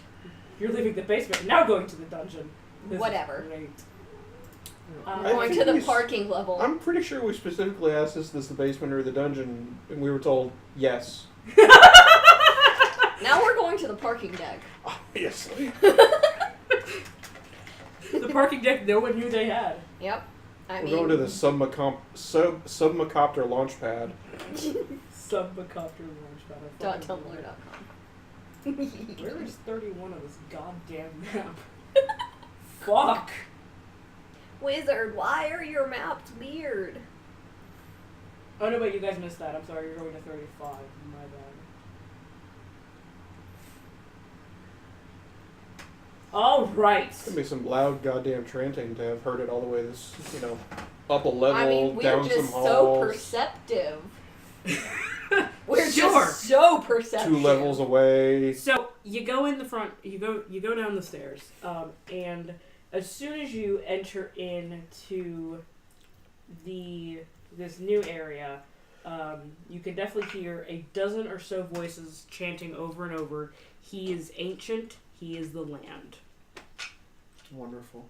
You're leaving the basement and now going to the dungeon. This is Whatever. great. I'm I going think to the we parking level. I'm pretty sure we specifically asked is this the basement or the dungeon, and we were told yes. Now we're going to the parking deck. Obviously. The parking deck no one knew they had. Yep. We're going to the submacopter launch pad. Submacopter launchpad. .tumblr.com. Where is 31 of this goddamn map? Fuck! Wizard, why are your maps weird? Oh no, wait, you guys missed that. I'm sorry, you're going to 35. My bad. Alright. It's gonna be some loud goddamn chanting to have heard it all the way this, up a level, I mean, we're down some just so halls, perceptive. We're Sure. just so perceptive. 2 levels away. So you go in the front. You go down the stairs, and as soon as you enter into this new area, you can definitely hear a dozen or so voices chanting over and over. He is ancient. He is the land. Wonderful.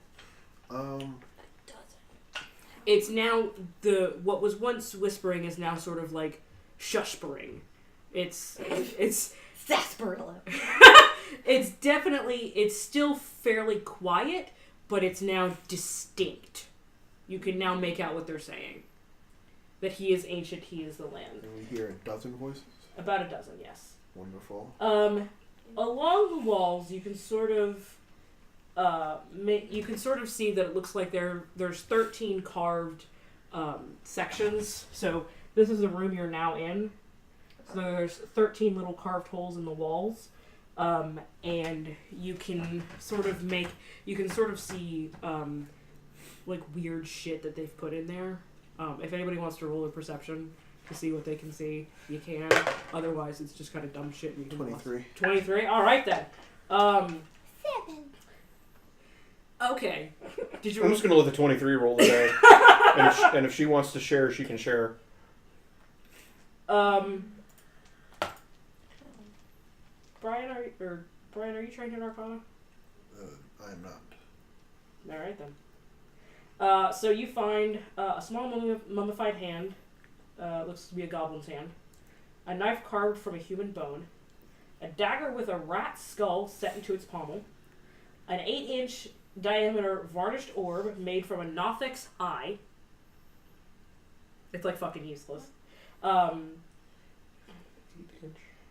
It's now what was once whispering is now sort of like shushpering. It's sarsaparilla. It's still fairly quiet, but it's now distinct. You can now make out what they're saying. That he is ancient, he is the land. And we hear a dozen voices. About a dozen, yes. Wonderful. Along the walls, you can sort of see that it looks like there's 13 carved sections. So this is the room you're now in. So there's 13 little carved holes in the walls, and you can sort of see like weird shit that they've put in there. If anybody wants to roll a perception to see what they can see, you can. Otherwise, it's just kind of dumb shit. And you can 23. 23. All right then. 7. Okay. Did you? I'm just gonna let the 23 roll today, and if she wants to share, she can share. Brian, are you trained in Arcana? I am not. All right then. So you find a small mummified hand. Looks to be a goblin's hand. A knife carved from a human bone. A dagger with a rat skull set into its pommel. An 8-inch diameter varnished orb made from a Nothic's eye. It's like fucking useless. An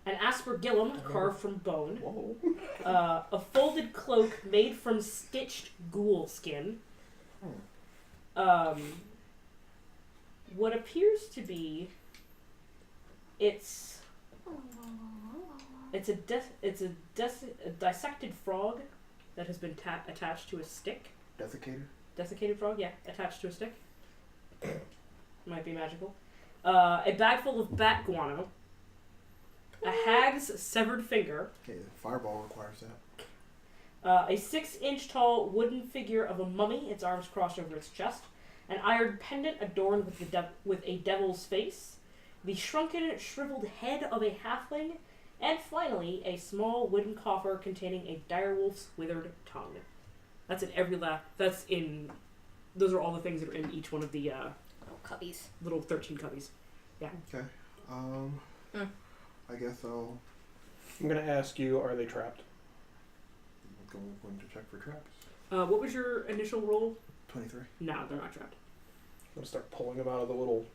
aspergillum carved from bone. Whoa. A folded cloak made from stitched ghoul skin. What appears to be it's a dissected frog that has been attached to a stick. Desiccated? Desiccated frog, yeah, attached to a stick. Might be magical. A bag full of bat guano. A hag's severed finger. Okay, the fireball requires that. A 6-inch tall wooden figure of a mummy, its arms crossed over its chest. An iron pendant adorned with a devil's face. The shrunken, shriveled head of a halfling. And finally, a small wooden coffer containing a direwolf's withered tongue. That's in every those are all the things that are in each one of the Little cubbies. little 13 cubbies. Yeah. Okay. I guess I'm gonna ask you: are they trapped? going to check for traps. What was your initial roll? 23. No, they're not trapped. I'm gonna start pulling them out of the little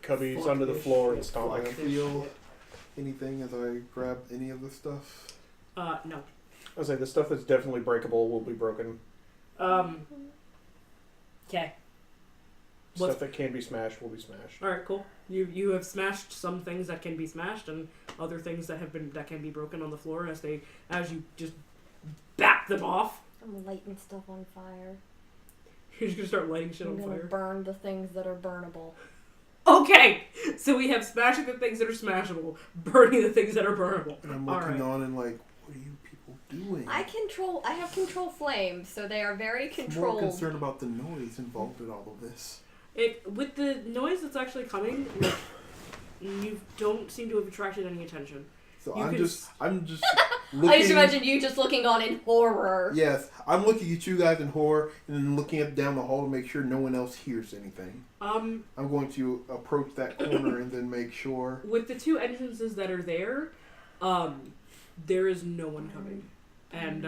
cubbies Fuck onto the this floor shit. and stomping Fuck them. feel anything as I grab any of the stuff? No. I say the stuff that's definitely breakable will be broken. Okay. Stuff that can be smashed will be smashed. All right, cool. You have smashed some things that can be smashed, and other things that can be broken on the floor as you just bap them off. I'm lighting stuff on fire. You're just gonna start lighting shit I'm on gonna fire. burn the things that are burnable. Okay, so we have smashing the things that are smashable, burning the things that are burnable. And I'm All looking right. on and like, what are you people doing? I have control flames, so they are very I'm more controlled. concerned about the noise involved in all of this. With the noise that's actually coming, like, you don't seem to have attracted any attention. So You I'm can just looking. I just imagine you just looking on in horror. Yes, I'm looking at you guys in horror and then looking up down the hall to make sure no one else hears anything. I'm going to approach that corner and then make sure. With the two entrances that are there, there is no one coming, and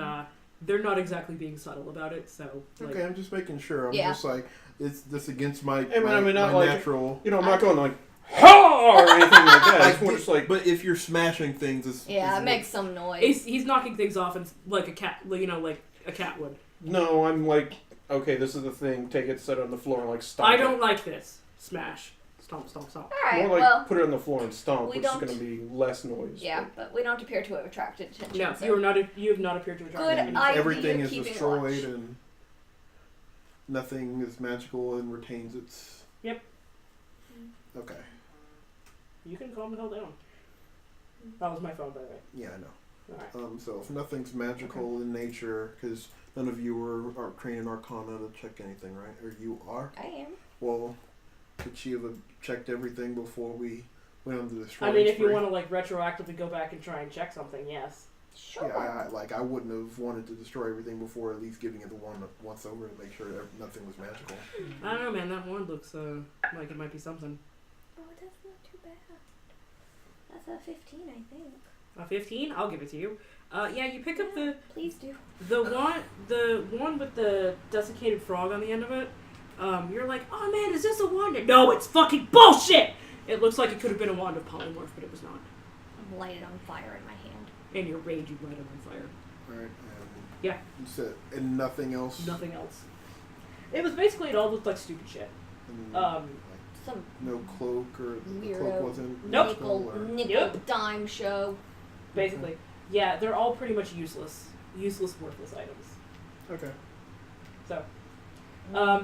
they're not exactly being subtle about it. So like, Okay, I'm just making sure. I'm Yeah. just like it's this against my I mean, not my like natural. I'm not going like ha or anything like that. It's more just like. But if you're smashing things, Yeah, it makes some noise. he's knocking things off, and like a cat, like a cat would. No, I'm like, okay, this is the thing. Take it, set it on the floor, and like stomp. I don't like this. Smash, stomp, stomp, stomp. Alright, More like well, put it on the floor and stomp, we which is don't- going to be less noise. yeah, but we don't appear to have attracted attention. No, so- you have not appeared to attract Good anything. idea. everything is keeping destroyed watch. and nothing is magical and retains its. Yep. Okay. You can calm the hell down. That was my phone, by the way. Yeah, I know. Alright. So if nothing's magical in nature, because none of you are trained in Arcana to check anything, right? Or you are? I am. Well, could she have checked everything before we went on the destroy? I mean, if you want to like retroactively go back and try and check something, yes. Sure. Yeah, I wouldn't have wanted to destroy everything before at least giving it the once over to make sure nothing was magical. I don't know, man. That one looks like it might be something. Oh, that's not too bad. That's a 15, I think. A 15? I'll give it to you. Yeah, you pick up Please do. the one with the desiccated frog on the end of it. You're like, oh man, is this a wand? No, it's fucking bullshit. It looks like it could have been a wand of polymorph, but it was not. I'm lighted on fire in my hand. In your rage, you light it on fire. Alright. Yeah. You said, and nothing else? Nothing else. It was basically, it all looked like stupid shit. And, Some no cloak, or the weirdo cloak wasn't Nope. magical, or... nickel Yep. dime show. Basically. Yeah, they're all pretty much useless. Useless, worthless items. Okay. So,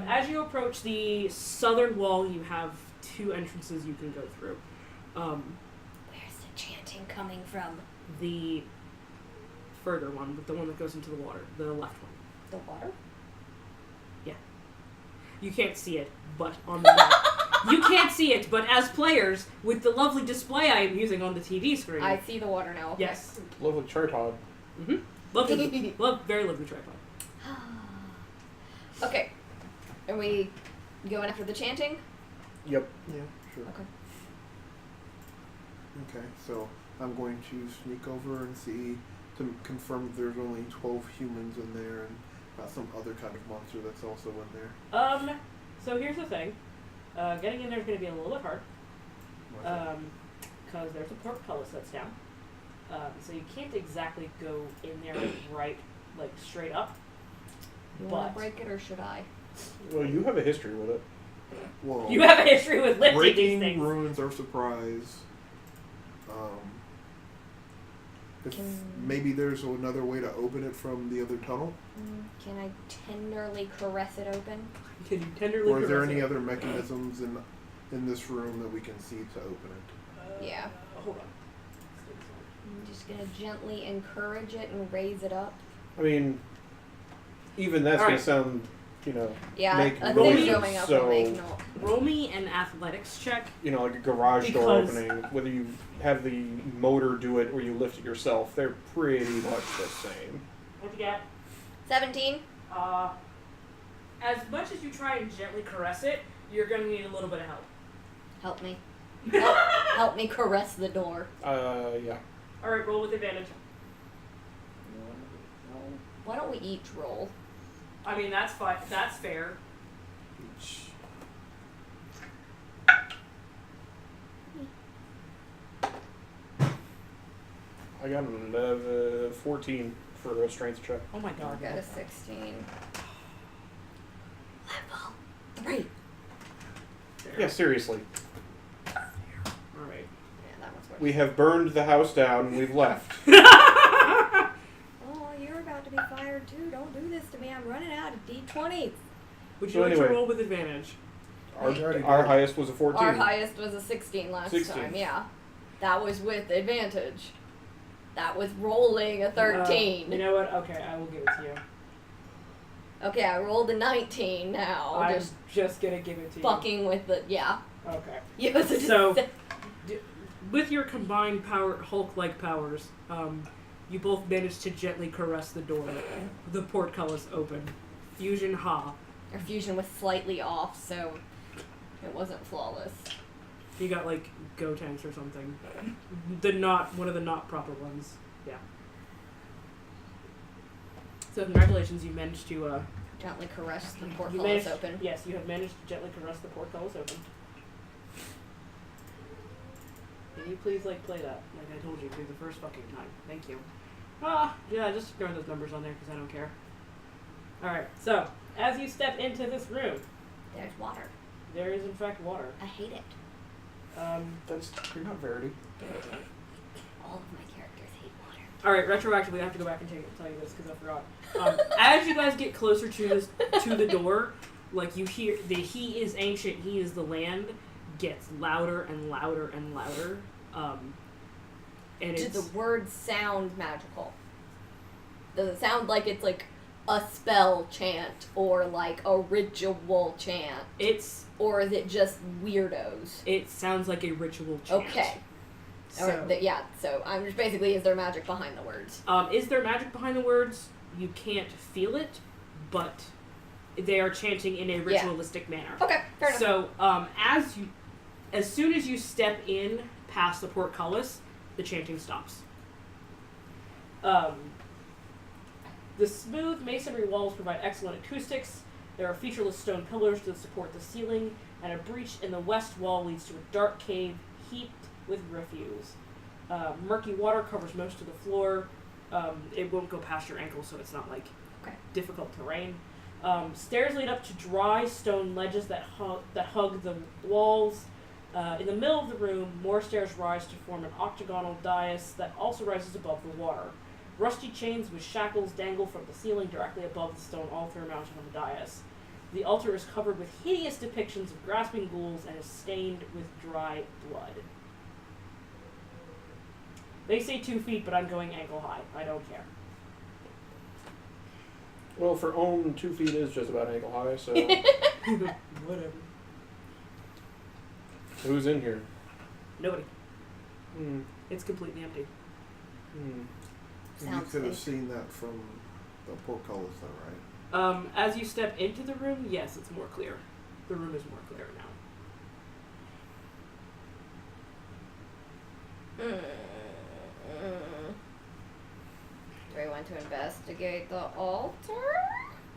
as you approach the southern wall, you have two entrances you can go through. Where's the chanting coming from? The further one, the one that goes into the water, the left one. The water? You can't see it, but on the map. You can't see it, but as players, with the lovely display I am using on the TV screen. I see the water now. Okay. Yes. Lovely tripod. Mm-hmm. Lovely, very lovely tripod. Okay. Are we going after the chanting? Yep. Yeah, sure. Okay. Okay, so I'm going to sneak over and see, to confirm there's only 12 humans in there and not some other kind of monster that's also in there. So here's the thing. Getting in there is going to be a little bit hard. Because there's a portcullis that's down. So you can't exactly go in there right, like, straight up. You But want to break it or should I? Well, you have a history with it. Well, you have a history with lifting these breaking things. ruins are surprise. If maybe there's another way to open it from the other tunnel, Can I tenderly caress it open? Can you tenderly or is there caress any it? other mechanisms in this room that we can see to open it? Yeah. Hold on. I'm just gonna gently encourage it and raise it up. I mean, even that's going Alright. to sound, Yeah, make a noise, thing going up will make so- no. Roll me an athletics check. like a garage door Because- opening, whether you have the motor do it or you lift it yourself, they're pretty much the same. What'd you get? 17? As much as you try and gently caress it, you're going to need a little bit of help. Help me. Help me caress the door. Yeah. Alright, roll with advantage. Why don't we each roll? I mean, that's fine. That's fair. I got a 14 for a strength check. Oh my I god. got a 16. Level 3. Yeah, seriously. Alright. Yeah, that one's worse. We have burned the house down and we've left. Oh, you're about to be fired too. Don't do this to me. I'm running out of D20s. Would So you like anyway. to roll with advantage? Our highest was a 14. Our highest was a 16 last 16. time, yeah. That was with advantage. That was rolling a 13. You know what? Okay, I will give it to you. Okay, I rolled a 19 now. I'm just gonna give it to fucking with the yeah. you. Okay. Yeah, So, with your combined Hulk-like powers, you both managed to gently caress the door. The portcullis open. Fusion ha. Our fusion was slightly off, so it wasn't flawless. You got like go tanks or something. One of the not proper ones. Yeah. So congratulations, you managed to Gently caress the you portcullis managed, open. Yes, you have managed to gently caress the portcullis open. Can you please play that like I told you to the first fucking time? Thank you. Yeah, just ignore those numbers on there because I don't care. All right. So as you step into this room, There's water. there is in fact water. I hate it. That's you're not Verity. All of my characters hate water. All right, retroactively, I have to go back and tell you this because I forgot. As you guys get closer to the door, you hear the "He is ancient, he is the land" gets louder and louder and louder. And Does it's the words sound magical? Does it sound like it's like a spell chant or like a ritual chant? Or is it just weirdos? It sounds like a ritual chant. Okay. So, So I'm just basically, is there magic behind the words? is there magic behind the words? You can't feel it, but they are chanting in a ritualistic manner. Okay, fair enough. So, as soon as you step in past the portcullis, the chanting stops. The smooth masonry walls provide excellent acoustics. There are featureless stone pillars to support the ceiling, and a breach in the west wall leads to a dark cave heaped with refuse. Murky water covers most of the floor. It won't go past your ankles, so it's not difficult terrain. Stairs lead up to dry stone ledges that hug the walls. In the middle of the room, more stairs rise to form an octagonal dais that also rises above the water. Rusty chains with shackles dangle from the ceiling directly above the stone altar mounted on the dais. The altar is covered with hideous depictions of grasping ghouls and is stained with dry blood. They say 2 feet, but I'm going ankle high. I don't care. Well, for Ohm, 2 feet is just about ankle high, so Whatever. who's in here? Nobody. Hmm. It's completely empty. Hmm. You Sounds could have safe. seen that from the portcullis, though, right? As you step into the room, yes, it's more clear. The room is more clear now. Do I want to investigate the altar?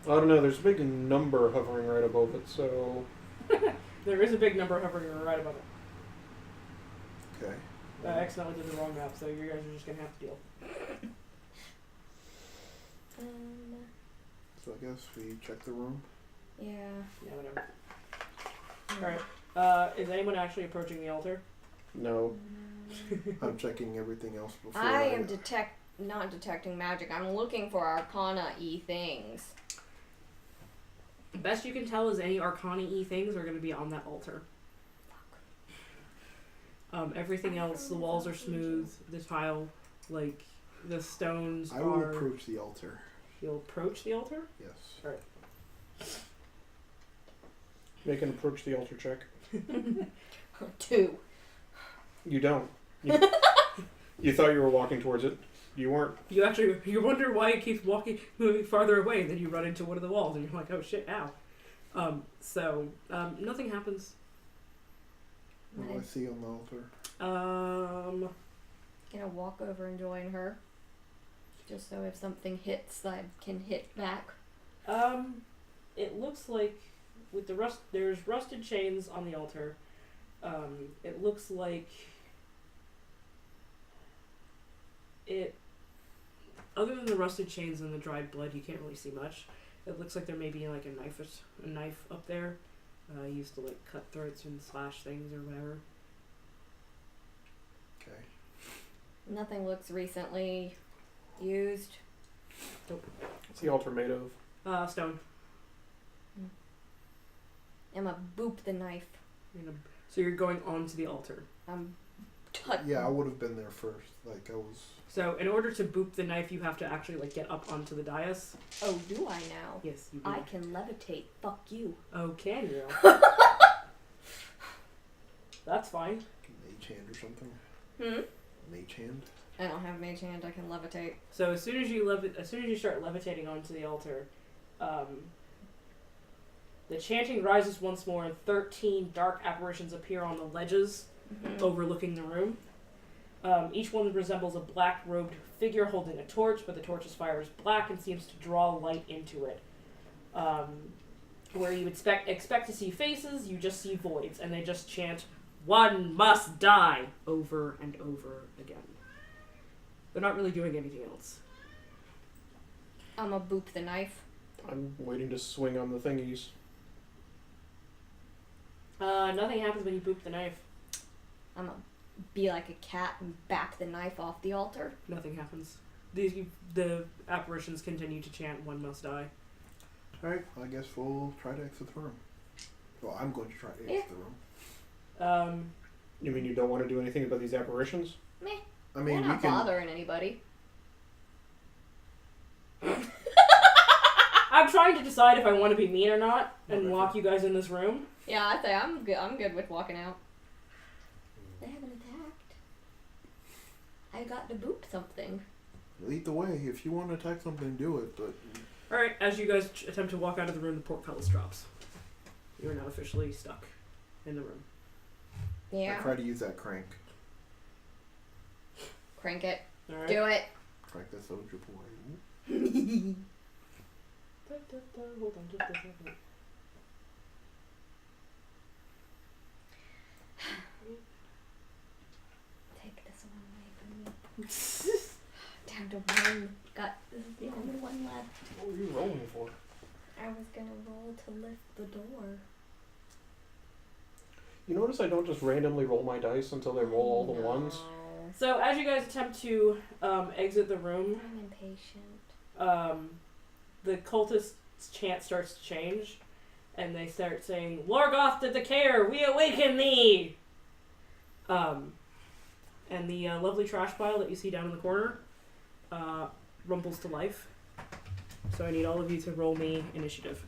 I don't know. There's a big number hovering right above it, so There is a big number hovering right above it. Okay. I accidentally did the wrong map, so you guys are just going to have to deal. So I guess we check the room. Yeah. Yeah, whatever. Alright. Is anyone actually approaching the altar? no. I'm checking everything else before I am not detecting magic. I'm looking for arcana-y things. Best you can tell is any arcana-y things are going to be on that altar. Everything else, the walls are smooth, the tile, the stones I will are... approach the altar. You'll approach the altar? Yes. Make an approach the altar check. 2. You don't. You thought you were walking towards it. You weren't. You wonder why it keeps moving farther away, and then you run into one of the walls, and you're like, oh shit, ow. Nothing happens. What do I see on the altar? Gonna walk over and join her. Just so if something hits, I can hit back. It looks like with there's rusted chains on the altar. It looks like other than the rusted chains and the dried blood, you can't really see much. It looks like there may be a knife up there, used to cut throats and slash things or whatever. Okay. Nothing looks recently used. What's the altar made of? Stone. I'm gonna boop the knife. So you're going onto the altar. I'm Yeah, I would have been there first. Like I was. So in order to boop the knife, you have to actually like get up onto the dais. Oh, do I now? Yes, you do. I can levitate. Fuck you. Oh, can you? That's fine. Mage hand or something. Mage hand. I don't have mage hand. I can levitate. So as soon as you start levitating onto the altar, the chanting rises once more, and 13 dark apparitions appear on the ledges overlooking the room. Each one resembles a black-robed figure holding a torch, but the torch's fire is black and seems to draw light into it. Where you would expect to see faces, you just see voids, and they just chant, "One must die," over and over again. They're not really doing anything else. I'ma boop the knife. I'm waiting to swing on the thingies. Nothing happens when you boop the knife. I'ma be like a cat and back the knife off the altar. Nothing happens. The apparitions continue to chant, "One must die." Alright, I guess we'll try to exit the room. Well, I'm going to try to exit the room. You mean you don't want to do anything about these apparitions? Meh. I mean, They're we not can. bothering anybody. I'm trying to decide if I want to be mean or not and Whatever. lock you guys in this room. Yeah, I say I'm good. I'm good with walking out. They haven't attacked. I got to boop something. Lead the way. If you want to attack something, do it. But Alright, as you guys attempt to walk out of the room, the portcullis drops. You are now officially stuck in the room. Yeah. I try to use that crank. Crank it. Alright. Do it. Crank that soldier boy. Hold on just a second. Take this one away from me. Down to one. This is the only one left. What were you rolling for? I was gonna roll to lift the door. You notice I don't just randomly roll my dice until they roll all the ones? So as you guys attempt to exit the room, I'm impatient. the cultist's chant starts to change, and they start saying, "Lorgoth the Decayer, we awaken thee!" And the lovely trash pile that you see down in the corner rumbles to life. So I need all of you to roll me initiative.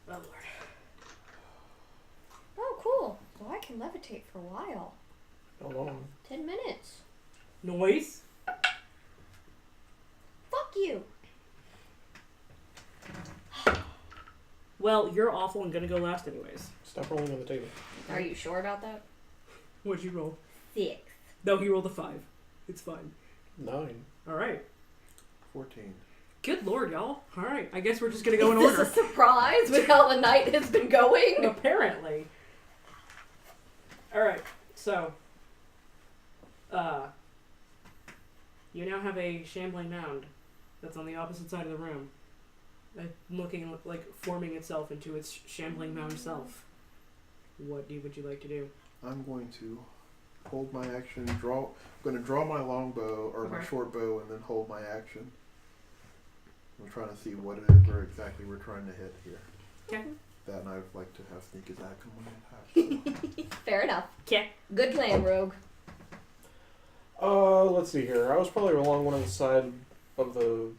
Oh, Lord. Oh, cool. So I can levitate for a while. How long? 10 minutes. Noise? Fuck you. Well, you're awful and gonna go last anyways. Stop rolling on the table. Are you sure about that? What'd you roll? 6. No, he rolled a 5. It's fine. 9. Alright. 14. Good lord, y'all. Alright, I guess we're just gonna go in Is order. this a surprise with how the night has been going? Apparently. Alright, so. You now have a shambling mound that's on the opposite side of the room. Looking like forming itself into its shambling mound self. What would you like to do? I'm going to hold my action. I'm going to draw my longbow or my Okay. short bow and then hold my action. I'm trying to see what it is exactly we're trying to hit here. Okay. That and I'd like to have sneak attack on my attack. So. Fair enough. Okay. Good plan, Rogue. Let's see here. I was probably along one of the side of the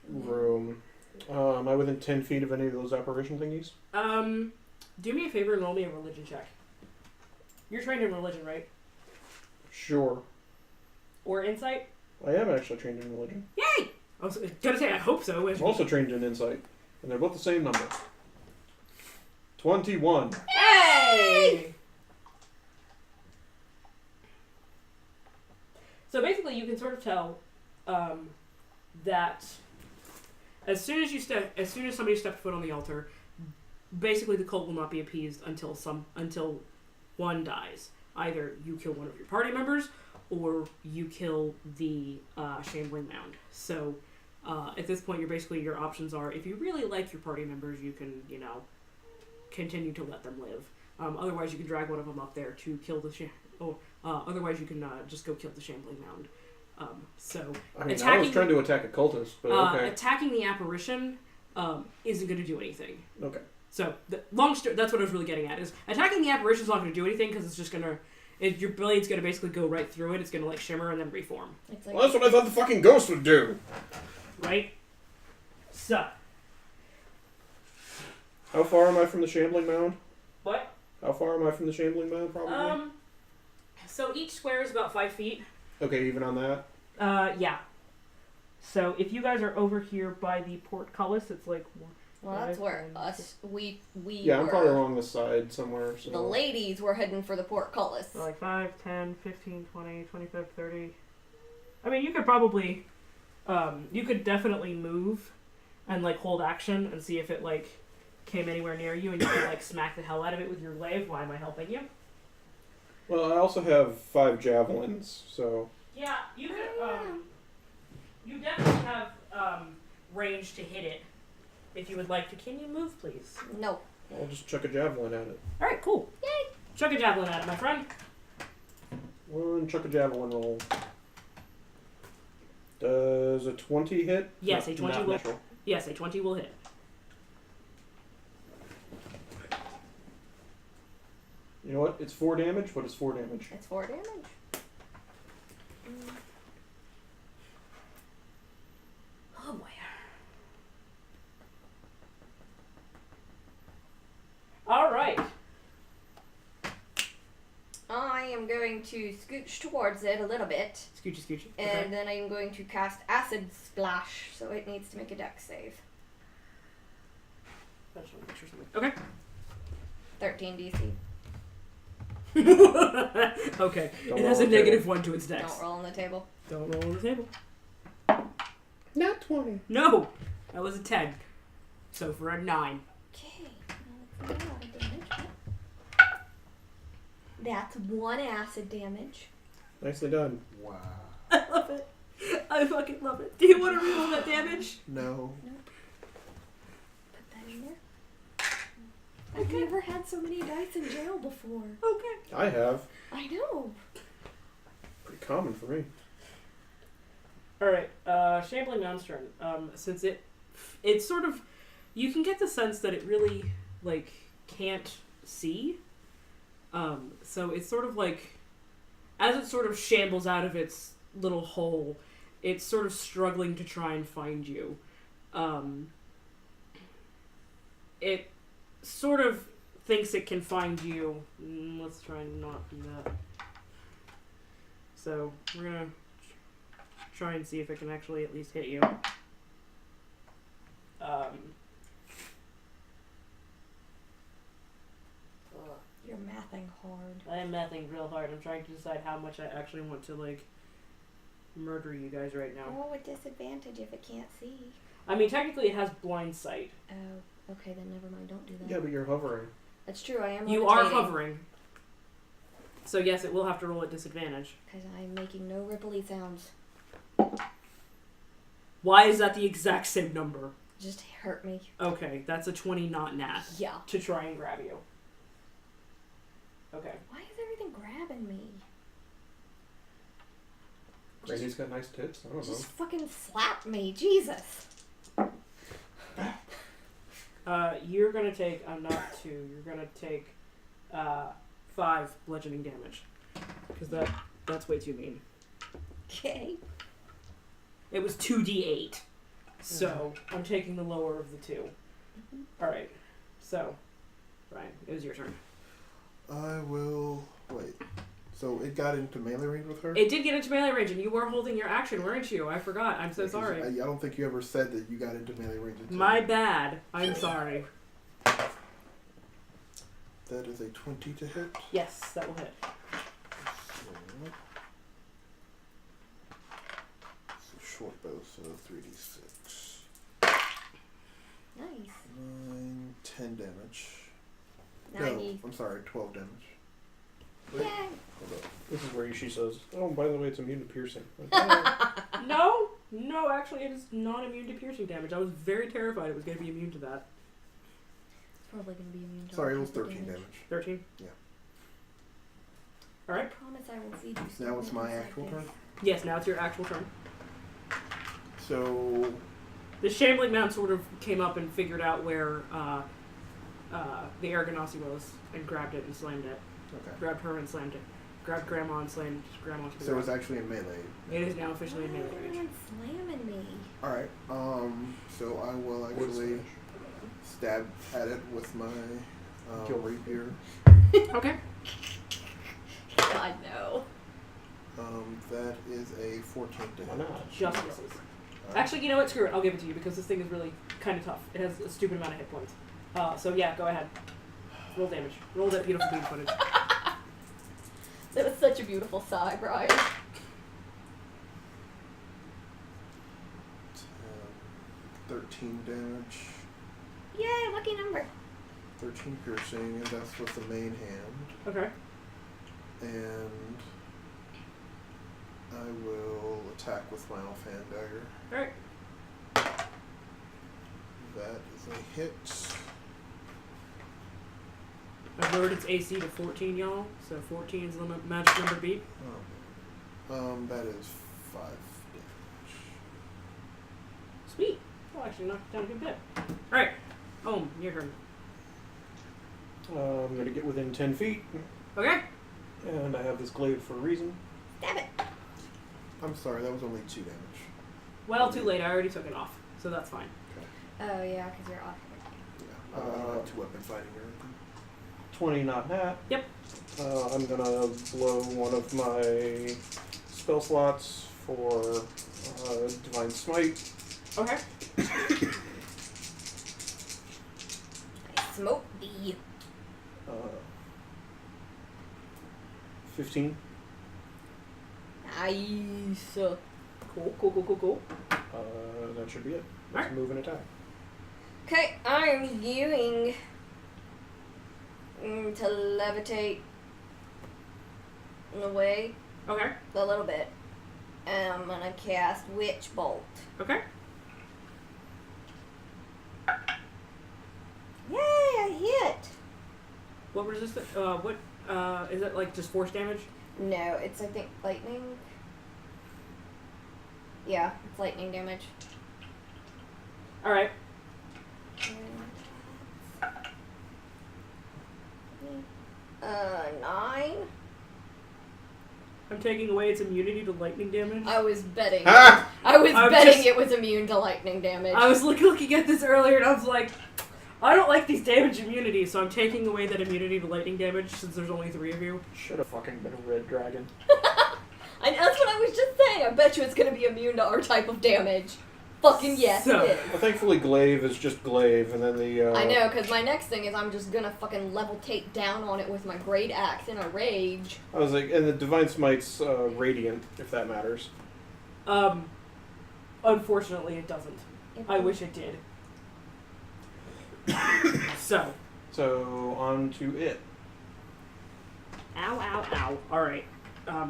room. Am I within 10 feet of any of those apparition thingies? Do me a favor and roll me a religion check. You're trained in religion, right? Sure. Or insight? I am actually trained in religion. Yay! I was gonna say I hope so. I'm also trained in insight. And they're both the same number. 21. Hey! So basically, you can sort of tell that as soon as somebody steps foot on the altar, basically the cult will not be appeased until one dies. Either you kill one of your party members, or you kill the shambling mound. So at this point, your options are: if you really like your party members, you can continue to let them live. Otherwise, you can drag one of them up there to kill the otherwise, you can just go kill the shambling mound. I mean, I was trying to attack a cultist, but okay. Attacking the apparition isn't going to do anything. Okay. So that's what I was really getting at. Is attacking the apparition's not going to do anything because it's just going to. Your blade's going to basically go right through it. It's going to like shimmer and then reform. It's like, Well, that's what I thought the fucking ghost would do. Right. So. How far am I from the shambling mound? What? How far am I from the shambling mound, probably? So each square is about 5 feet. Okay, even on that? Yeah. So if you guys are over here by the portcullis, it's like... well, that's where we Yeah, I'm were. probably along the side somewhere. So. The ladies were heading for the portcullis. So like 5, 10, 15, 20, 25, 30... I mean, you could probably... you could definitely move and like hold action and see if it like came anywhere near you and you could like smack the hell out of it with your glaive. Why am I helping you? Well, I also have 5 javelins, so... Yeah, you could, you definitely have, range to hit it. If you would like to. Can you move, please? No. I'll just chuck a javelin at it. Alright, cool. Yay! Chuck a javelin at it, my friend. One chuck a javelin roll. Does a 20 hit? Yes, No, a 20 not will. natural. Yes, a 20 will hit. You know what? It's 4 damage. What is 4 damage? It's 4 damage. Oh boy. Alright. I am going to scooch towards it a little bit, Scoochy, scoochy. and then I am going to cast Acid Splash, so it needs to make a dex save. I just want to make sure something. Okay. 13 DC. Okay. Don't It has roll a on the -1 to its dex. Don't roll on the table. Don't roll on the table. Not 20. No! That was a 10. So for a 9. Okay. Well, that's not a lot of damage, but that's 1 acid damage. Nicely done. Wow. I love it. I fucking love it. Do you want to reroll that damage? No. Put that in there. I've never had so many dice in jail before. Okay. I have. I know. Pretty common for me. Alright, Shambling Mound's turn. Since it's sort of, you can get the sense that it really, like, can't see. So it's sort of like, as it sort of shambles out of its little hole, it's sort of struggling to try and find you. It sort of thinks it can find you. Let's try and not do that. So, we're gonna try and see if it can actually at least hit you. You're mathing hard. I am mathing real hard. I'm trying to decide how much I actually want to, like, murder you guys right now. Roll with disadvantage if it can't see. I mean, technically it has blind sight. Oh, okay, then never mind. Don't do that. Yeah, but you're hovering. That's true. I am. You are hovering. So yes, it will have to roll at disadvantage. Because I'm making no ripply sounds. Why is that the exact same number? Just hurt me. Okay, that's a 20 not nat. Yeah. To try and grab you. Okay. Why is everything grabbing me? Granny's got nice tits. I don't know. Just fucking slap me, Jesus. You're gonna take, I'm not 2, you're gonna take 5 bludgeoning damage. Because that's way too mean. Okay. It was 2d8. So, I'm taking the lower of the 2. Alright. So, Ryan, it was your turn. I will wait. So it got into melee range with her? It did get into melee range, and you were holding your action, weren't you? I forgot. I'm so Yeah, 'cause sorry. I don't think you ever said that you got into melee range. Until My bad. I'm sorry. That is a 20 to hit. Yes, that will hit. So short bow, so 3d6. Nice. 9, 10 damage. 90. No, I'm sorry, 12 damage. Yay. Hold up. This is where she says, "Oh, by the way, it's immune to piercing." No, actually, it is not immune to piercing damage. I was very terrified it was going to be immune to that. It's probably going to be immune to Sorry, it was electrical 13 damage. 13? Yeah. I Alright. promise I will feed you. Now it's my something actual like turn. this. Yes, now it's your actual turn. So The Shambling Mound sort of came up and figured out where the air Ganassi was and grabbed it and slammed it. Okay. Grabbed her and slammed it. Grabbed Grandma and slammed Grandma to the So it's ground. actually in melee. It is now officially in melee range. Everyone's slamming me. Alright, so I will actually stab at it with my rapier. Okay. God, no. That is a 14 Why damage. not? Just misses. Alright. Actually, you know what? Screw it. I'll give it to you because this thing is really kind of tough. It has a stupid amount of hit points. So yeah, go ahead. Roll damage. Roll that beautiful beam footage. That was such a beautiful sigh, Brian. 13 damage. Yay, lucky number. 13 piercing, and that's with the main hand. Okay. And I will attack with my offhand dagger. Alright. That is a hit. I've lowered its AC to 14, y'all. So 14 is the magic number beat. That is 5 damage. Sweet. Oh, actually knocked it down a good bit. Alright. Home, your turn. I'm going to get within 10 feet, Okay. and I have this glaive for a reason. Stab it. I'm sorry, that was only 2 damage. Well, too late. I already took it off. So that's fine. Oh, yeah, because you're off. Yeah, I don't have 2-weapon fighting or anything. 20 not nat. Yep. I'm going to blow one of my spell slots for Divine Smite. Okay. I smoked thee. 15. Nice. Cool. That should be it. Let's Alright. move and attack. Okay, I'm going to levitate away Okay. a little bit. And I'm going to cast Witch Bolt. Okay. Yay, I hit! What resistance? What? Is it like just force damage? No, it's, I think, lightning. Yeah, it's lightning damage. Alright. 9. I'm taking away its immunity to lightning damage. I was betting. Ah! I was I'm betting just- it was immune to lightning damage. I was looking at this earlier and I was like, I don't like these damage immunities, so I'm taking away that immunity to lightning damage since there's only 3 of you. Should have fucking been a red dragon. And that's what I was just saying. I bet you it's gonna be immune to our type of damage. Fucking yes, So- it is. Well, thankfully, glaive is just glaive, and then the. I know, because my next thing is I'm just gonna fucking levitate down on it with my great axe in a rage. I was like, and the Divine Smite's radiant, if that matters. Unfortunately it doesn't. I wish it did. So. So, on to it. Ow. Alright.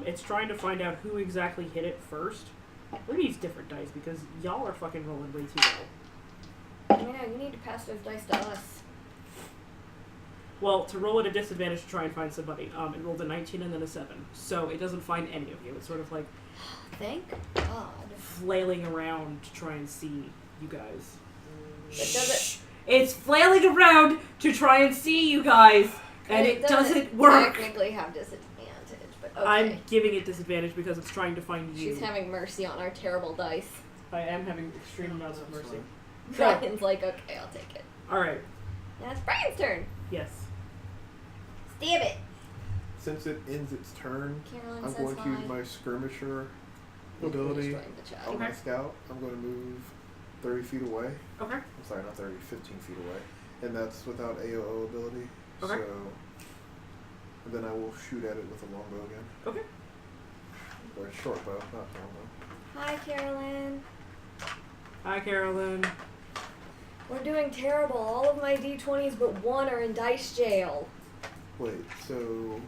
It's trying to find out who exactly hit it first. Look at these different dice because y'all are fucking rolling way too well. I know, you need to pass those dice to us. Well, to roll at a disadvantage to try and find somebody, it rolled a 19 and then a 7. So it doesn't find any of you. It's sort of like Thank God. flailing around to try and see you guys. It doesn't. It's flailing around to try and see you guys, and it doesn't work. Technically have disadvantage, but okay. I'm giving it disadvantage because it's trying to find you. She's having mercy on our terrible dice. I am having extreme amounts of mercy. Brian's like, okay, I'll take it. Alright. Now it's Brian's turn. Yes. Stab it. Since it ends its turn, Carolyn I'm says going to hi. use my skirmisher ability Destroying the child. on my Okay. scout. I'm going to move 30 feet away. Okay. I'm sorry, not 30, 15 feet away. And that's without AOO ability. Okay. So, and then I will shoot at it with a longbow again. Okay. Or a short bow, not longbow. Hi, Carolyn. Hi, Carolyn. We're doing terrible. All of my D20s but one are in dice jail. Wait, so...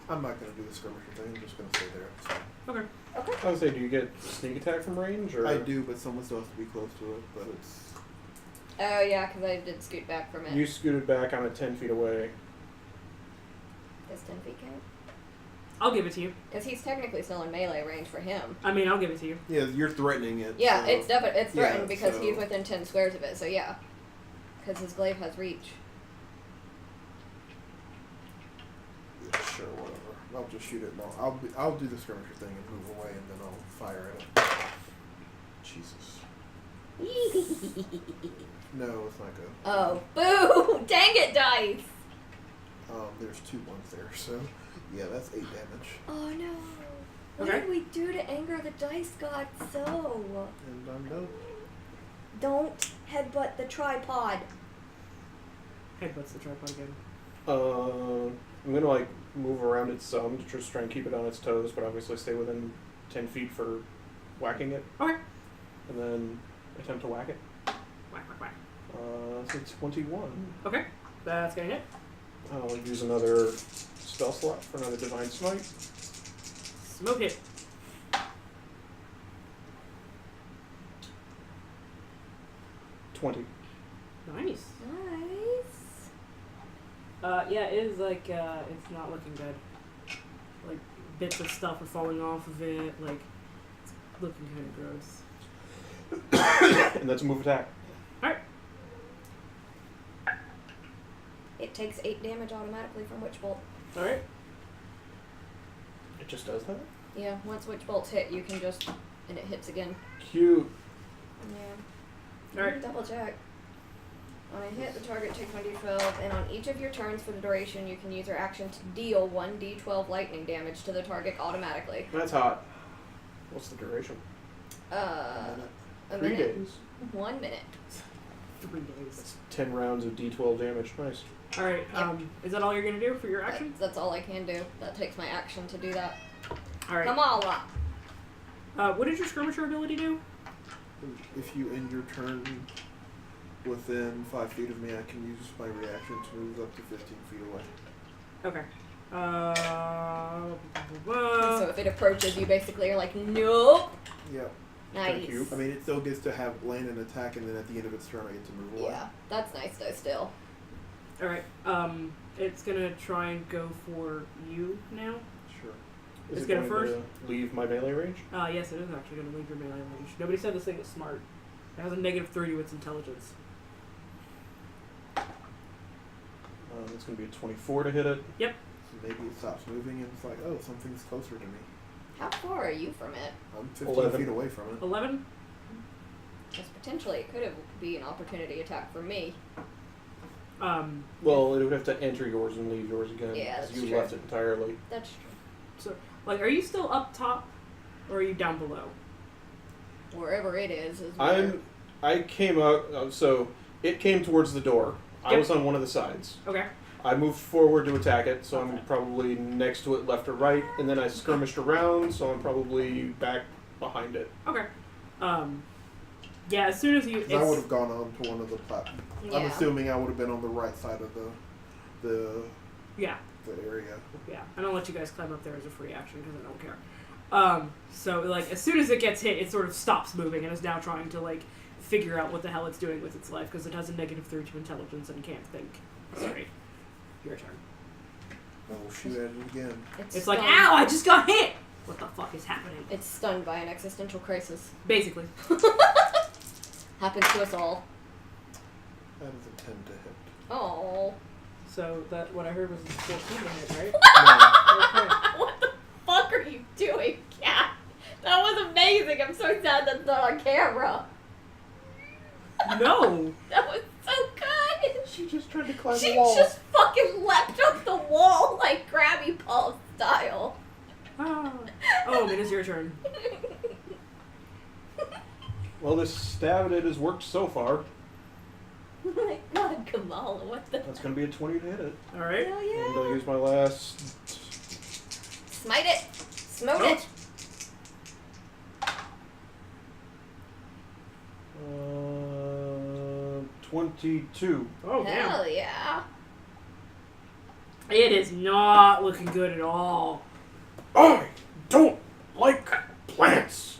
I'm not going to do the skirmisher thing. I'm just going to stay there. It's fine. Okay. Okay. I was say, do you get sneak attack from range, or? I do, but someone still has to be close to it. But it's... Oh, yeah, because I did scoot back from it. You scooted back. I'm at 10 feet away. Does 10 feet count? I'll give it to you. Because he's technically still in melee range for him. I mean, I'll give it to you. Yeah, you're threatening it. Yeah, so- it's definitely it's threatened Yeah, because so- he's within 10 squares of it. So yeah. Because his glaive has reach. Yeah, sure, whatever. I'll just shoot it. I'll do the skirmisher thing and move away, and then I'll fire at it. Jesus. No, it's not good. Oh, boo! Dang it, dice! There's 2 ones there, so yeah, that's 8 damage. Oh no. What Okay. did we do to anger the dice god so? And I'm done. Don't headbutt the tripod. Headbutts the tripod again. I'm gonna like move around it some to just try and keep it on its toes, but obviously stay within 10 feet for whacking it, Okay. and then attempt to whack it. Whack, whack, whack. That's a 21. Okay. That's gonna hit. I'll use another spell slot for another divine smite. Smoke it. 20. Nice. Nice. Yeah, it is like, it's not looking good. Like, bits of stuff are falling off of it, like, it's looking kind of gross. And that's a move attack. Alright. It takes 8 damage automatically from Witch Bolt. Alright. It just does that? Yeah, once Witch Bolts hit, you can just... and it hits again. Cute. Yeah. Alright. Double check. On a hit, the target takes 1d12, and on each of your turns for the duration, you can use your action to deal 1d12 lightning damage to the target automatically. That's hot. What's the duration? A 3 minute. days. 1 minute. 3 days. That's 10 rounds of D12 damage. Nice. Alright, Yep. is that all you're gonna do for your action? That's all I can do. That takes my action to do that. Alright. Come on, up. What did your skirmisher ability do? If you end your turn within 5 feet of me, I can use my reaction to move up to 15 feet away. Okay. So if it approaches you, basically you're like, nope. Yep. Nice. you. I mean, it still gets to have land and attack, and then at the end of its turn, I get to move away. Yeah, that's nice though. Still. Alright, it's gonna try and go for you now. Sure. Is It's it gonna going first- to leave my melee range? Yes, it is actually gonna leave your melee range. Nobody said this thing was smart. It has a -3 to its intelligence. It's going to be a 24 to hit it. So maybe it stops moving, and it's like, oh, something's closer to me. How far are you from it? I'm 15 11. feet away from it. 11? Because potentially it could be an opportunity attack for me. Well, it would have to enter yours and leave yours again. Yeah, 'cause that's you true. left it entirely. That's true. So, like, are you still up top, or are you down below? Wherever it is where... I came out, so it came towards the door. I Yep. was on one of the sides. Okay. I moved forward to attack it, so I'm Okay. probably next to it, left or right, and then I skirmished around, so I'm probably back behind it. Okay. Yeah, as soon as you... 'Cause I would have gone on to one of the platforms. Yeah. I'm assuming I would have been on the right side of the Yeah. area. Yeah, and I'll let you guys climb up there as a free action because I don't care. So, like, as soon as it gets hit, it sort of stops moving and is now trying to, like, figure out what the hell it's doing with its life because it has a -3 to intelligence and can't think. Sorry. Your turn. Oh, shoot at it again. It's like, stunned. ow, I just got hit! What the fuck is happening? It's stunned by an existential crisis. Basically. Happens to us all. That is a 10 to hit. Oh. So, that what I heard was 14 to hit, right? No. Okay. What the fuck are you doing, Cat? That was amazing. I'm so sad that's not on camera. No! That was so good. She just tried to climb She the wall. just fucking leapt up the wall like Grabby Paul style. Oh, it is your turn. Well, this stab at it has worked so far. Oh my god, Kamala, what the That's going to be a 20 to hit it. Alright. hell And yeah? I'll use my last... Smite it. Smote Oh. it. 22. Oh, damn. Hell yeah. It is not looking good at all. I don't like plants.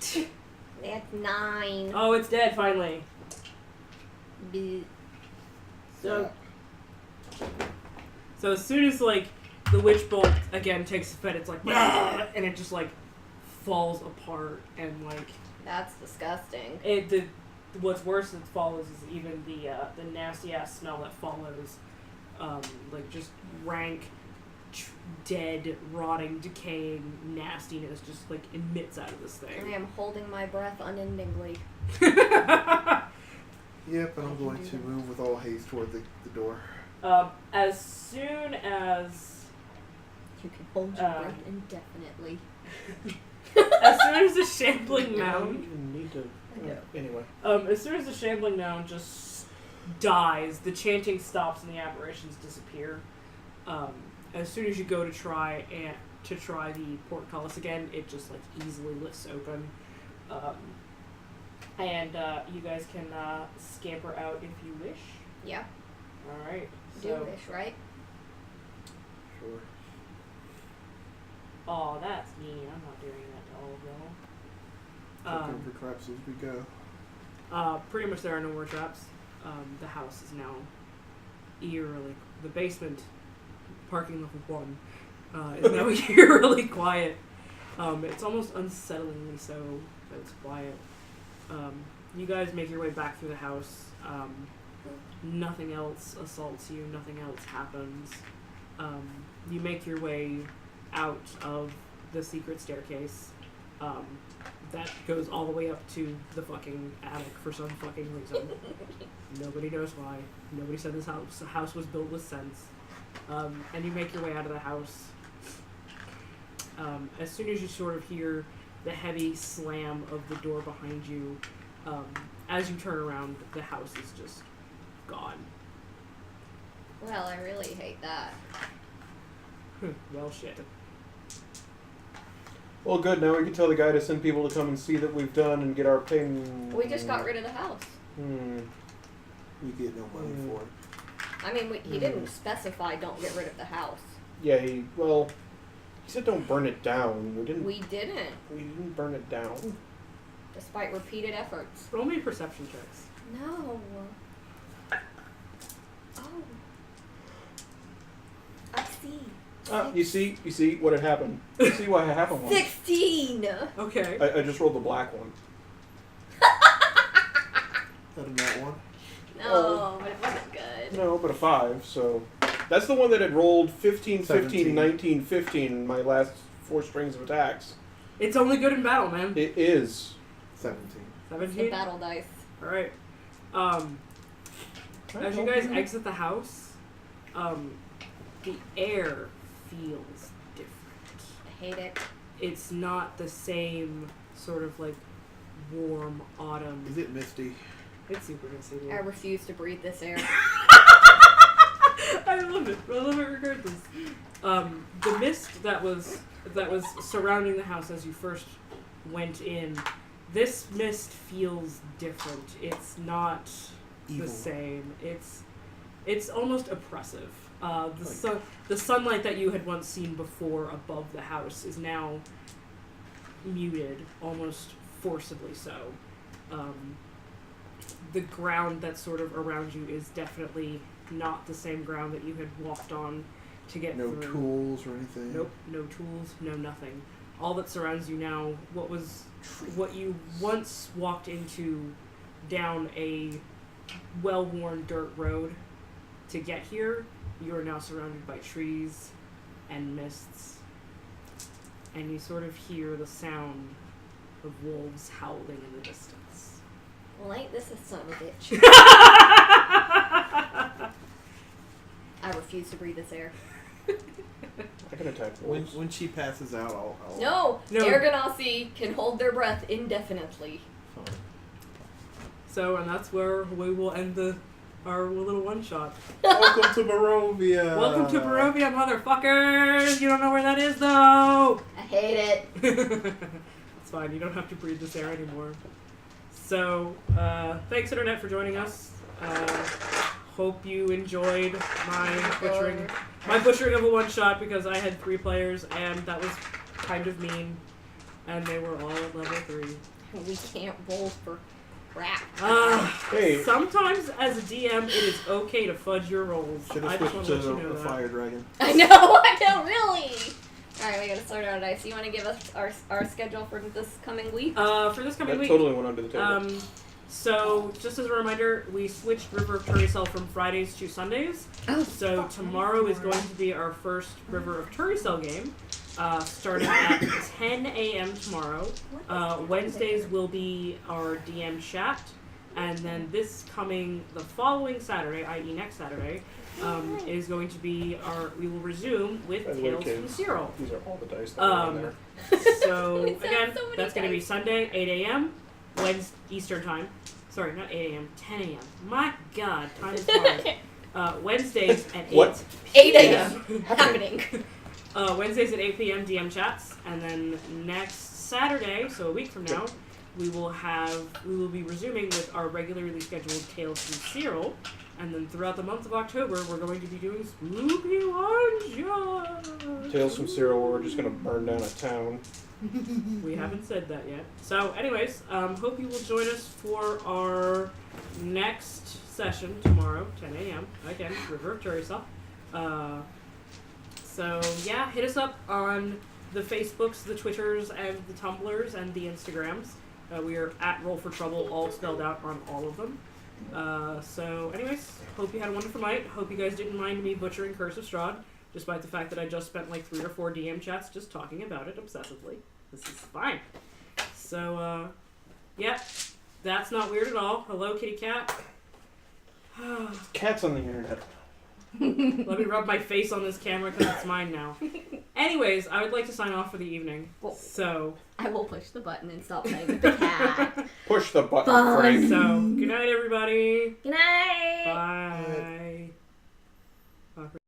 That's 9. Oh, it's dead finally. Bleh. So, so as soon as like the witch bolt again takes effect, it's like and it just like falls apart and like That's disgusting. what's worse that follows is even the nasty ass smell that follows, like just rank, dead, rotting, decaying nastiness just like emits out of this I thing. am holding my breath unendingly. Yep, and I'm going to move with all haste toward the door. As soon as You can hold your breath indefinitely. as soon as the shambling mound You need to. Anyway. as soon as the shambling mound just dies, the chanting stops and the apparitions disappear. As soon as you go to try the portcullis again, it just like easily lifts open, and you guys can scamper out if you wish. Yeah. All right. Do So, wish, right? Sure. oh, that's mean. I'm not doing that to all of y'all. Looking for traps as we go. Pretty much there are no more traps. The house is now eerily, the basement, parking level 1, is now eerily quiet. It's almost unsettlingly so that it's quiet. You guys make your way back through the house. Nothing else assaults you, nothing else happens. You make your way out of the secret staircase. That goes all the way up to the fucking attic for some fucking reason. Nobody knows why. Nobody said this house was built with sense. And you make your way out of the house. As soon as you sort of hear the heavy slam of the door behind you, as you turn around, the house is just gone. Well, I really hate that. Well, shit. Well, good. Now we can tell the guy to send people to come and see that we've done and get our payment. We just got rid of the house. We get no money for it. I mean, he didn't specify don't get rid of the house. Yeah, he said don't burn it down. We didn't. We didn't, We didn't burn it down. despite repeated efforts. Roll me perception checks. No. Oh. I see. You see what had happened. You see what had happened once. 16! Okay. I just rolled the black one. Out of that one. No, but it wasn't good. No, but a 5, so... That's the one that had rolled 15, 15, 17. 19, 15 in my last 4 strings of attacks. It's only good in battle, man. It is. 17. The 17? battle dice. Alright. As you guys exit the house, the air feels different. I hate it. It's not the same sort of like warm autumn. Is it misty? It's super misty. I refuse to breathe this air. I love it. I love it regardless. The mist that was surrounding the house as you first went in, this mist feels different. It's not Evil. the same. It's almost oppressive. The sunlight that you had once seen before above the house is now muted, almost forcibly so. The ground that's sort of around you is definitely not the same ground that you had walked on to get No through. tools or anything? Nope, no tools, no nothing. All that surrounds you now, what you once walked into down a well-worn dirt road to get here, you are now surrounded by trees and mists, and you sort of hear the sound of wolves howling in the distance. Well, ain't this a son of a bitch? I refuse to breathe this air. I can attack wolves. When she passes out, I'll No! No. Air Ganassi can hold their breath indefinitely. Fine. So, and that's where we will end our little one-shot. Welcome to Barovia! Welcome to Barovia, motherfuckers! You don't know where that is, though! I hate it. It's fine, you don't have to breathe this air anymore. So, thanks, Internet, for joining us. Hope you enjoyed my butchering of a one-shot, because I had 3 players, and that was kind of mean. And they were all at level 3. We can't roll for crap. Hey. Sometimes, as a DM, it is okay to fudge your rolls. Should I have just want switched to to let you know a that. fire dragon. I know, really! Alright, we gotta sort out dice. You wanna give us our schedule for this coming week? For this coming That week, totally went under the table. So, just as a reminder, we switched River of Turicel from Fridays to Sundays. Oh, So tomorrow is going to be our first River of Turicel game, starting at 10 a.m. tomorrow. Wednesdays will be our DM chat, and then the following Saturday, i.e. next Saturday, is going to be we will resume with By the way, Tales from kids, Cyril. these are all the dice that are in there. So It sounds again, so many that's going to be dice. Sunday, 8 a.m. Wednesday Eastern time. Sorry, not 8 a.m. 10 a.m. My God, time is hard. Wednesdays at 8 What? 8 a.m. happening. Wednesdays at 8 p.m. DM chats, and then next Saturday, so a week from now, we will be resuming with our regularly scheduled Tales from Cyril, and then throughout the month of October, we're going to be doing Spooky One-Shot. Tales from Cyril, where we're just gonna burn down a town. We haven't said that yet. So, anyways, hope you will join us for our next session tomorrow, 10 a.m. Again, River of Turicel. So, yeah, hit us up on the Facebooks, the Twitters, and the Tumblrs, and the Instagrams. We are at Roll for Trouble, all spelled out on all of them. So, anyways, hope you had a wonderful night. Hope you guys didn't mind me butchering Curse of Strahd, despite the fact that I just spent like 3 or 4 DM chats just talking about it obsessively. This is fine. So, yeah, that's not weird at all. Hello, kitty cat. Cats on the internet. Let me rub my face on this camera because it's mine now. Anyways, I would like to sign off for the evening. Well, So, I will push the button and stop playing with the cat. Push the button, Fun. Frank. so good night, everybody. Good night.